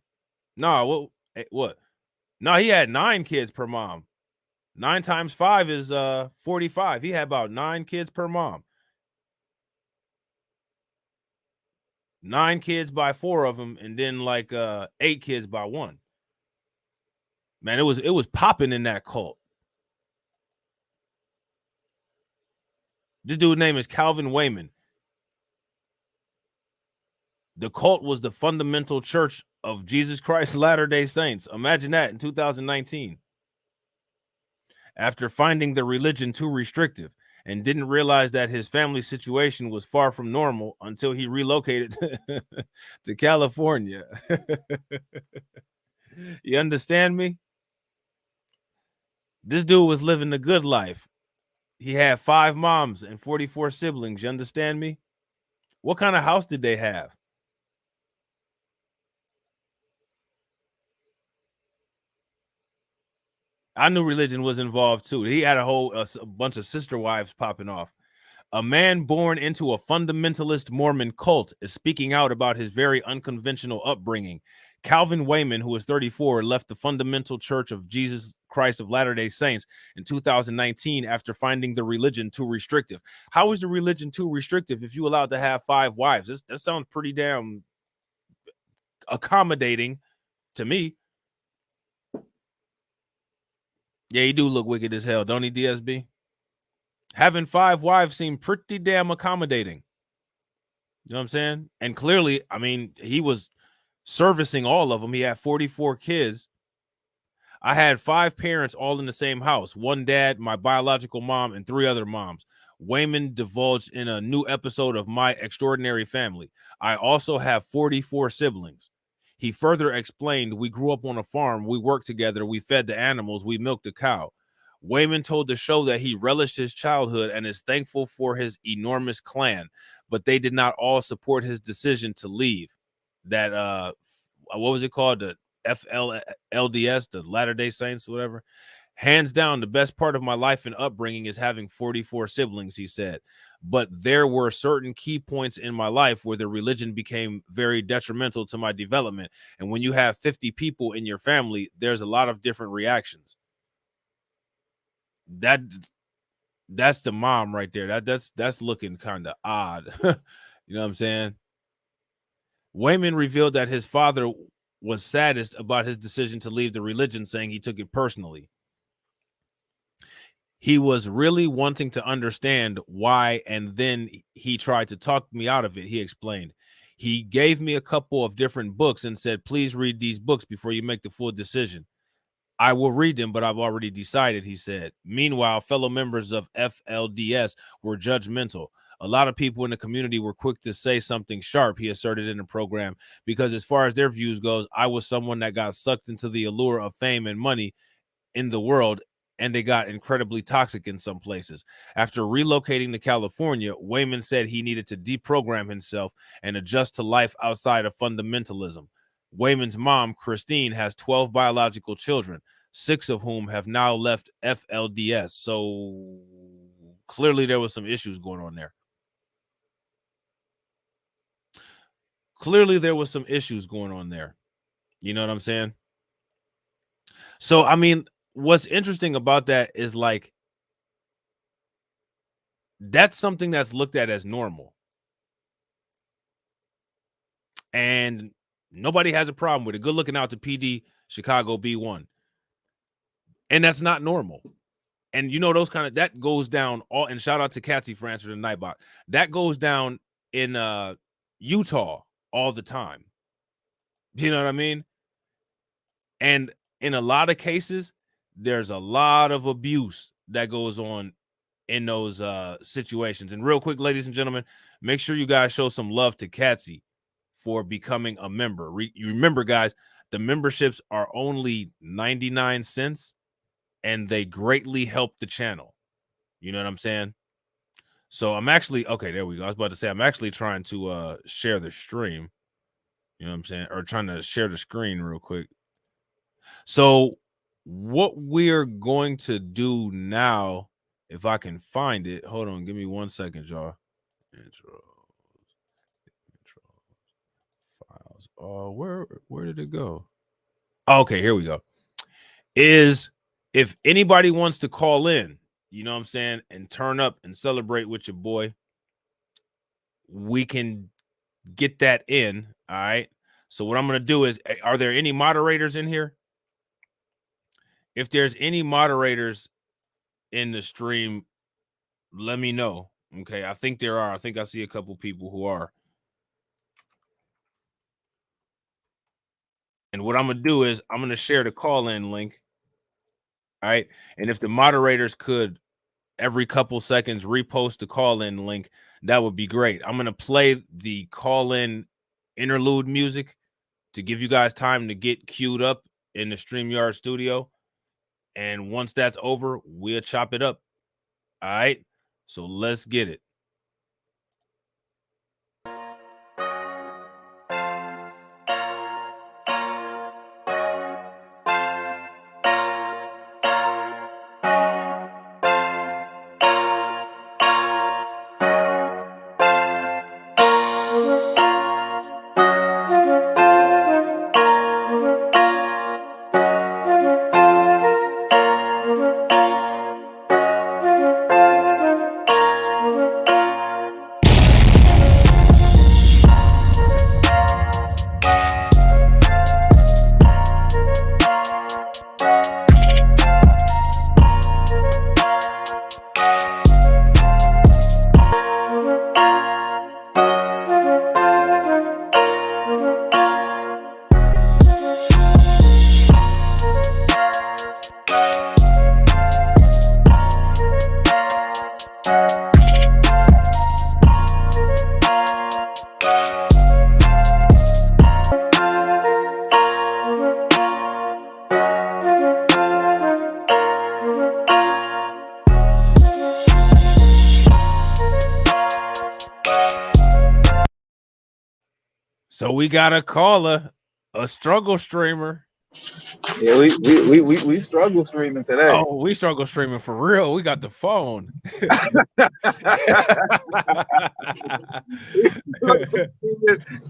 No, what? No, he had 9 kids per mom. 9 times 5 is 45. He had about 9 kids per mom. 9 kids by 4 of them, and then like 8 kids by 1. Man, it was popping in that cult. This dude's name is Calvin Wayman. The cult was the Fundamental Church of Jesus Christ Latter-day Saints. Imagine that in 2019. After finding the religion too restrictive and didn't realize that his family situation was far from normal until he relocated to California. You understand me? This dude was living the good life. He had 5 moms and 44 siblings. You understand me? What kind of house did they have? I knew religion was involved too. He had a bunch of sister wives popping off. A man born into a fundamentalist Mormon cult is speaking out about his very unconventional upbringing. Calvin Wayman, who is 34, left the Fundamental Church of Jesus Christ of Latter-day Saints in 2019 after finding the religion too restrictive. How is the religion too restrictive if you allowed to have 5 wives? That sounds pretty damn accommodating to me. Yeah, he do look wicked as hell, don't he, DSB? Having 5 wives seemed pretty damn accommodating. You know what I'm saying? And clearly, I mean, he was servicing all of them. He had 44 kids. I had 5 parents all in the same house. 1 dad, my biological mom, and 3 other moms. Wayman divulged in a new episode of My Extraordinary Family. I also have 44 siblings. He further explained, we grew up on a farm. We worked together. We fed the animals. We milked a cow. Wayman told the show that he relished his childhood and is thankful for his enormous clan, but they did not all support his decision to leave. That, what was it called? The FLDS, the Latter-day Saints, whatever. Hands down, the best part of my life and upbringing is having 44 siblings, he said. But there were certain key points in my life where the religion became very detrimental to my development. And when you have 50 people in your family, there's a lot of different reactions. That's the mom right there. That's looking kind of odd. You know what I'm saying? Wayman revealed that his father was saddest about his decision to leave the religion, saying he took it personally. He was really wanting to understand why, and then he tried to talk me out of it, he explained. He gave me a couple of different books and said, please read these books before you make the full decision. I will read them, but I've already decided, he said. Meanwhile, fellow members of FLDS were judgmental. A lot of people in the community were quick to say something sharp, he asserted in the program, because as far as their views goes, I was someone that got sucked into the allure of fame and money in the world, and they got incredibly toxic in some places. After relocating to California, Wayman said he needed to deprogram himself and adjust to life outside of fundamentalism. Wayman's mom, Christine, has 12 biological children, 6 of whom have now left FLDS. So clearly there was some issues going on there. Clearly there was some issues going on there. You know what I'm saying? So, I mean, what's interesting about that is like, that's something that's looked at as normal. And nobody has a problem with it. Good looking out to PD Chicago B1. And that's not normal. And you know, those kind of, that goes down all, and shout out to Catsy for answering the Nightbot. That goes down in Utah all the time. You know what I mean? And in a lot of cases, there's a lot of abuse that goes on in those situations. And real quick, ladies and gentlemen, make sure you guys show some love to Catsy for becoming a member. You remember, guys, the memberships are only 99 cents and they greatly help the channel. You know what I'm saying? So I'm actually, okay, there we go. I was about to say, I'm actually trying to share the stream. You know what I'm saying? Or trying to share the screen real quick. So what we're going to do now, if I can find it, hold on, give me 1 second, y'all. Intro files. Oh, where did it go? Oh, okay, here we go. Is if anybody wants to call in, you know what I'm saying, and turn up and celebrate with your boy, we can get that in. All right. So what I'm going to do is, are there any moderators in here? If there's any moderators in the stream, let me know. Okay. I think there are. I think I see a couple people who are. And what I'm going to do is I'm going to share the call-in link. All right. And if the moderators could every couple seconds repost the call-in link, that would be great. I'm going to play the call-in interlude music to give you guys time to get queued up in the StreamYard studio. And once that's over, we'll chop it up. All right. So let's get it. So we got a caller, a struggle streamer. Yeah, we struggle streaming today. Oh, we struggle streaming for real. We got the phone. He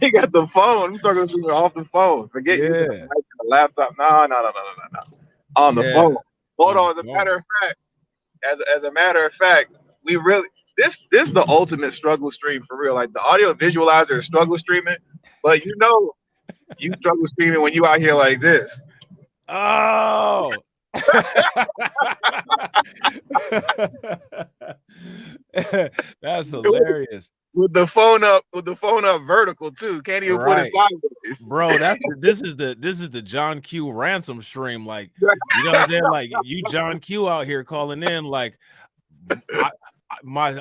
got the phone. We struggle streaming off the phone. Forget using the laptop. No. On the phone. Hold on. As a matter of fact, we really this the ultimate struggle stream for real. Like the audio visualizer is struggle streaming, but you know you struggle streaming when you out here like this. Oh. That's hilarious. With the phone up vertical too. Can't even put it sideways. Bro, this is the John Q ransom stream. Like, you know what I'm saying? Like, you John Q out here calling in like my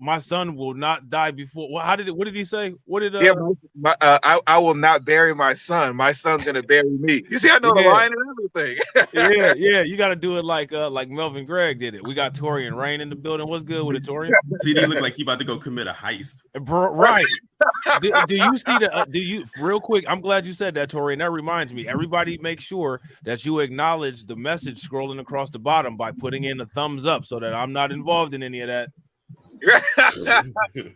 my son will not die before. Well, what did he say? What did I will not bury my son. My son's gonna bury me. You see, I know the line and everything. yeah. You got to do it like Melvin Gregg did it. We got Torian Rain in the building. What's good with it, Torian? TD look like he about to go commit a heist. Right. do you see the? Do you real quick? I'm glad you said that, Torian. That reminds me. Everybody, make sure that you acknowledge the message scrolling across the bottom by putting in a thumbs up, so that I'm not involved in any of that.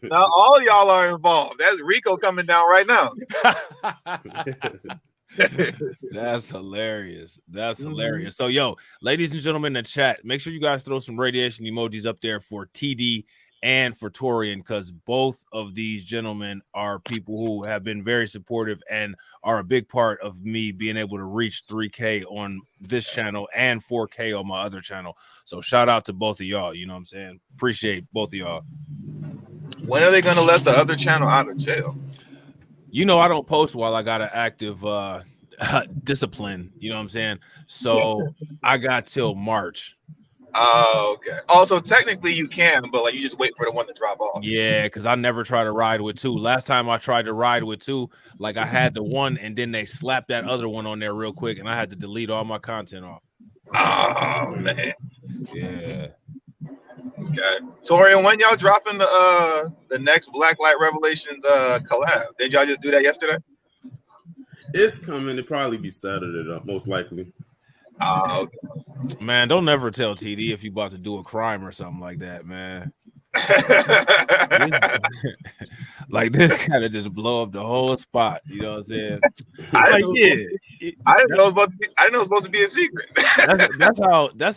Now all y'all are involved. That's Rico coming down right now. That's hilarious. That's hilarious. So, yo, ladies and gentlemen in the chat, make sure you guys throw some radiation emojis up there for TD and for Torian, because both of these gentlemen are people who have been very supportive and are a big part of me being able to reach 3K on this channel and 4K on my other channel. So shout out to both of y'all. You know what I'm saying? Appreciate both of y'all. When are they going to let the other channel out of jail? You know, I don't post while I got an active discipline. You know what I'm saying? So I got till March. Oh, okay. Also, technically you can, but like you just wait for the one to drop off. Yeah, because I never try to ride with two. Last time I tried to ride with two, like I had the one and then they slapped that other one on there real quick and I had to delete all my content off. Oh man. Yeah. Okay. Torian, when y'all dropping the next Blacklight Revelations collab? Did y'all just do that yesterday? It's coming. It'll probably be Saturday, though, most likely. Oh, okay. Man, don't never tell TD if you about to do a crime or something like that, man. Like this kind of just blow up the whole spot. You know what I'm saying? I didn't know it was supposed to be a secret. that's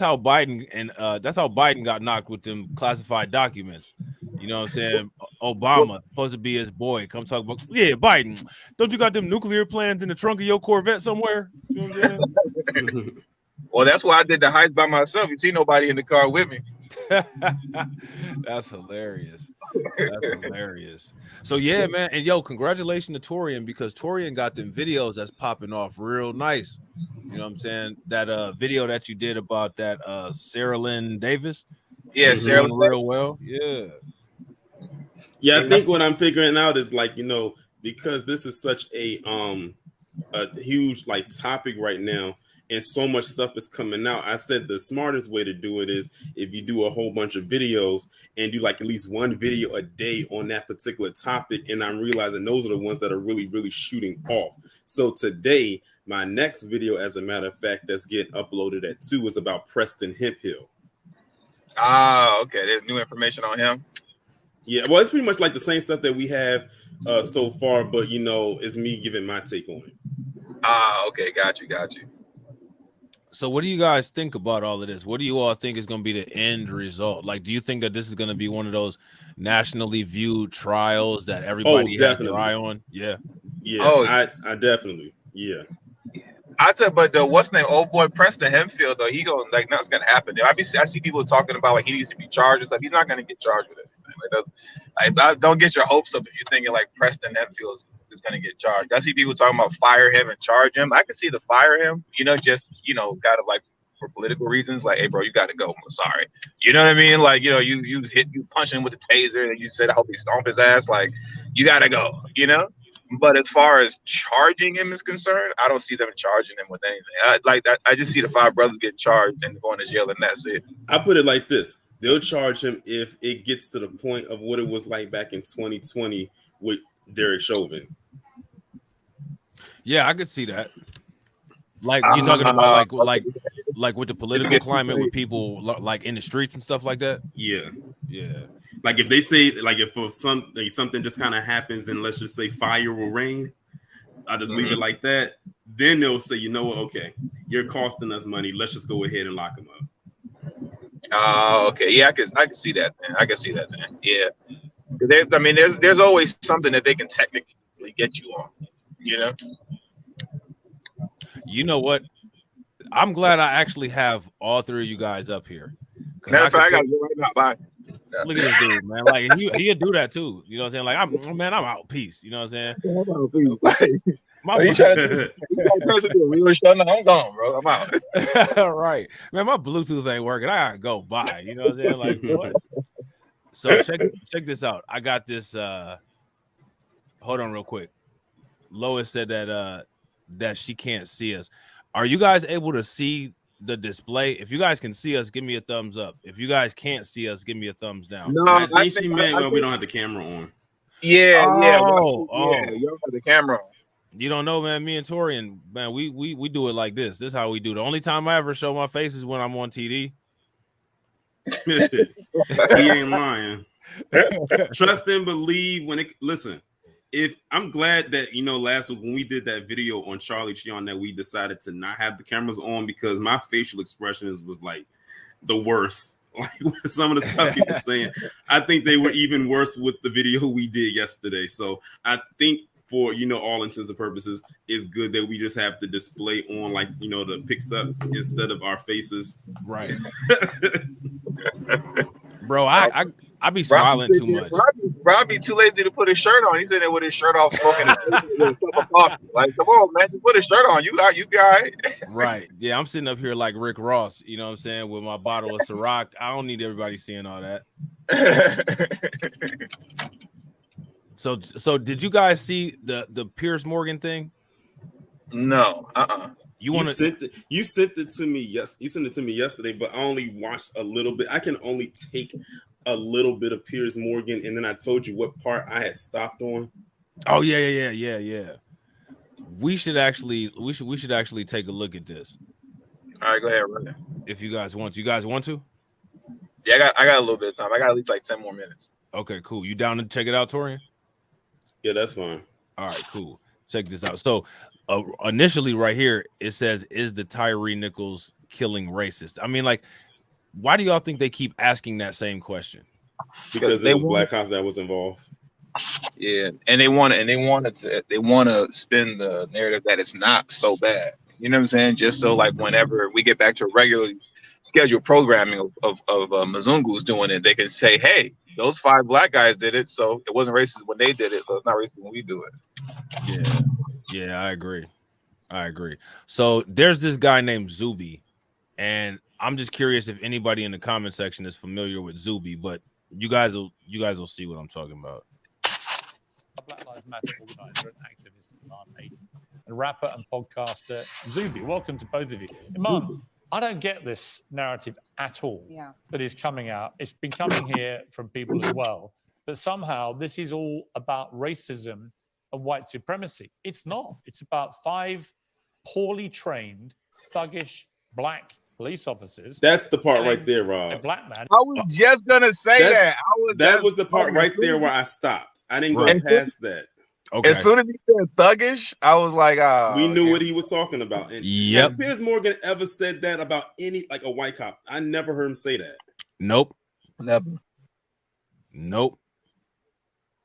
how Biden and that's how Biden got knocked with them classified documents. You know what I'm saying? Obama supposed to be his boy. Come talk about Biden. Don't you got them nuclear plans in the trunk of your Corvette somewhere? You know what I'm saying? Well, that's why I did the heist by myself. You see nobody in the car with me. That's hilarious. That's hilarious. So yeah, man, and yo, congratulations to Torian, because Torian got them videos that's popping off real nice. You know what I'm saying? That video that you did about that Sarah Lynn Davis. Yeah, Sarah doing real well. Yeah. Yeah, I think what I'm figuring out is like, you know, because this is such a huge like topic right now. And so much stuff is coming out. I said the smartest way to do it is if you do a whole bunch of videos and do like at least one video a day on that particular topic. And I'm realizing those are the ones that are really, really shooting off. So today, my next video, as a matter of fact, that's getting uploaded at 2 is about Preston Hemphill. Ah, okay. There's new information on him. Yeah, well, it's pretty much like the same stuff that we have so far, but you know, it's me giving my take on it. Ah, okay. Got you. So what do you guys think about all of this? What do you all think is going to be the end result? Like, do you think that this is going to be one of those nationally viewed trials that everybody has their eye on? Yeah. Yeah, oh, I definitely. Yeah. I tell you, but what's the name? Old boy Preston Hemphill, though, he going like nothing's gonna happen. I see people talking about like he needs to be charged and stuff. He's not gonna get charged with anything. Like, don't get your hopes up if you're thinking like Preston Hemphill is gonna get charged. I see people talking about fire him and charge him. I can see the fire him, just kind of like for political reasons, like, hey bro, you gotta go. I'm sorry. You know what I mean? Like, you punch him with a taser and you said I hope he stomp his ass, like you gotta go, But as far as charging him is concerned, I don't see them charging him with anything. I just see the 5 brothers getting charged and going to jail, and that's it. I put it like this: they'll charge him if it gets to the point of what it was like back in 2020 with Derek Chauvin. Yeah, I could see that. Like you're talking about, like with the political climate, with people like in the streets and stuff like that. Yeah. Yeah. Like if they say, like if for something just kind of happens and let's just say fire will rain, I'll just leave it like that. Then they'll say, you know what? Okay, you're costing us money. Let's just go ahead and lock him up. Oh, okay. Yeah, I can see that. Man. I can see that, man. Yeah. There's always something that they can technically get you on. You know what? I'm glad I actually have all 3 of you guys up here. Matter of fact, I gotta go right now. Bye. Look at this dude, man. Like he'll do that too. You know what I'm saying? Like I'm out. Peace. You know what I'm saying? I'm gone, bro. I'm out. Right, man. My Bluetooth ain't working. I gotta go. Bye. You know what I'm saying? Like what? So check this out. I got this. Hold on real quick. Lois said that she can't see us. Are you guys able to see the display? If you guys can see us, give me a thumbs up. If you guys can't see us, give me a thumbs down. No, I think she meant we don't have the camera on. Yeah, yeah, Oh. you don't have the camera on. You don't know, man. Me and Torian, man, we do it like this. This is how we do. The only time I ever show my face is when I'm on TD. He ain't lying. Trust and believe listen. If I'm glad that last week when we did that video on Charlie Chion that we decided to not have the cameras on because my facial expressions was like the worst. Like some of the stuff he was saying, I think they were even worse with the video we did yesterday. So I think for all intents and purposes, it's good that we just have the display on, like the picks up instead of our faces. Right. Bro, I be smiling too much. Rob be too lazy to put his shirt on. He's in there with his shirt off, smoking a cup of coffee. Like, come on, man, just put his shirt on. You be all right. Right. Yeah, I'm sitting up here like Rick Ross, you know what I'm saying, with my bottle of Ciroc. I don't need everybody seeing all that. So did you guys see the Piers Morgan thing? No. You sent it to me. Yes, you sent it to me yesterday, but I only watched a little bit. I can only take a little bit of Piers Morgan, and then I told you what part I had stopped on. Oh yeah. We should actually take a look at this. All right, go ahead, run it. If you guys want to. Yeah, I got a little bit of time. I got at least like 10 more minutes. Okay, cool. You down to check it out, Torian? Yeah, that's fine. All right, cool. Check this out. So initially right here, it says, is the Tyree Nichols killing racist? I mean, like, why do y'all think they keep asking that same question? Because it was black cops that was involved. Yeah, and they want to spin the narrative that it's not so bad. You know what I'm saying? Just so like whenever we get back to regularly scheduled programming of Mzungu's doing it, they can say, hey, those 5 black guys did it, so it wasn't racist when they did it, so it's not racist when we do it. Yeah, I agree. So there's this guy named Zuby, and I'm just curious if anybody in the comment section is familiar with Zuby, but you guys will see what I'm talking about. A Black Lives Matter organizer and activist, Iman Aiden, and rapper and podcaster Zuby. Welcome to both of you. Iman, I don't get this narrative at all that is coming out. It's been coming here from people as well, that somehow this is all about racism and white supremacy. It's not. It's about 5 poorly trained, thuggish black police officers. That's the part right there, Rob. A black man. I was just gonna say that. That was the part right there where I stopped. I didn't go past that. Okay. As soon as he said thuggish, I was like, we knew what he was talking about. And has Piers Morgan ever said that about any, like, a white cop? I never heard him say that. Nope. Never. Nope.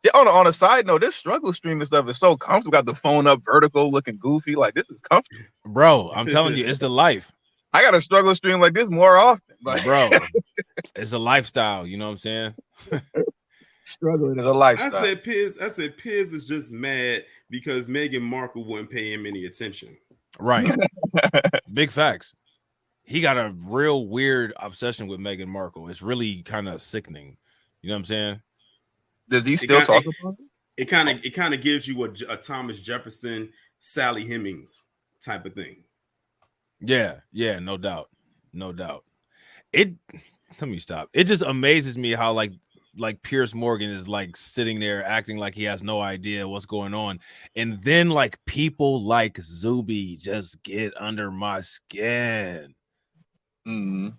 Yeah, on a side note, this struggle streaming stuff is so comfortable. Got the phone up vertical, looking goofy. Like, this is comfortable. Bro, I'm telling you, it's the life. I got to struggle stream like this more often. Like, bro, it's a lifestyle. You know what I'm saying? Struggling is a lifestyle. I said Piers is just mad because Meghan Markle wouldn't pay him any attention. Right. Big facts. He got a real weird obsession with Meghan Markle. It's really kind of sickening. You know what I'm saying? Does he still talk about it? It kind of gives you a Thomas Jefferson, Sally Hemings type of thing. Yeah, no doubt. Let me stop. It just amazes me how like Piers Morgan is like sitting there acting like he has no idea what's going on, and then like people like Zuby just get under my skin. Mm-hmm.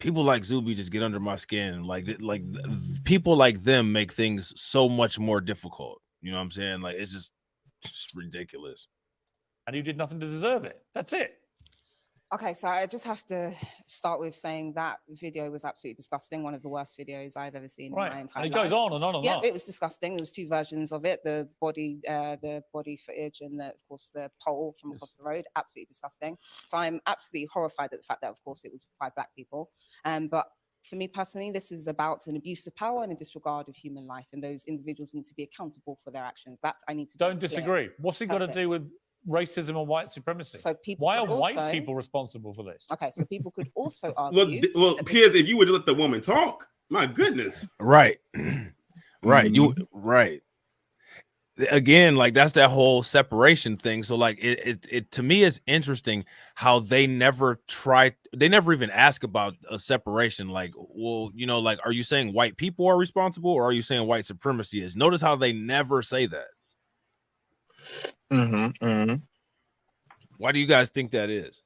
People like Zuby just get under my skin. Like people like them make things so much more difficult. You know what I'm saying? Like it's just ridiculous. And you did nothing to deserve it. That's it. Okay, so I just have to start with saying that video was absolutely disgusting. One of the worst videos I've ever seen in my entire life. And it goes on and on and on. Yeah, it was disgusting. There was 2 versions of it: the body footage, and of course the poll from across the road. Absolutely disgusting. So I'm absolutely horrified at the fact that, of course, it was 5 black people. But for me personally, this is about an abuse of power and a disregard of human life, and those individuals need to be accountable for their actions. That I need to. Don't disagree. What's it got to do with racism and white supremacy? So why are white people responsible for this? Okay, so people could also argue. Well, Piers, if you would let the woman talk. My goodness. Right. Right. Mhm. You right. Again, like that's that whole separation thing. So like it to me is interesting how they never even ask about a separation. Like, well, you know, like, are you saying white people are responsible or are you saying white supremacy is? Notice how they never say that. Why do you guys think that is?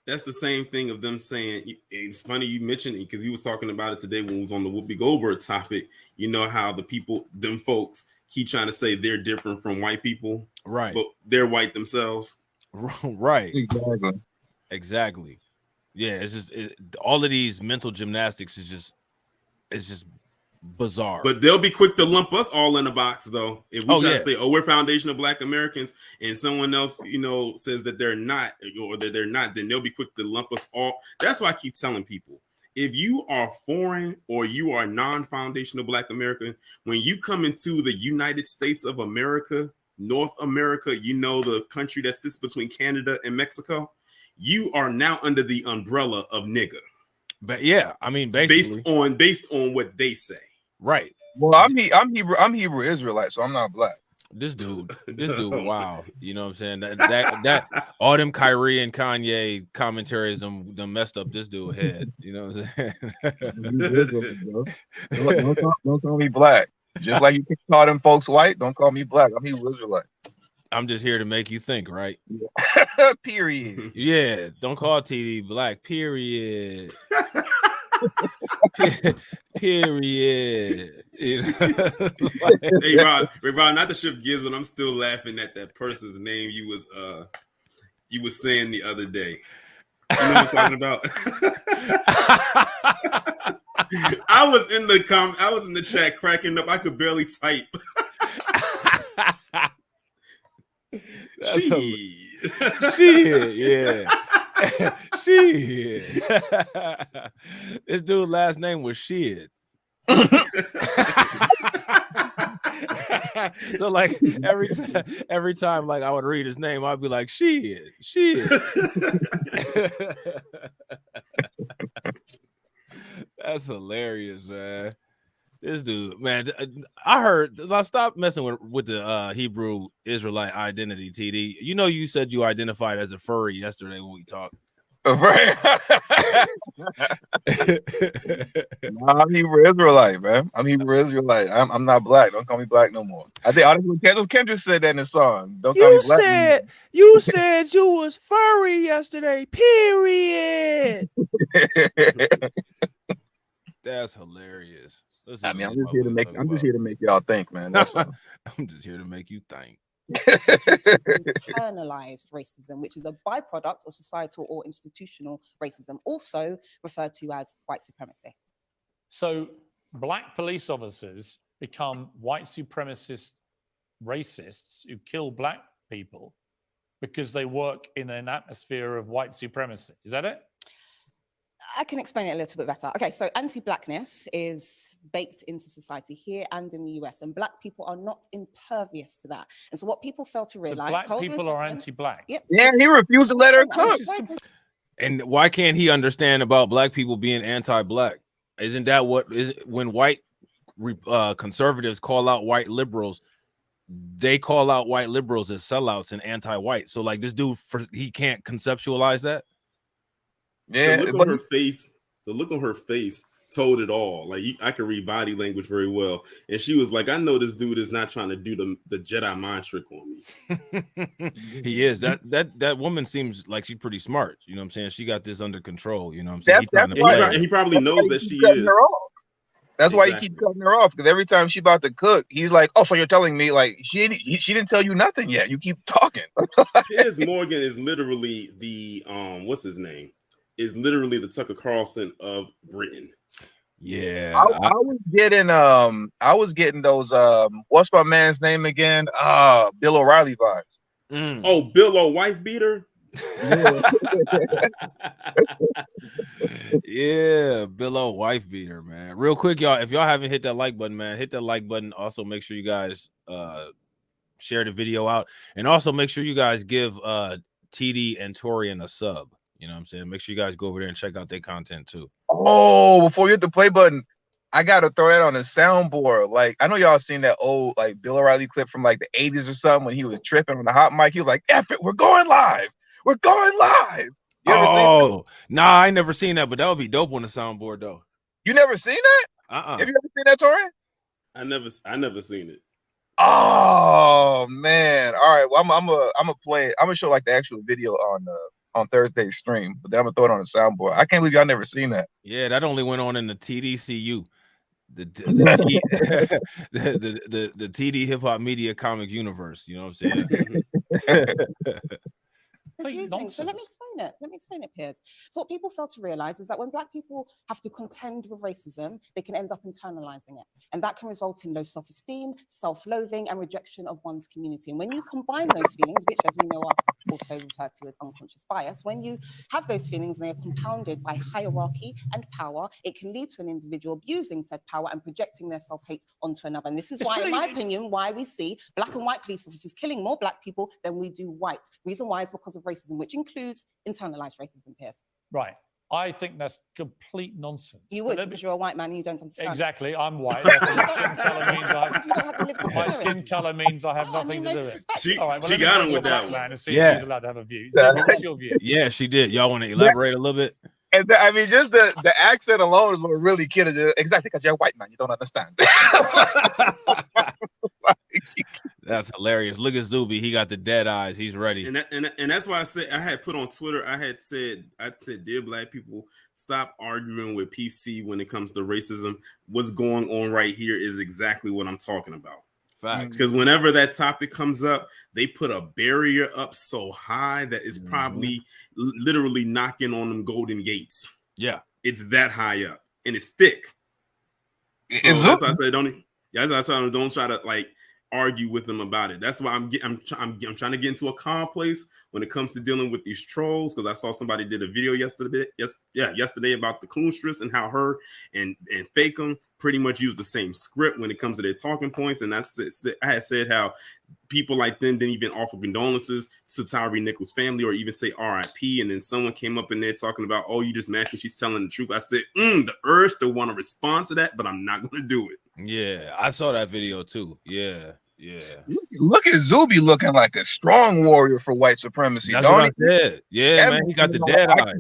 That's the same thing of them saying, it's funny you mentioned it because he was talking about it today when we was on the Whoopi Goldberg topic. You know how the people, them folks, keep trying to say they're different from white people, right? But they're white themselves, right? Exactly. Yeah, it's just all of these mental gymnastics is just bizarre. But they'll be quick to lump us all in a box, though. If we try to say, "Oh, we're foundational Black Americans," and someone else, you know, says that they're not, or that they're not, then they'll be quick to lump us all. That's why I keep telling people: if you are foreign or you are non-foundational Black American, when you come into the United States of America, North America, you know, the country that sits between Canada and Mexico, you are now under the umbrella of nigga. But yeah, I mean, basically based on what they say. Right. Well, I'm Hebrew Israelite, so I'm not Black. This dude, wow. You know what I'm saying? That all them Kyrie and Kanye commentaries them messed up this dude head. You know what I'm saying? Don't call me Black. Just like you can call them folks white, don't call me Black. I'm Hebrew Israelite. I'm just here to make you think, right? Period. Yeah, don't call TD Black. Period. Period. Hey, Rob, not to shift gears, but I'm still laughing at that person's name you was saying the other day. You know what I'm talking about? I was in the chat cracking up. I could barely type. Shit, yeah. Shit. This dude's last name was Shit. So like every time like I would read his name, I'd be like, shit. That's hilarious, man. This dude, man, I heard. Stop messing with the Hebrew Israelite identity, TD. You know, you said you identified as a furry yesterday when we talked. Right. No, I'm Hebrew Israelite, man. I'm Hebrew Israelite. I'm not Black. Don't call me Black no more. I think Kendrick said that in his song. Don't call me Black. You said you was furry yesterday. Period. That's hilarious. I mean, I'm just here to make y'all think, man. That's all. I'm just here to make you think. Internalized racism, which is a byproduct of societal or institutional racism, also referred to as white supremacy. So Black police officers become white supremacist racists who kill Black people because they work in an atmosphere of white supremacy. Is that it? I can explain it a little bit better. Okay, so anti-Blackness is baked into society here and in the US, and Black people are not impervious to that. And so what people fail to realize— so Black people are anti-Black. Yep. Yeah, he refused to let her cook. And why can't he understand about Black people being anti-Black? Isn't that what is when white conservatives call out white liberals? They call out white liberals as sellouts and anti-white. So like this dude, he can't conceptualize that. Yeah, the look on her face told it all. Like I can read body language very well, and she was like, "I know this dude is not trying to do the Jedi mind trick on me." He is. That woman seems like she's pretty smart. You know what I'm saying? She got this under control. You know what I'm saying? He probably knows that she is. That's why he keeps cutting her off, because every time she about to cook, he's like, "Oh, so you're telling me like she didn't tell you nothing yet? You keep talking." Piers Morgan is literally the what's his name? Is literally the Tucker Carlson of Britain. Yeah, I was getting those what's my man's name again? Bill O'Reilly vibes. Oh, Bill O' wife beater. Yeah, Bill O' wife beater, man. Real quick, y'all, if y'all haven't hit that like button, man, hit that like button. Also, make sure you guys share the video out, and also make sure you guys give TD and Torian a sub. You know what I'm saying? Make sure you guys go over there and check out their content too. Oh, before you hit the play button, I gotta throw that on a soundboard. Like, I know y'all seen that old like Bill O'Reilly clip from like the 80s or something when he was tripping on the hot mic. He was like, F it, we're going live. We're going live. You ever seen that? Oh, nah, I ain't never seen that, but that would be dope on the soundboard though. You never seen that? Have you ever seen that, Torian? I never seen it. Oh man! All right, well I'm gonna play it. I'm gonna show like the actual video on Thursday's stream, but then I'm gonna throw it on a soundboard. I can't believe y'all never seen that. Yeah, that only went on in the TDCU, the TD Hip Hop Media Comic Universe. You know what I'm saying? Confusing. So let me explain it. Let me explain it, Piers. So what people fail to realize is that when Black people have to contend with racism, they can end up internalizing it. And that can result in low self-esteem, self-loathing, and rejection of one's community. And when you combine those feelings, which as we know are also referred to as unconscious bias, when you have those feelings and they are compounded by hierarchy and power, it can lead to an individual abusing said power and projecting their self-hate onto another. And this is why, in my opinion, why we see Black and white police officers killing more Black people than we do white. Reason why is because of racism, which includes internalized racism, Piers. Right. I think that's complete nonsense. You would, because you're a white man and you don't understand. Exactly. I'm white. My skin color means I have nothing to do with it. She got him with that one. And see if he's allowed to have a view. So what's your view? Yeah, she did. Y'all want to elaborate a little bit? And I mean, just the accent alone is what really killed it. Exactly, because you're a white man, you don't understand. That's hilarious. Look at Zuby. He got the dead eyes. He's ready. And that's why I said, I had put on Twitter, I said, dear Black people, stop arguing with PC when it comes to racism. What's going on right here is exactly what I'm talking about. Facts. Because whenever that topic comes up, they put a barrier up so high that it's probably literally knocking on them golden gates. Yeah. It's that high up and it's thick. So that's why I say don't try to like argue with them about it. That's why I'm trying to get into a calm place when it comes to dealing with these trolls, because I saw somebody did a video yesterday about the Coonstress and how her and Fakem pretty much use the same script when it comes to their talking points. And I had said how people like them didn't even offer condolences to Tyree Nichols' family or even say RIP. And then someone came up in there talking about, oh, you just mad because she's telling the truth. I said, the urge to want to respond to that, but I'm not going to do it. Yeah, I saw that video too. Yeah. Look at Zuby looking like a strong warrior for white supremacy. That's what I said. Yeah, man, he got the dead eye.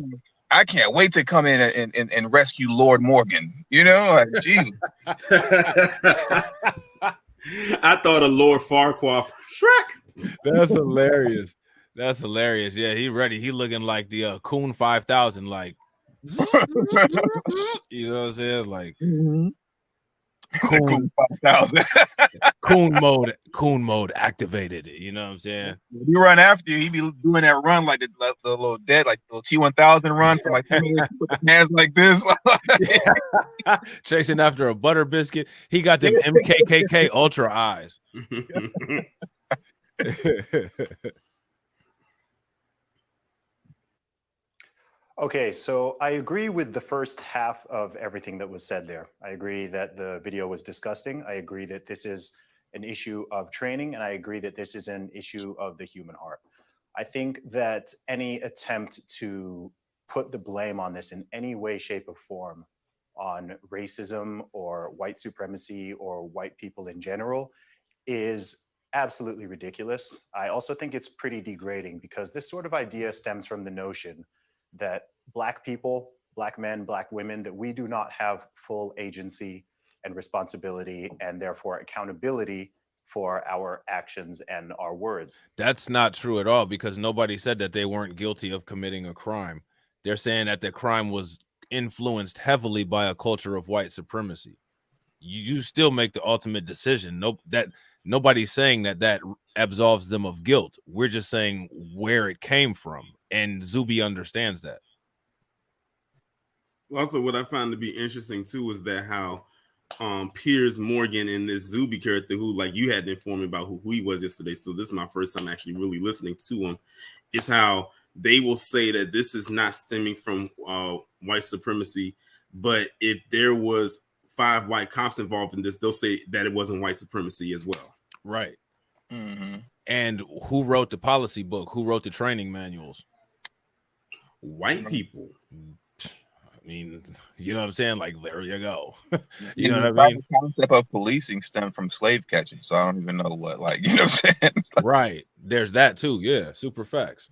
I can't wait to come in and rescue Lord Morgan. You know, like, geez. I thought of Lord Farquaad from Shrek. That's hilarious. That's hilarious. Yeah, he ready. He looking like the Coon 5000, like you know what I'm saying? Like Coon 5000. Coon mode activated. You know what I'm saying? He run after you, he be doing that run like the little dead, like the T1000 run for like 10 minutes with the hands like this. Chasing after a butter biscuit. He got them MKKK ultra eyes. Okay, so I agree with the first half of everything that was said there. I agree that the video was disgusting. I agree that this is an issue of training, and I agree that this is an issue of the human heart. I think that any attempt to put the blame on this in any way, shape, or form on racism or white supremacy or white people in general is absolutely ridiculous. I also think it's pretty degrading because this sort of idea stems from the notion that Black people, Black men, Black women, that we do not have full agency and responsibility and therefore accountability for our actions and our words. That's not true at all, because nobody said that they weren't guilty of committing a crime. They're saying that the crime was influenced heavily by a culture of white supremacy. You still make the ultimate decision. Nobody's saying that absolves them of guilt. We're just saying where it came from. And Zuby understands that. Also, what I found to be interesting too is that how Piers Morgan and this Zuby character, who like you had to inform me about who he was yesterday, so this is my first time actually really listening to him, is how they will say that this is not stemming from white supremacy, but if there was 5 white cops involved in this, they'll say that it wasn't white supremacy as well. Right. Mm-hmm. And who wrote the policy book? Who wrote the training manuals? White people. mean, you know what I'm saying? Like, there you go. You And know the what I mean? concept of policing stemmed from slave catching, so I don't even know what, like, you know what I'm saying? Right. There's that too. Yeah, super facts.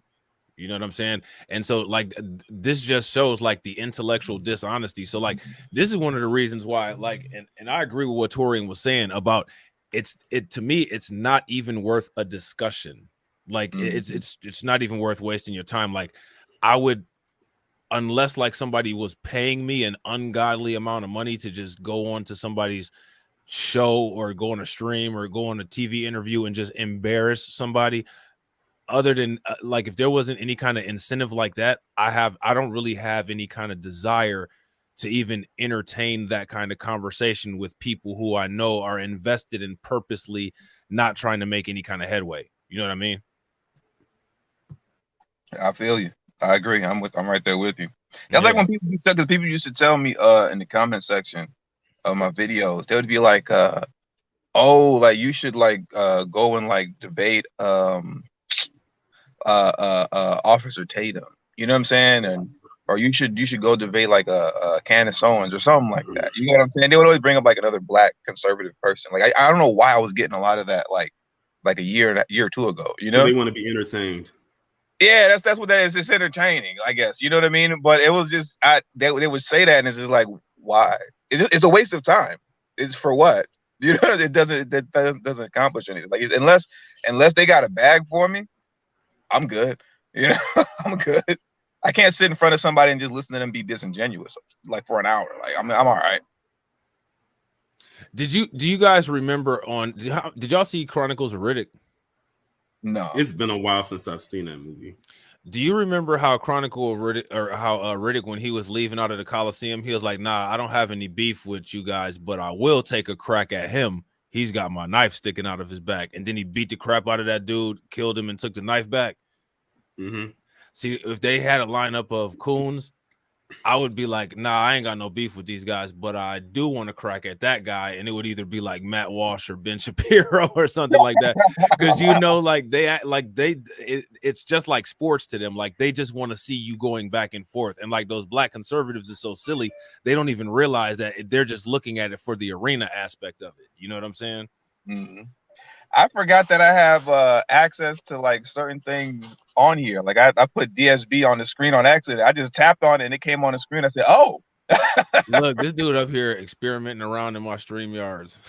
You know what I'm saying? And so, like, this just shows like the intellectual dishonesty. So, like, this is one of the reasons why, like, and I agree with what Torian was saying about to me, it's not even worth a discussion. Like, it's not even worth wasting your time. Like, I would, unless like somebody was paying me an ungodly amount of money to just go on to somebody's show or go on a stream or go on a TV interview and just embarrass somebody, other than like, if there wasn't any kind of incentive like that, I don't really have any kind of desire to even entertain that kind of conversation with people who I know are invested in purposely not trying to make any kind of headway. You know what I mean? I feel you. I agree. I'm right there with you. That's like when people used to tell me in the comment section of my videos, they would be like, oh, like you should like go and like debate Officer Tatum. You know what I'm saying? And or you should go debate like a Candace Owens or something like that. You know what I'm saying? They would always bring up like another black conservative person. Like I don't know why I was getting a lot of that like a year or two ago. You know, they want to be entertained. Yeah, that's what that is. It's entertaining, I guess. You know what I mean? But it was just they would say that, and it's just like, why? It's a waste of time. It's for what? You know, it doesn't accomplish anything. Like unless they got a bag for me, I'm good. You know, I'm good. I can't sit in front of somebody and just listen to them be disingenuous like for an hour. Like I'm all right. Do you guys remember did y'all see Chronicles of Riddick? No, it's been a while since I've seen that movie. Do you remember how Chronicle of Riddick, or how Riddick, when he was leaving out of the Coliseum, he was like, "Nah, I don't have any beef with you guys, but I will take a crack at him. He's got my knife sticking out of his back." And then he beat the crap out of that dude, killed him, and took the knife back. See, if they had a lineup of coons, I would be like, nah, I ain't got no beef with these guys, but I do want to crack at that guy. And it would either be like Matt Walsh or Ben Shapiro or something like that. Because, you know, like it's just like sports to them. Like they just want to see you going back and forth. And like those black conservatives is so silly. They don't even realize that they're just looking at it for the arena aspect of it. You know what I'm saying? Mm-hmm. I forgot that I have access to like certain things on here. Like I put DSB on the screen on accident. I just tapped on it and it came on the screen. I said, "Oh, look, this dude up here experimenting around in my stream yards."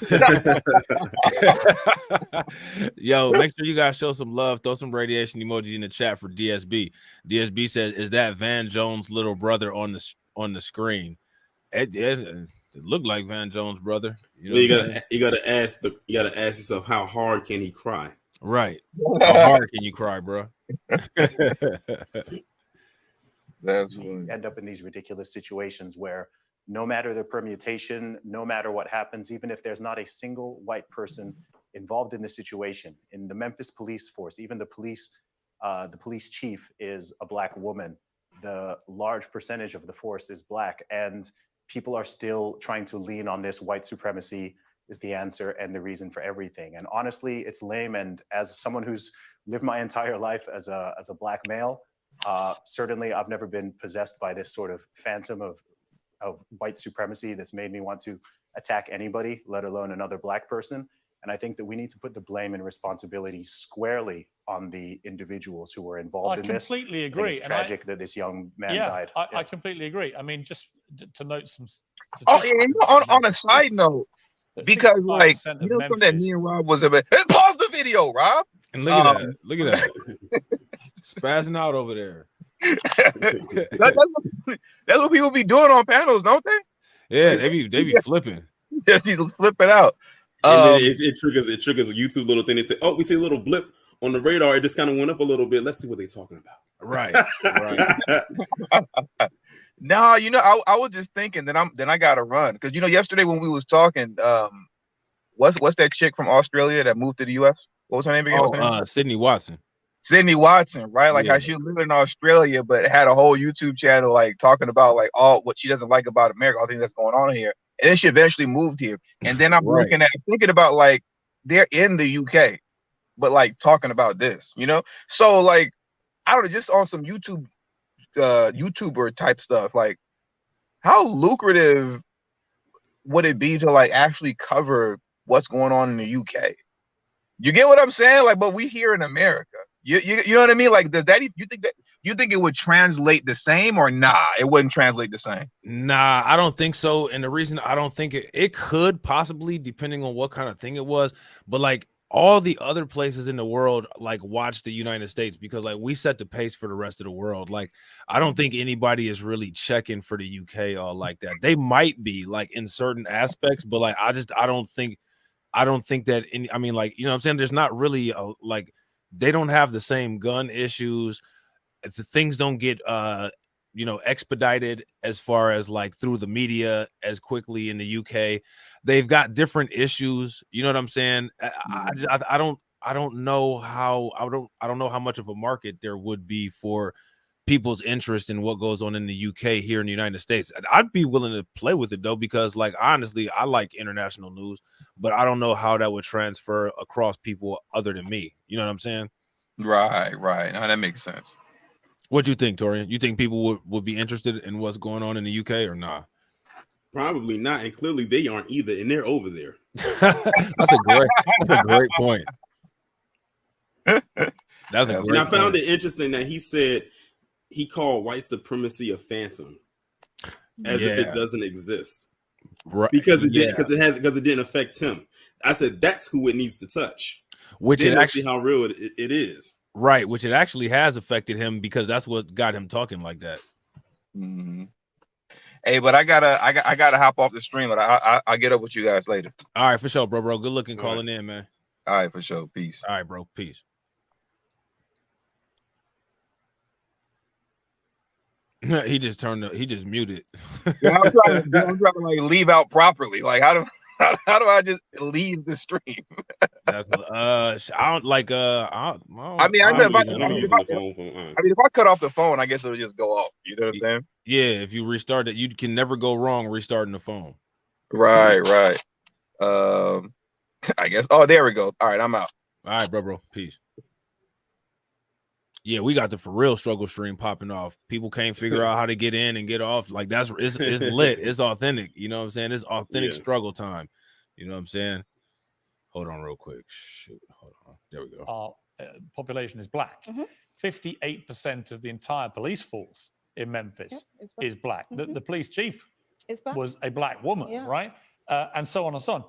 Yo, make sure you guys show some love. Throw some radiation emojis in the chat for DSB. DSB says, "Is that Van Jones' little brother on the screen?" It looked like Van Jones' brother. You know, you gotta ask yourself, how hard can he cry? Right. How hard can you cry, bro? End up in these ridiculous situations where no matter the permutation, no matter what happens, even if there's not a single white person involved in the situation, in the Memphis police force, even the police chief is a black woman. The large percentage of the force is black, and people are still trying to lean on this white supremacy is the answer and the reason for everything. And honestly, it's lame. And as someone who's lived my entire life as a black male, certainly I've never been possessed by this sort of phantom of white supremacy that's made me want to attack anybody, let alone another black person. And I think that we need to put the blame and responsibility squarely on the individuals who were involved in this. I completely agree. It's tragic that this young man died. I completely agree. I mean, just to note some. On a side note, because like you know something that me and Rob was about. Hey, pause the video, Rob. And look at that. Look at that. Spazzing out over there. That's what people be doing on panels, don't they? Yeah, they be flipping. Just flip it out. And then it triggers a YouTube little thing. They say, "Oh, we see a little blip on the radar. It just kind of went up a little bit. Let's see what they're talking about." Right. Right. No, you know, I was just thinking that I gotta run because you know yesterday when we was talking, what's that chick from Australia that moved to the US? What was her name again? Sydney Watson. Sydney Watson, right? Like how she was living in Australia, but had a whole YouTube channel like talking about like all what she doesn't like about America, all things that's going on here. And then she eventually moved here. And then I'm thinking about like they're in the UK, but like talking about this, you know? So like I don't know, just on some YouTuber type stuff, like how lucrative would it be to like actually cover what's going on in the UK? You get what I'm saying? Like, but we here in America. You know what I mean? Like, does that you think it would translate the same or nah? It wouldn't translate the same. Nah, I don't think so. And the reason I don't think it could possibly, depending on what kind of thing it was, but like all the other places in the world like watch the United States because like we set the pace for the rest of the world. Like I don't think anybody is really checking for the UK all like that. They might be like in certain aspects, but like I don't think that any, I mean, like, you know what I'm saying? There's not really like they don't have the same gun issues. The things don't get expedited as far as like through the media as quickly in the UK. They've got different issues, you know what I'm saying? I don't know how much of a market there would be for people's interest in what goes on in the UK here in the United States. I'd be willing to play with it though, because like honestly, I like international news, but I don't know how that would transfer across people other than me. You know what I'm saying? Right. No, that makes sense. What do you think, Torian? You think people would be interested in what's going on in the UK or not? Probably not, and clearly they aren't either, and they're over there. That's a great point. That's a great and I found it interesting that he said he called white supremacy a phantom, as if it doesn't exist, right? Because it did, because it didn't affect him. I said that's who it needs to touch, which then it actually see how real it is. Right, which it actually has affected him because that's what got him talking like that. Mm-hmm. Hey, but I gotta hop off the stream, but I'll get up with you guys later. All right, for sure, bro. Good looking calling in, man. All right, for sure. Peace. All right, bro. Peace. He just muted. Yeah, I'm trying to like leave out properly. Like how do I just leave the stream? That's I don't like I mean, if I cut off the phone, I guess it'll just go off. You know what I'm saying? Yeah, if you restart it, you can never go wrong restarting the phone. Right. I guess. Oh, there we go. All right, I'm out. All right, bro. Peace. Yeah, we got the For Real struggle stream popping off. People can't figure out how to get in and get off. Like it's lit. It's authentic. You know what I'm saying? It's authentic struggle time. You know what I'm saying? Hold on real quick. Shoot. Hold on. There we go. Our population is black. 58% of the entire police force in Memphis is black. The police chief was a black woman, right? And so on and so on.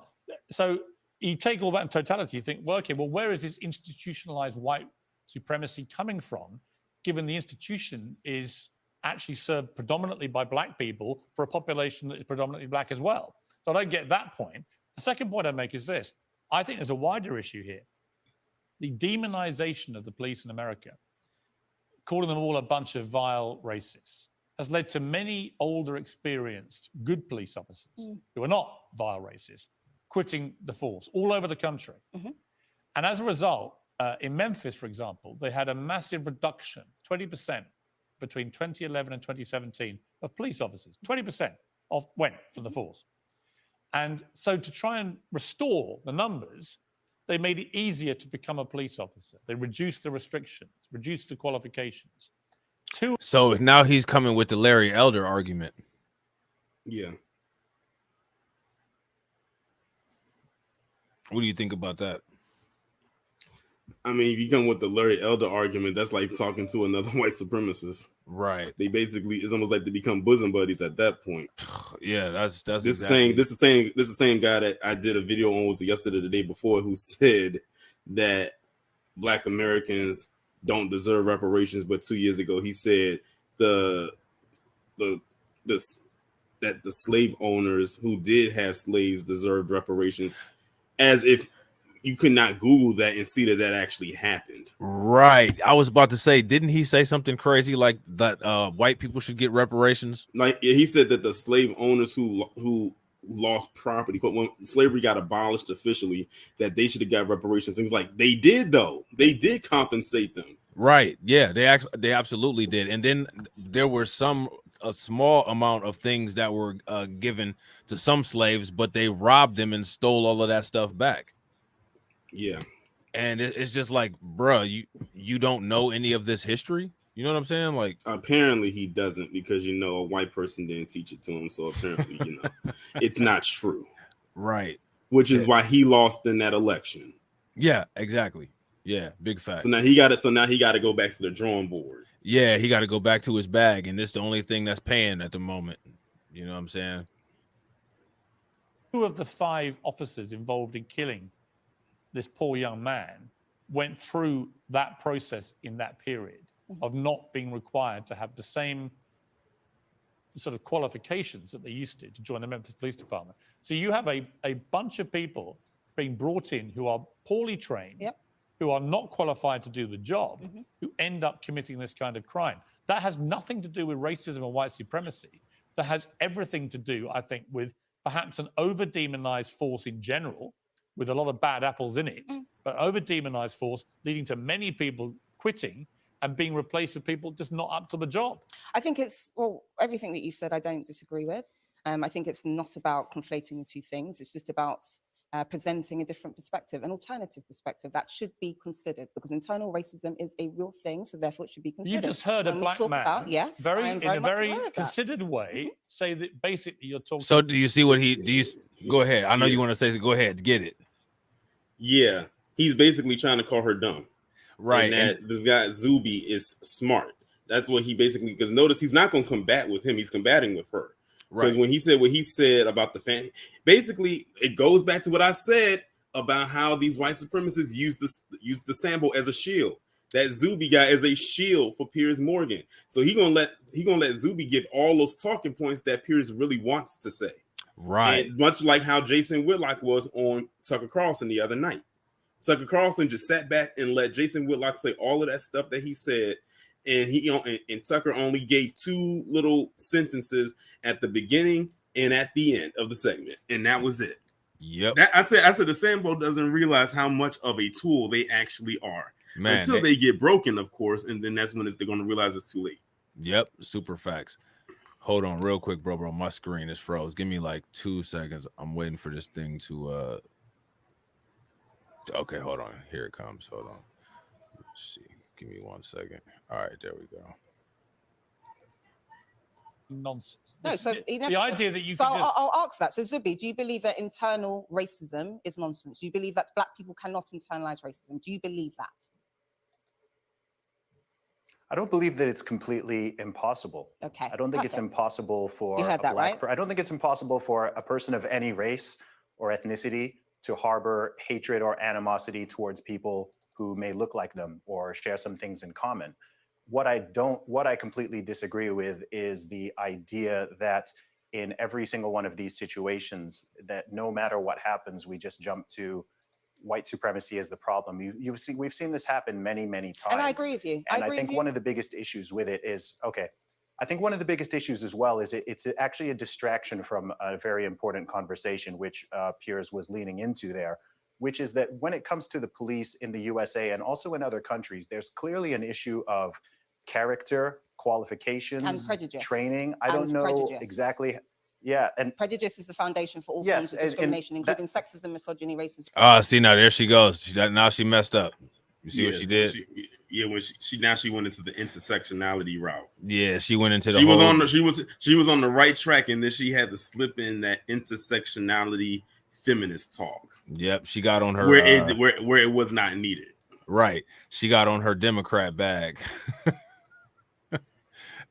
So you take all that in totality, you think, well, okay, well, where is this institutionalized white supremacy coming from, given the institution is actually served predominantly by black people for a population that is predominantly black as well? So I don't get that point. The second point I make is this. I think there's a wider issue here. The demonization of the police in America, calling them all a bunch of vile racists, has led to many older, experienced, good police officers who are not vile racists quitting the force all over the country. And as a result, in Memphis, for example, they had a massive reduction, 20% between 2011 and 2017 of police officers. 20% went from the force. And so to try and restore the numbers, they made it easier to become a police officer. They reduced the restrictions, reduced the qualifications. So now he's coming with the Larry Elder argument. Yeah. What do you think about that? I mean, if you come with the Larry Elder argument, that's like talking to another white supremacist. Right. They basically, it's almost like they become bosom buddies at that point. Yeah, that's this exactly. This is the same guy that I did a video on, was yesterday, the day before, who said that Black Americans don't deserve reparations, but 2 years ago he said that the slave owners who did have slaves deserved reparations, as if you could not Google that and see that actually happened. Right. I was about to say, didn't he say something crazy like that white people should get reparations? Like he said that the slave owners who lost property, but when slavery got abolished officially, that they should have got reparations. And he was like, they did though. They did compensate them. Right. Yeah, they absolutely did. And then there were a small amount of things that were given to some slaves, but they robbed them and stole all of that stuff back. Yeah. And it's just like, bruh, you don't know any of this history. You know what I'm saying? Like, apparently he doesn't, because a white person didn't teach it to him. So apparently, it's not true. Right. Which is why he lost in that election. Yeah, exactly. Yeah, big fact. So now he got to go back to the drawing board. Yeah, he got to go back to his bag, and it's the only thing that's paying at the moment. You know what I'm saying? 2 of the 5 officers involved in killing this poor young man went through that process in that period of not being required to have the same sort of qualifications that they used to join the Memphis Police Department. So you have a bunch of people being brought in who are poorly trained, who are not qualified to do the job, who end up committing this kind of crime. That has nothing to do with racism and white supremacy. That has everything to do, I think, with perhaps an over-demonized force in general, with a lot of bad apples in it, but over-demonized force leading to many people quitting and being replaced with people just not up to the job. I think it's, well, everything that you said, I don't disagree with. I think it's not about conflating the two things. It's just about presenting a different perspective, an alternative perspective that should be considered, because internal racism is a real thing, so therefore it should be considered. You just heard a black man, in a very considered way, say that basically you're talking. So do you see what go ahead? I know you want to say, so go ahead, get it. Yeah, he's basically trying to call her dumb. Right. And that this guy Zuby is smart. That's what he basically, because notice he's not going to combat with him. He's combating with her. Because when he said what he said about the fan, basically it goes back to what I said about how these white supremacists use the Sambo as a shield. That Zuby guy is a shield for Piers Morgan. So he gonna let Zuby get all those talking points that Piers really wants to say. Right. And much like how Jason Whitlock was on Tucker Carlson the other night. Tucker Carlson just sat back and let Jason Whitlock say all of that stuff that he said. And Tucker only gave 2 little sentences at the beginning and at the end of the segment, and that was it. Yep. I said the Sambo doesn't realize how much of a tool they actually are, until they get broken, of course, and then that's when they're going to realize it's too late. Yep, super facts. Hold on, real quick, bro. My screen is froze. Give me like 2 seconds. I'm waiting for this thing to. Okay, hold on. Here it comes. Hold on. Let's see. Give me 1 second. All right, there we go. Nonsense. No, so the idea that you. So I'll ask that. So Zubi, do you believe that internal racism is nonsense? Do you believe that black people cannot internalize racism? Do you believe that? I don't believe that it's completely impossible. Okay. I don't think it's impossible for you heard that, right? I don't think it's impossible for a person of any race or ethnicity to harbor hatred or animosity towards people who may look like them or share some things in common. What I completely disagree with is the idea that in every single one of these situations, that no matter what happens, we just jump to white supremacy as the problem. We've seen this happen many, many times. And I agree with you. And I think one of the biggest issues with it is, I think one of the biggest issues as well is it's actually a distraction from a very important conversation, which Piers was leaning into there, which is that when it comes to the police in the USA and also in other countries, there's clearly an issue of character, qualifications, and prejudice, training. I don't know exactly. Yeah, and prejudice is the foundation for all forms of discrimination, including sexism, misogyny, racism. Oh, see, now there she goes. Now she messed up. You see what she did? When she went into the intersectionality route. Yeah, she went into the. She was on the right track, and then she had to slip in that intersectionality feminist talk. Yep, she got on her where it was not needed. Right, she got on her Democrat bag.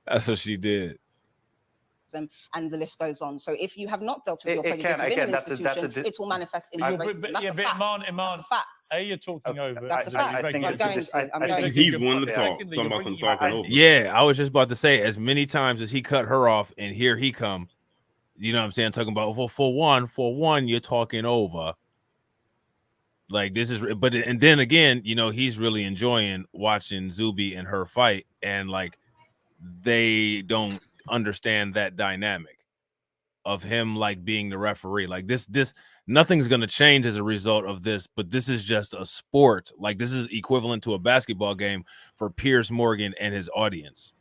That's what she did. And the list goes on. So if you have not dealt with your prejudice within an institution, it will manifest in racism. That's a fact. Iman, that's a fact. You're talking over. That's a fact. I think he's one to talk. Talking about some talking over. Yeah, I was just about to say, as many times as he cut her off, and here he come. You know what I'm saying? Talking about for one, you're talking over. Like this is, but and then again, he's really enjoying watching Zuby and her fight, and like they don't understand that dynamic of him like being the referee. Like this nothing's going to change as a result of this, but this is just a sport. Like this is equivalent to a basketball game for Piers Morgan and his audience.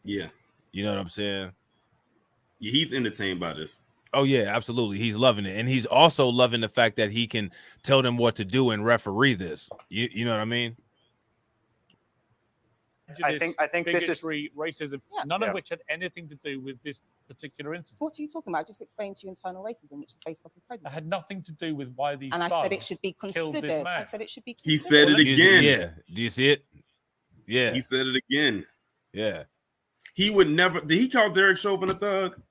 Yeah. You know what I'm saying? Yeah, he's entertained by this. Oh yeah, absolutely. He's loving it. And he's also loving the fact that he can tell them what to do and referee this. You know what I mean? I think bigotry, racism, none Yeah. of which had anything to do with this particular incident. What are you talking about? I just explained to you internal racism, which is based off of prejudice. It had nothing to do with why these And I said it thugs should be killed considered. this man. I said it should be He considered. said it again. Yeah. Do you see it? Yeah. He said it again. Yeah. He would never. Did he call Derek Chauvin a thug?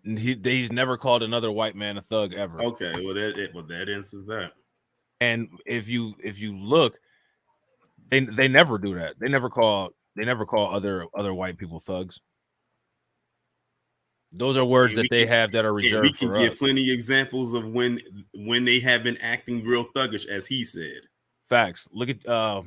He's never called another white man a thug ever. Okay, well that answers that. And if you look, they never do that. They never call other white people thugs. Those are words that they have that are reserved we can for give us. plenty of examples of when they have been acting real thuggish, as he said. Facts. Look at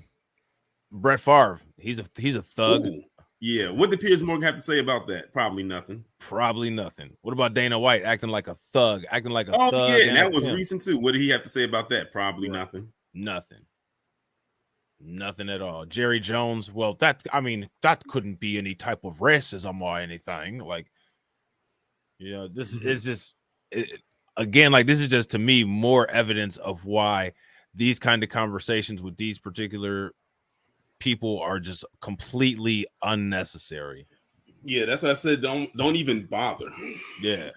Brett Favre. He's a thug. Ooh, yeah. What did Piers Morgan have to say about that? Probably nothing. Probably nothing. What about Dana White acting like a thug? Acting like a thug. Oh yeah, and that was recent too. What did he have to say about that? Probably nothing. Nothing at all. Jerry Jones. Well, that couldn't be any type of racism or anything. Like, this is just again, like, this is just, to me, more evidence of why these kind of conversations with these particular people are just completely unnecessary. Yeah, that's what I said. Don't even bother. Yeah.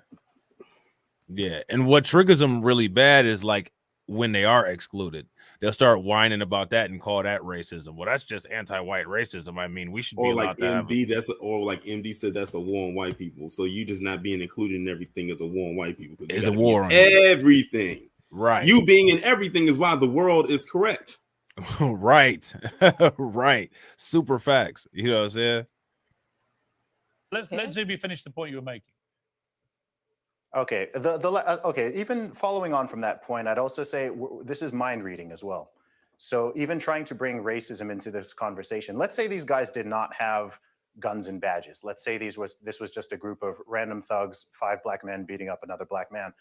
And what triggers them really bad is, like, when they are excluded, they'll start whining about that and call that racism. Well, that's just anti-white racism. I mean, we should be allowed to have MD said that's a war on white people. So you just not being included in everything is a war on white people. It's a war on everything. Right. You being in everything is why the world is correct. Right. Right. Super facts. You know what I'm saying? Let Zuby finish the point you were making. Okay. Okay. Even following on from that point, I'd also say this is mind reading as well. So even trying to bring racism into this conversation, let's say these guys did not have guns and badges. Let's say this was just a group of random thugs, 5 black men beating up another black man.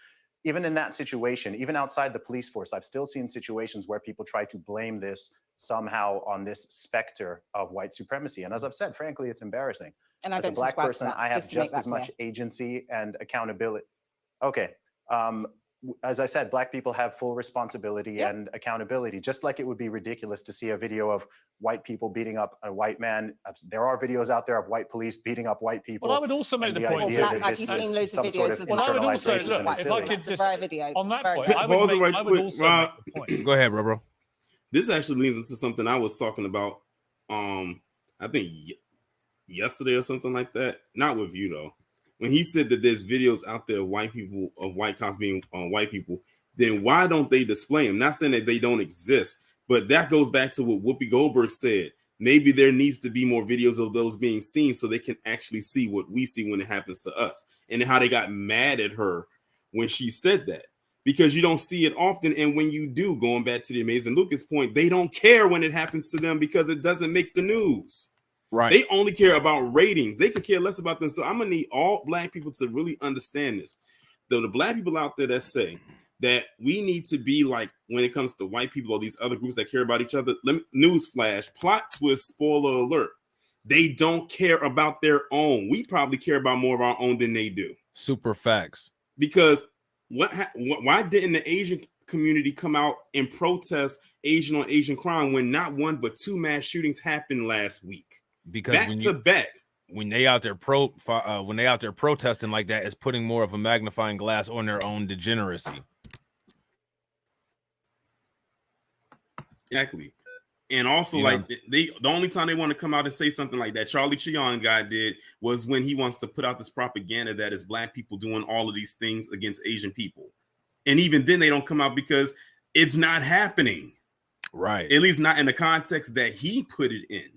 Even in that situation, even outside the police force, I've still seen situations where people try to blame this somehow on this specter of white supremacy. And as I've said, frankly, it's embarrassing. And as a black person, I have just as much agency and accountability. Okay. As I said, black people have full responsibility and accountability, just like it would be ridiculous to see a video of white people beating up a white man. There are videos out there of white police beating up white people. Well, I would also make the point that have you seen loads of videos of I would also, look, if I could just, on that point, I would also make the point. Go ahead, bro. This actually leads into something I was talking about, I think yesterday or something like that. Not with you, though. When he said that there's videos out there of white people, of white cops being on white people, then why don't they display them? Not saying that they don't exist, but that goes back to what Whoopi Goldberg said. Maybe there needs to be more videos of those being seen so they can actually see what we see when it happens to us, and how they got mad at her when she said that, because you don't see it often. And when you do, going back to the Amazing Lucas point, they don't care when it happens to them because it doesn't make the news. Right. They only care about ratings. They could care less about them. So I'm gonna need all black people to really understand this. The black people out there that say that we need to be like, when it comes to white people or these other groups that care about each other, newsflash, plot twist, spoiler alert. They don't care about their own. We probably care about more of our own than they do. Super facts. Because why didn't the Asian community come out and protest Asian on Asian crime when not one but 2 mass shootings happened last week? Because back when they out there protesting like that, it's putting more of a magnifying glass on their own degeneracy. Exactly. And also, the only time they want to come out and say something like that, Charlie Cheon guy did, was when he wants to put out this propaganda that is black people doing all of these things against Asian people. And even then they don't come out because it's not happening. Right. At least not in the context that he put it in.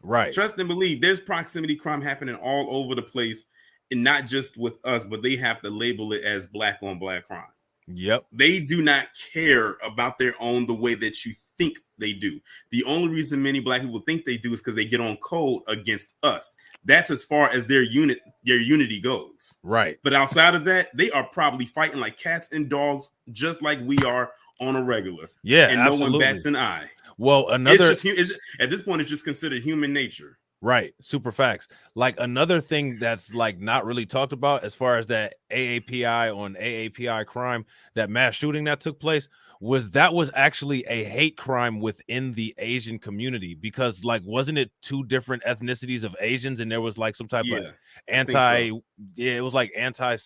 Right. Trust and believe, there's proximity crime happening all over the place, and not just with us, but they have to label it as black on black crime. Yep. They do not care about their own the way that you think they do. The only reason many black people think they do is because they get on code against us. That's as far as their unity goes. Right. But outside of that, they are probably fighting like cats and dogs, just like we are on a regular. Yeah, and absolutely. no one bats an eye. Well, at this point, it's just considered human nature. Right. Super facts. Like another thing that's like not really talked about as far as that AAPI on AAPI crime, that mass shooting that took place was actually a hate crime within the Asian community, because like wasn't it two different ethnicities of Asians and there was like some type of anti it was like anti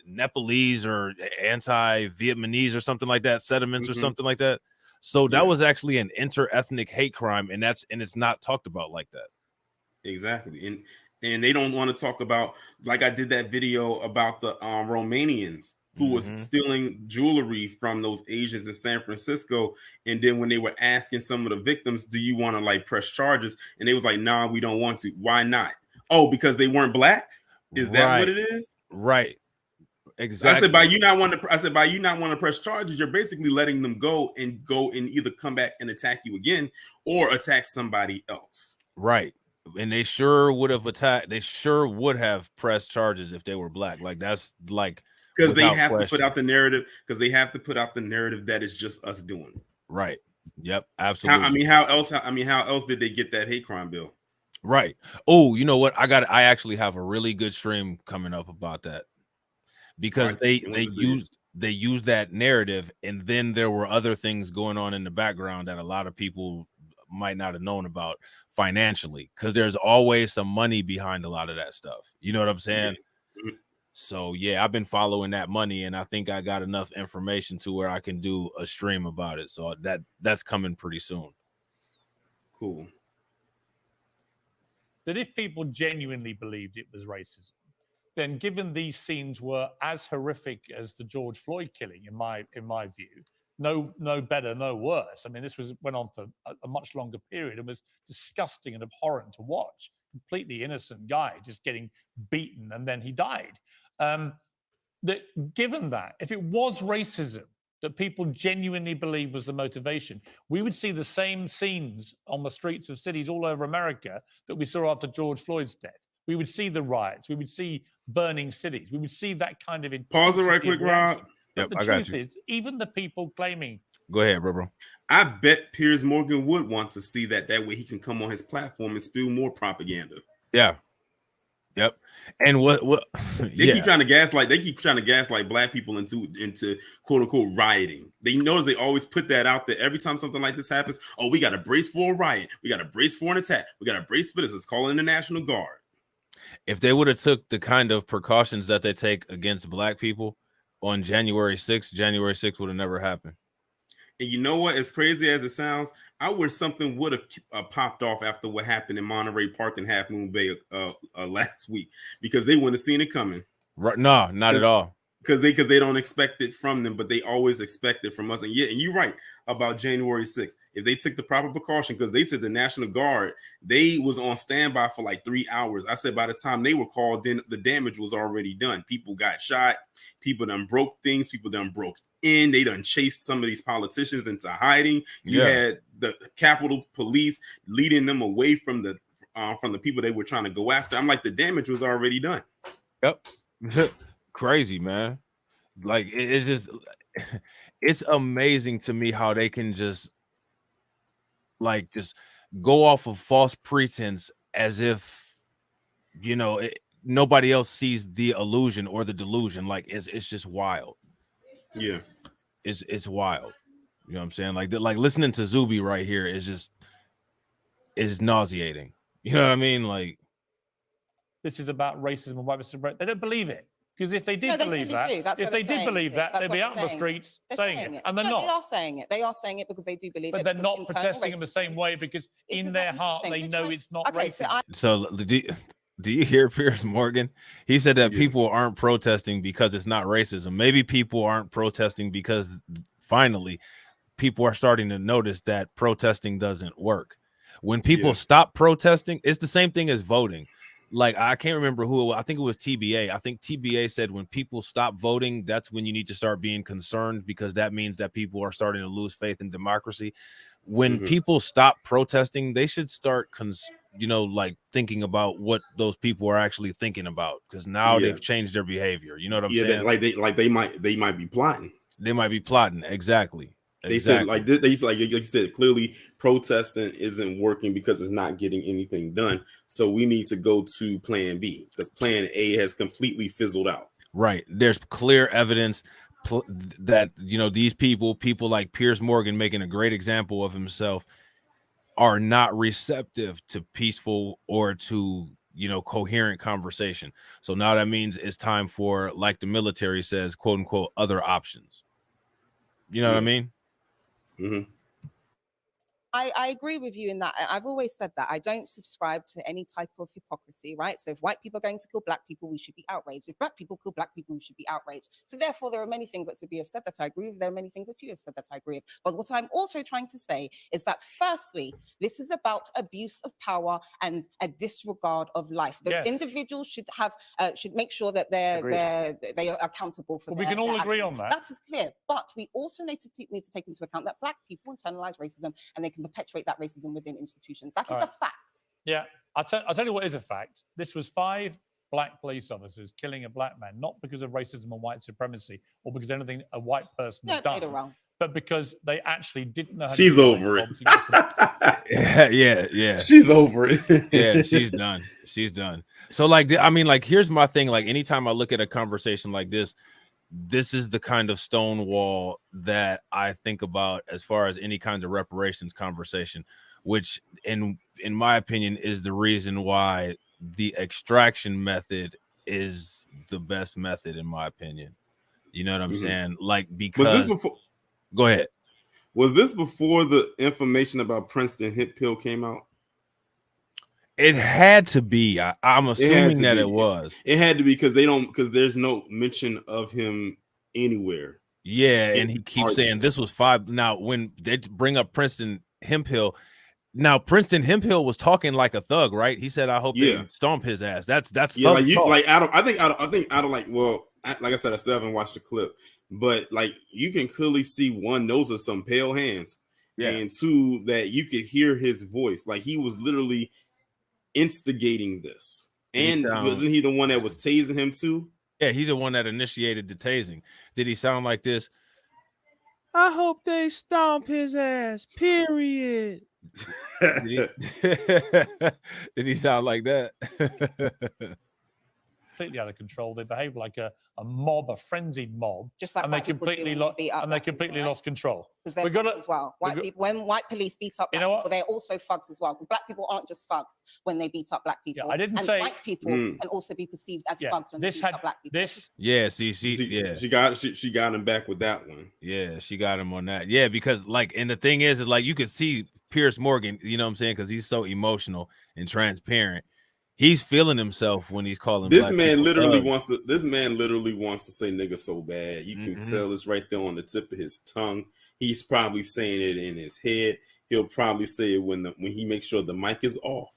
Nepalese or anti-Vietnamese or something like that, sentiments or something like that. So that was actually an inter-ethnic hate crime, and it's not talked about like that. Exactly. And they don't want to talk about, like I did that video about the Romanians who was stealing jewelry from those Asians in San Francisco. And then when they were asking some of the victims, do you want to like press charges? And they was like, nah, we don't want to. Why not? Oh, because they weren't black? Is that what it is? Right. Exactly. I said by you not want to press charges, you're basically letting them go and either come back and attack you again or attack somebody else. Right. And they sure would have attacked. They sure would have pressed charges if they were black. Like that's like because they have to put out the narrative. Because they have to put out the narrative that it's just us doing it. Right. Yep. Absolutely. How else did they get that hate crime bill? Right. Oh, you know what? I actually have a really good stream coming up about that. Because they used that narrative, and then there were other things going on in the background that a lot of people might not have known about financially, because there's always some money behind a lot of that stuff. You know what I'm saying? So yeah, I've been following that money, and I think I got enough information to where I can do a stream about it. So that's coming pretty soon. Cool. That if people genuinely believed it was racism, then given these scenes were as horrific as the George Floyd killing, in my view, no better, no worse. I mean, this went on for a much longer period and was disgusting and abhorrent to watch. Completely innocent guy just getting beaten and then he died. Given that, if it was racism that people genuinely believe was the motivation, we would see the same scenes on the streets of cities all over America that we saw after George Floyd's death. We would see the riots. We would see burning cities. We would see that kind of pause it right quick, Rob. Yep, the truth is, even the people claiming. Go ahead, bro. I bet Piers Morgan would want to see that. That way he can come on his platform and spew more propaganda. Yeah. Yep. And what they keep trying to gaslight black people into quote unquote rioting. They notice they always put that out there every time something like this happens. Oh, we got to brace for a riot. We got to brace for an attack. We got to brace for this. Let's call in the National Guard. If they would have took the kind of precautions that they take against black people on January 6th would have never happened. And you know what? As crazy as it sounds, I wish something would have popped off after what happened in Monterey Park and Half Moon Bay last week, because they wouldn't have seen it coming. Right? No, not at all. Because they don't expect it from them, but they always expect it from us. And you're right about January 6th. If they took the proper precaution, because they said the National Guard, they was on standby for like 3 hours. I said by the time they were called, then the damage was already done. People got shot. People done broke things. People done broke in. They done chased some of these politicians into hiding. You had the Capitol Police leading them away from the people they were trying to go after. I'm like, the damage was already done. Yep. Crazy, man. Like it's just it's amazing to me how they can just go off of false pretense as if nobody else sees the illusion or the delusion. Like it's just wild. Yeah, it's wild. You know what I'm saying? Like listening to Zuby right here is nauseating. You know what I mean? Like this is about racism and white supremacy. They don't believe it. Because if they did believe that, they'd be out on the streets saying it. And they're not. They are saying it. They are saying it because they do believe it. But they're not protesting in the same way because in their heart they know it's not racism. So do you hear Piers Morgan? He said that people aren't protesting because it's not racism. Maybe people aren't protesting because finally people are starting to notice that protesting doesn't work. When people stop protesting, it's the same thing as voting. Like, I can't remember who, I think it was TBA. I think TBA said when people stop voting, that's when you need to start being concerned, because that means that people are starting to lose faith in democracy. When people stop protesting, they should start, thinking about what those people are actually thinking about, because now they've changed their behavior. You know what I'm saying? They might be plotting. They might be plotting. Exactly. They said like you said, clearly protesting isn't working because it's not getting anything done. So we need to go to plan B because plan A has completely fizzled out. Right. There's clear evidence that, you know, these people like Piers Morgan, making a great example of himself, are not receptive to peaceful or to, you know, coherent conversation. So now that means it's time for, like the military says, quote unquote, other options. You know what I mean? Mm-hmm. I agree with you in that. I've always said that I don't subscribe to any type of hypocrisy, right? So if white people are going to kill black people, we should be outraged. If black people kill black people, we should be outraged. So therefore, there are many things that Zubi have said that I agree with. There are many things that you have said that I agree with. But what I'm also trying to say is that firstly, this is about abuse of power and a disregard of life. The individuals should have should make sure that they are accountable for. We can all agree on that. That is clear. But we also need to take into account that black people internalize racism and they can perpetuate that racism within institutions. That is a fact. Yeah, I'll tell you what is a fact. This was 5 black police officers killing a black man, not because of racism and white supremacy or because anything a white person has done, but because they actually didn't know how She's over it. yeah. She's over it. Yeah, she's done. She's done. So, like, I mean, like, here's my thing. Like, anytime I look at a conversation like this is the kind of stonewall that I think about as far as any kind of reparations conversation, which in my opinion is the reason why the extraction method is the best method, in my opinion. You know what I'm saying? Like, because was this before? Go ahead. Was this before the information about Princeton hip pill came out? It had to be. I'm assuming that it was. It had to be because there's no mention of him anywhere. Yeah, and he keeps saying this was 5. Now, when they bring up Princeton Hemphill, now Princeton Hemphill was talking like a thug, right? He said, "I hope they stomp his ass." That's yeah. Like I think out of like, well, like I said, I still haven't watched the clip, but like you can clearly see, one, those are some pale hands, and 2, that you could hear his voice, like he was literally instigating this. And wasn't he the one that was tasing him too? Yeah, he's the one that initiated the tasing. Did he sound like this? I hope they stomp his ass, period. Did he sound like that? Completely out of control. They behave like a mob, a frenzied mob, just like and they completely lost control. Because they're thugs as well. When white police beat up black people, they're also thugs as well. Because black people aren't just thugs when they beat up black people. Yeah, I didn't and say white people can also be perceived as thugs when they beat up black people. She got him back with that one. Yeah, she got him on that. Yeah, because like, and the thing is like you could see Piers Morgan, you know what I'm saying, because he's so emotional and transparent. He's feeling himself when he's calling. This man literally wants to say nigga so bad. You can tell it's right there on the tip of his tongue. He's probably saying it in his head. He'll probably say it when he makes sure the mic is off,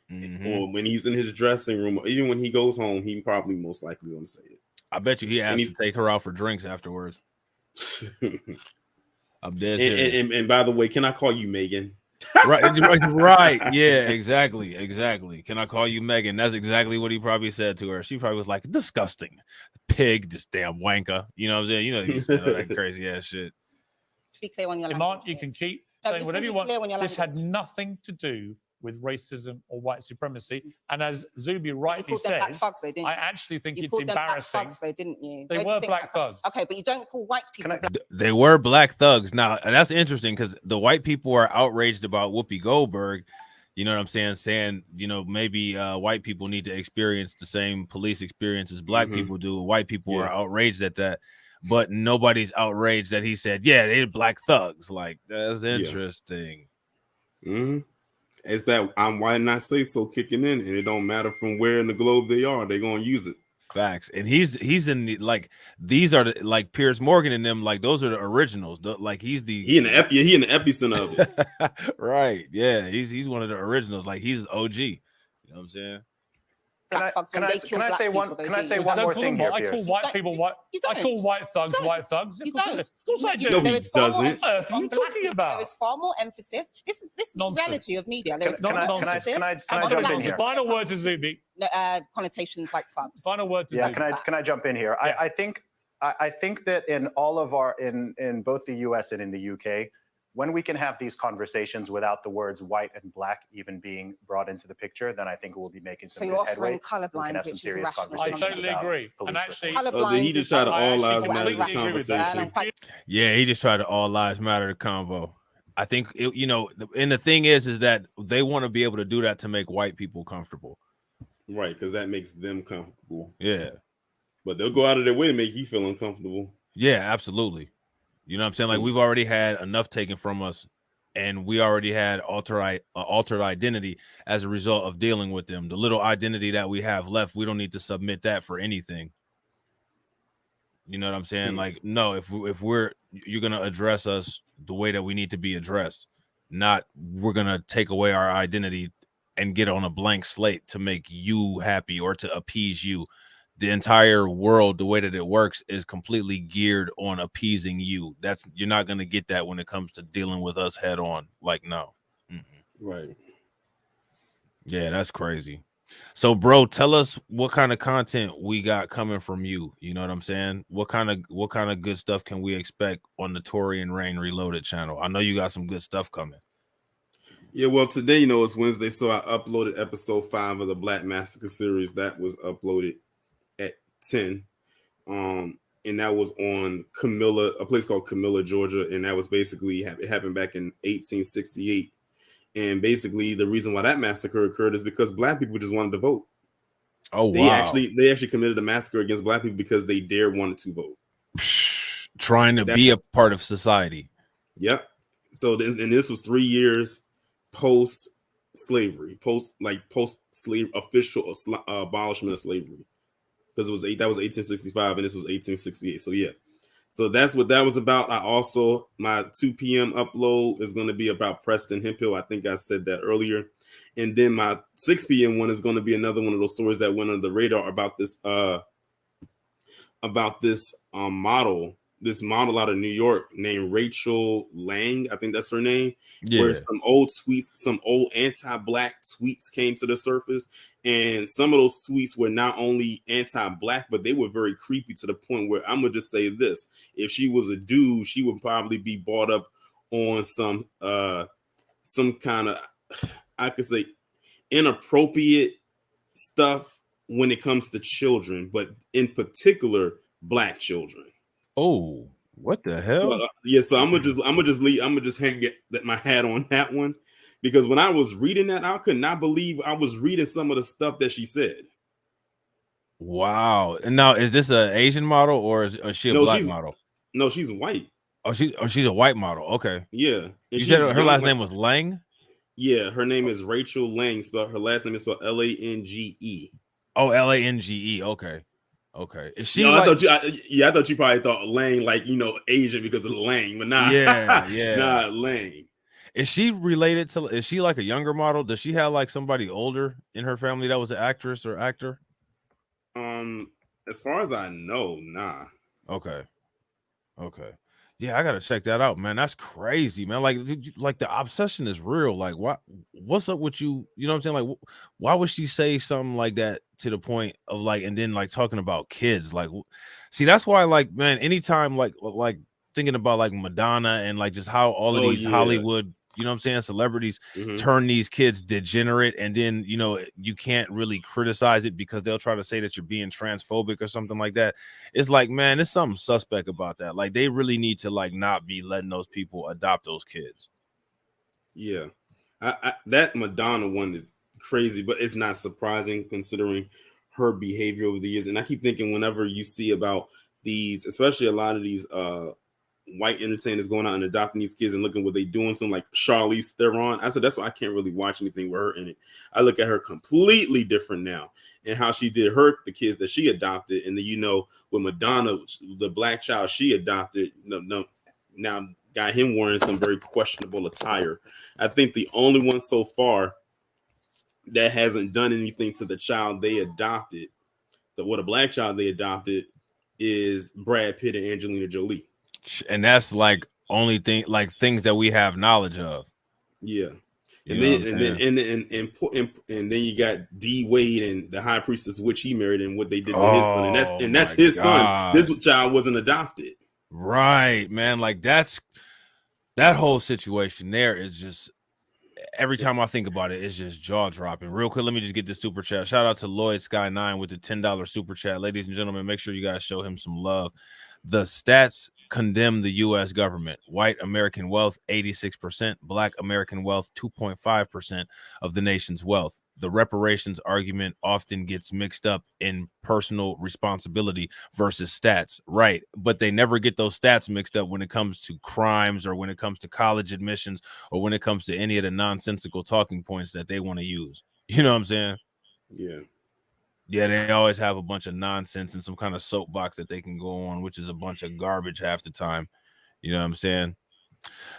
or when he's in his dressing room, or even when he goes home. He probably most likely gonna say it. I bet you he asked to take her out for drinks afterwards. I'm dead serious. And by the way, can I call you Megan? right. Yeah, exactly. Can I call you Megan? That's exactly what he probably said to her. She probably was like, disgusting pig, this damn wanker. You know what I'm saying? You know, he said all that crazy ass shit. To be clear on your language, you can keep saying whatever you want. This had nothing to do with racism or white supremacy, and as Zubi rightly says, I actually think it's embarrassing. Black thugs, though, didn't you? They were black thugs. Okay, but you don't call white people. They were black thugs. Now, and that's interesting because the white people are outraged about Whoopi Goldberg. You know what I'm saying, you know, maybe white people need to experience the same police experience as black people do. White people are outraged at that, but nobody's outraged that he said, yeah, they're black thugs. Like, that's interesting. It's that why not say so kicking in, and it don't matter from where in the globe they are, they're gonna use it. Facts. And he's in the, like, these are the, like Piers Morgan and them, like those are the originals. Like he in the epicenter of it. Right. Yeah, he's one of the originals. Like he's OG. You know what I'm saying? Can I say one more thing here, I call white people white. I call white thugs white thugs. You don't. Of course I do. No, he doesn't. What are you talking about? There is far more emphasis. This is reality of media. There is Can I jump in here? Final word to Zubi. Connotations like thugs. Final word to Zubi. Can I jump in here? I think I think that in all of our in both the U.S. and in the UK, when we can have these conversations without the words white and black even being brought into the picture, then I think we'll be making some So good you're headway. offering We can colourblind, have some which is serious irrational. I conversations totally about agree. police And actually, Colourblind he just tried to all lives matter this conversation. Yeah, he just tried to all lives matter the convo. I think and the thing is that they want to be able to do that to make white people comfortable. Right, because that makes them comfortable. Yeah. But they'll go out of their way to make you feel uncomfortable. Yeah, absolutely. You know what I'm saying? Like, we've already had enough taken from us, and we already had altered identity as a result of dealing with them. The little identity that we have left, we don't need to submit that for anything. You know what I'm saying? Like, no, if you're gonna address us the way that we need to be addressed, not we're gonna take away our identity and get on a blank slate to make you happy or to appease you. The entire world, the way that it works, is completely geared on appeasing you. You're not gonna get that when it comes to dealing with us head on. Like, no. Right. Yeah, that's crazy. So, bro, tell us what kind of content we got coming from you. You know what I'm saying? What kind of good stuff can we expect on the Tori and Rain Reloaded channel? I know you got some good stuff coming. Yeah, well, today, it's Wednesday, so I uploaded episode 5 of the Black Massacre series. That was uploaded at 10. And that was on a place called Camilla, Georgia, and that was basically it happened back in 1868. And basically, the reason why that massacre occurred is because Black people just wanted to vote. Oh, wow. They actually committed a massacre against Black people because they wanted to vote. Trying to be a part of society. Yep. So, and this was 3 years post-slavery, post-slave official abolishment of slavery. Because that was 1865 and this was 1868. So, yeah. So that's what that was about. My 2 p.m. upload is going to be about Preston Hemphill. I think I said that earlier. And then my 6 p.m. one is going to be another one of those stories that went under the radar about this model out of New York named Rachel Lang. I think that's her name. Yeah. Where some old anti-Black tweets came to the surface. And some of those tweets were not only anti-Black, but they were very creepy to the point where I'm going to just say this. If she was a dude, she would probably be brought up on some kind of, I could say, inappropriate stuff when it comes to children, but in particular, Black children. Oh, what the hell? So I'm gonna just hang my hat on that one, because when I was reading that, I could not believe I was reading some of the stuff that she said. Wow. And now, is this an Asian model or is she a Black model? No, she's white. Oh, she's a white model. Okay. Yeah. And you said her last name was Lang? Yeah, her name is Rachel Lang. Her last name is spelled Lange. Oh, Lange. Okay. Okay. Is she? I thought you probably thought Lang, Asian because of Lang, but nah. Yeah. Nah, Lang. Is she related to? Is she like a younger model? Does she have like somebody older in her family that was an actress or actor? As far as I know, nah. Okay. Yeah, I gotta check that out, man. That's crazy, man. Like the obsession is real. Like, what's up with you? You know what I'm saying? Like, why would she say something like that to the point of and then talking about kids? Like, see, that's why, man, anytime like thinking about Madonna and just how all of these Hollywood, you know what I'm saying, celebrities turn these kids degenerate, and then you can't really criticize it because they'll try to say that you're being transphobic or something like that. It's like, man, there's something suspect about that. Like, they really need to not be letting those people adopt those kids. Yeah, that Madonna one is crazy, but it's not surprising considering her behavior over the years. And I keep thinking, whenever you see about these, especially a lot of these white entertainers going out and adopting these kids and looking what they doing to them, like Charlize Theron. I said that's why I can't really watch anything with her in it. I look at her completely different now, and how she did the kids that she adopted, and then with Madonna, the Black child she adopted, now got him wearing some very questionable attire. I think the only one so far that hasn't done anything to the child they adopted, a Black child they adopted, is Brad Pitt and Angelina Jolie. And that's only things that we have knowledge of. Yeah. And then you got D Wade and the high priestess, which he married, and what they did to his son, and that's his son. This child wasn't adopted, right, man? Like that whole situation there is just, every time I think about it, it's just jaw dropping. Real quick, let me just get this super chat. Shout out to Lloyd Sky 9 with the $10 super chat. Ladies and gentlemen, make sure you guys show him some love. The stats condemn the U.S. government. White American wealth, 86%. Black American wealth, 2.5% of the nation's wealth. The reparations argument often gets mixed up in personal responsibility versus stats, right? But they never get those stats mixed up when it comes to crimes or when it comes to college admissions or when it comes to any of the nonsensical talking points that they want to use. You know what I'm saying? Yeah. Yeah, they always have a bunch of nonsense and some kind of soapbox that they can go on, which is a bunch of garbage half the time. You know what I'm saying?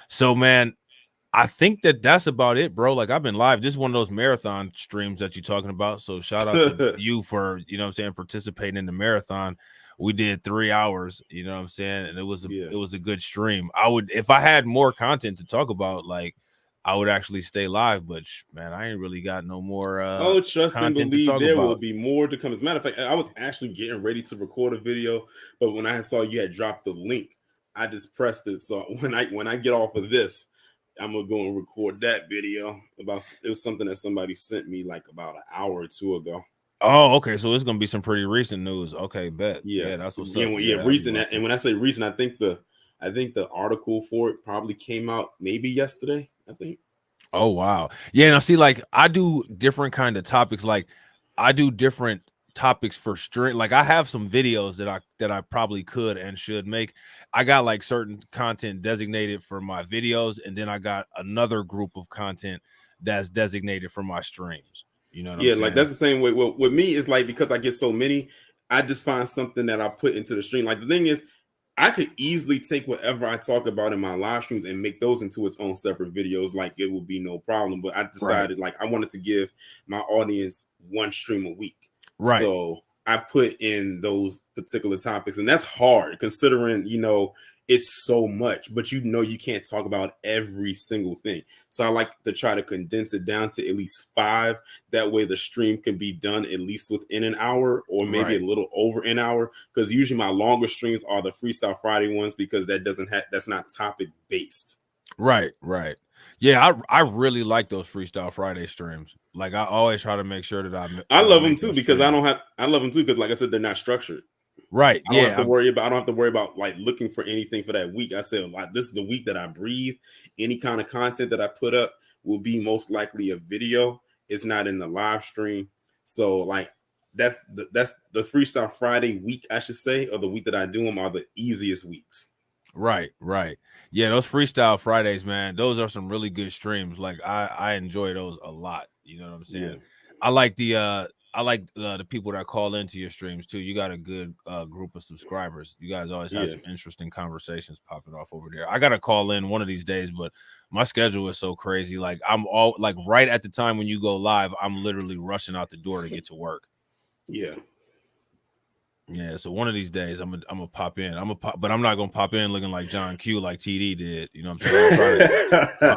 So, man, I think that's about it, bro. Like, I've been live. This is one of those marathon streams that you're talking about. So shout out to you for, you know what I'm saying, participating in the marathon. We did 3 hours, you know what I'm saying? And it was a good stream. I would, if I had more content to talk about, like, I would actually stay live, but man, I ain't really got no more trust and believe there will be more to come. As a matter of fact, I was actually getting ready to record a video, but when I saw you had dropped the link, I just pressed it. So when I get off of this, I'm gonna go and record that video. It was something that somebody sent me like about an hour or two ago. Oh, okay. So it's gonna be some pretty recent news. Okay, bet. Yeah, that's what's up. Yeah, recent. And when I say recent, I think the article for it probably came out maybe yesterday, I think. Oh, wow. Yeah, now see, like, I do different kind of topics. Like, I do different topics for stream. Like, I have some videos that I probably could and should make. I got like certain content designated for my videos, and then I got another group of content that's designated for my streams. You know what I'm saying? Like that's the same way. Well, with me, it's like because I get so many, I just find something that I put into the stream. Like the thing is, I could easily take whatever I talk about in my live streams and make those into its own separate videos. Like it would be no problem. But I decided like I wanted to give my audience one stream a week. Right. So I put in those particular topics, and that's hard considering, it's so much, but you can't talk about every single thing. So I like to try to condense it down to at least 5. That way the stream can be done at least within an hour or maybe a little over an hour. Because usually my longer streams are the Freestyle Friday ones because that's not topic based. Right. Yeah, I really like those Freestyle Friday streams. Like I always try to make sure that I love them too because I love them too because like I said, they're not structured. Right. I don't have to worry about like looking for anything for that week. I said like this is the week that I breathe. Any kind of content that I put up will be most likely a video. It's not in the live stream. So like that's the Freestyle Friday week, I should say, or the week that I do them are the easiest weeks. Right. Yeah, those Freestyle Fridays, man, those are some really good streams. Like I enjoy those a lot. You know what I'm saying? Yeah. I like the people that call into your streams too. You got a good group of subscribers. You guys always have some interesting conversations popping off over there. I gotta call in one of these days, but my schedule is so crazy. Like I'm all like right at the time when you go live, I'm literally rushing out the door to get to work. Yeah, so one of these days I'm gonna pop in. But I'm not gonna pop in looking like John Q like TD did. You know what I'm saying?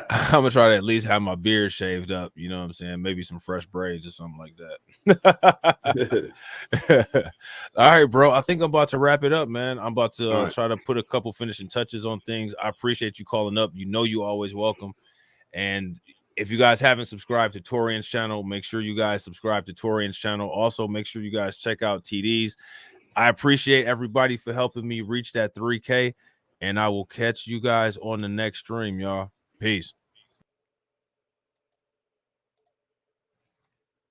I'm gonna try to at least have my beard shaved up. You know what I'm saying? Maybe some fresh braids or something like that. All right, bro. I think I'm about to wrap it up, man. I'm about to try to put a couple finishing touches on things. I appreciate you calling up. You always welcome. And if you guys haven't subscribed to Torian's channel, make sure you guys subscribe to Torian's channel. Also, make sure you guys check out TD's. I appreciate everybody for helping me reach that 3K, and I will catch you guys on the next stream, y'all. Peace.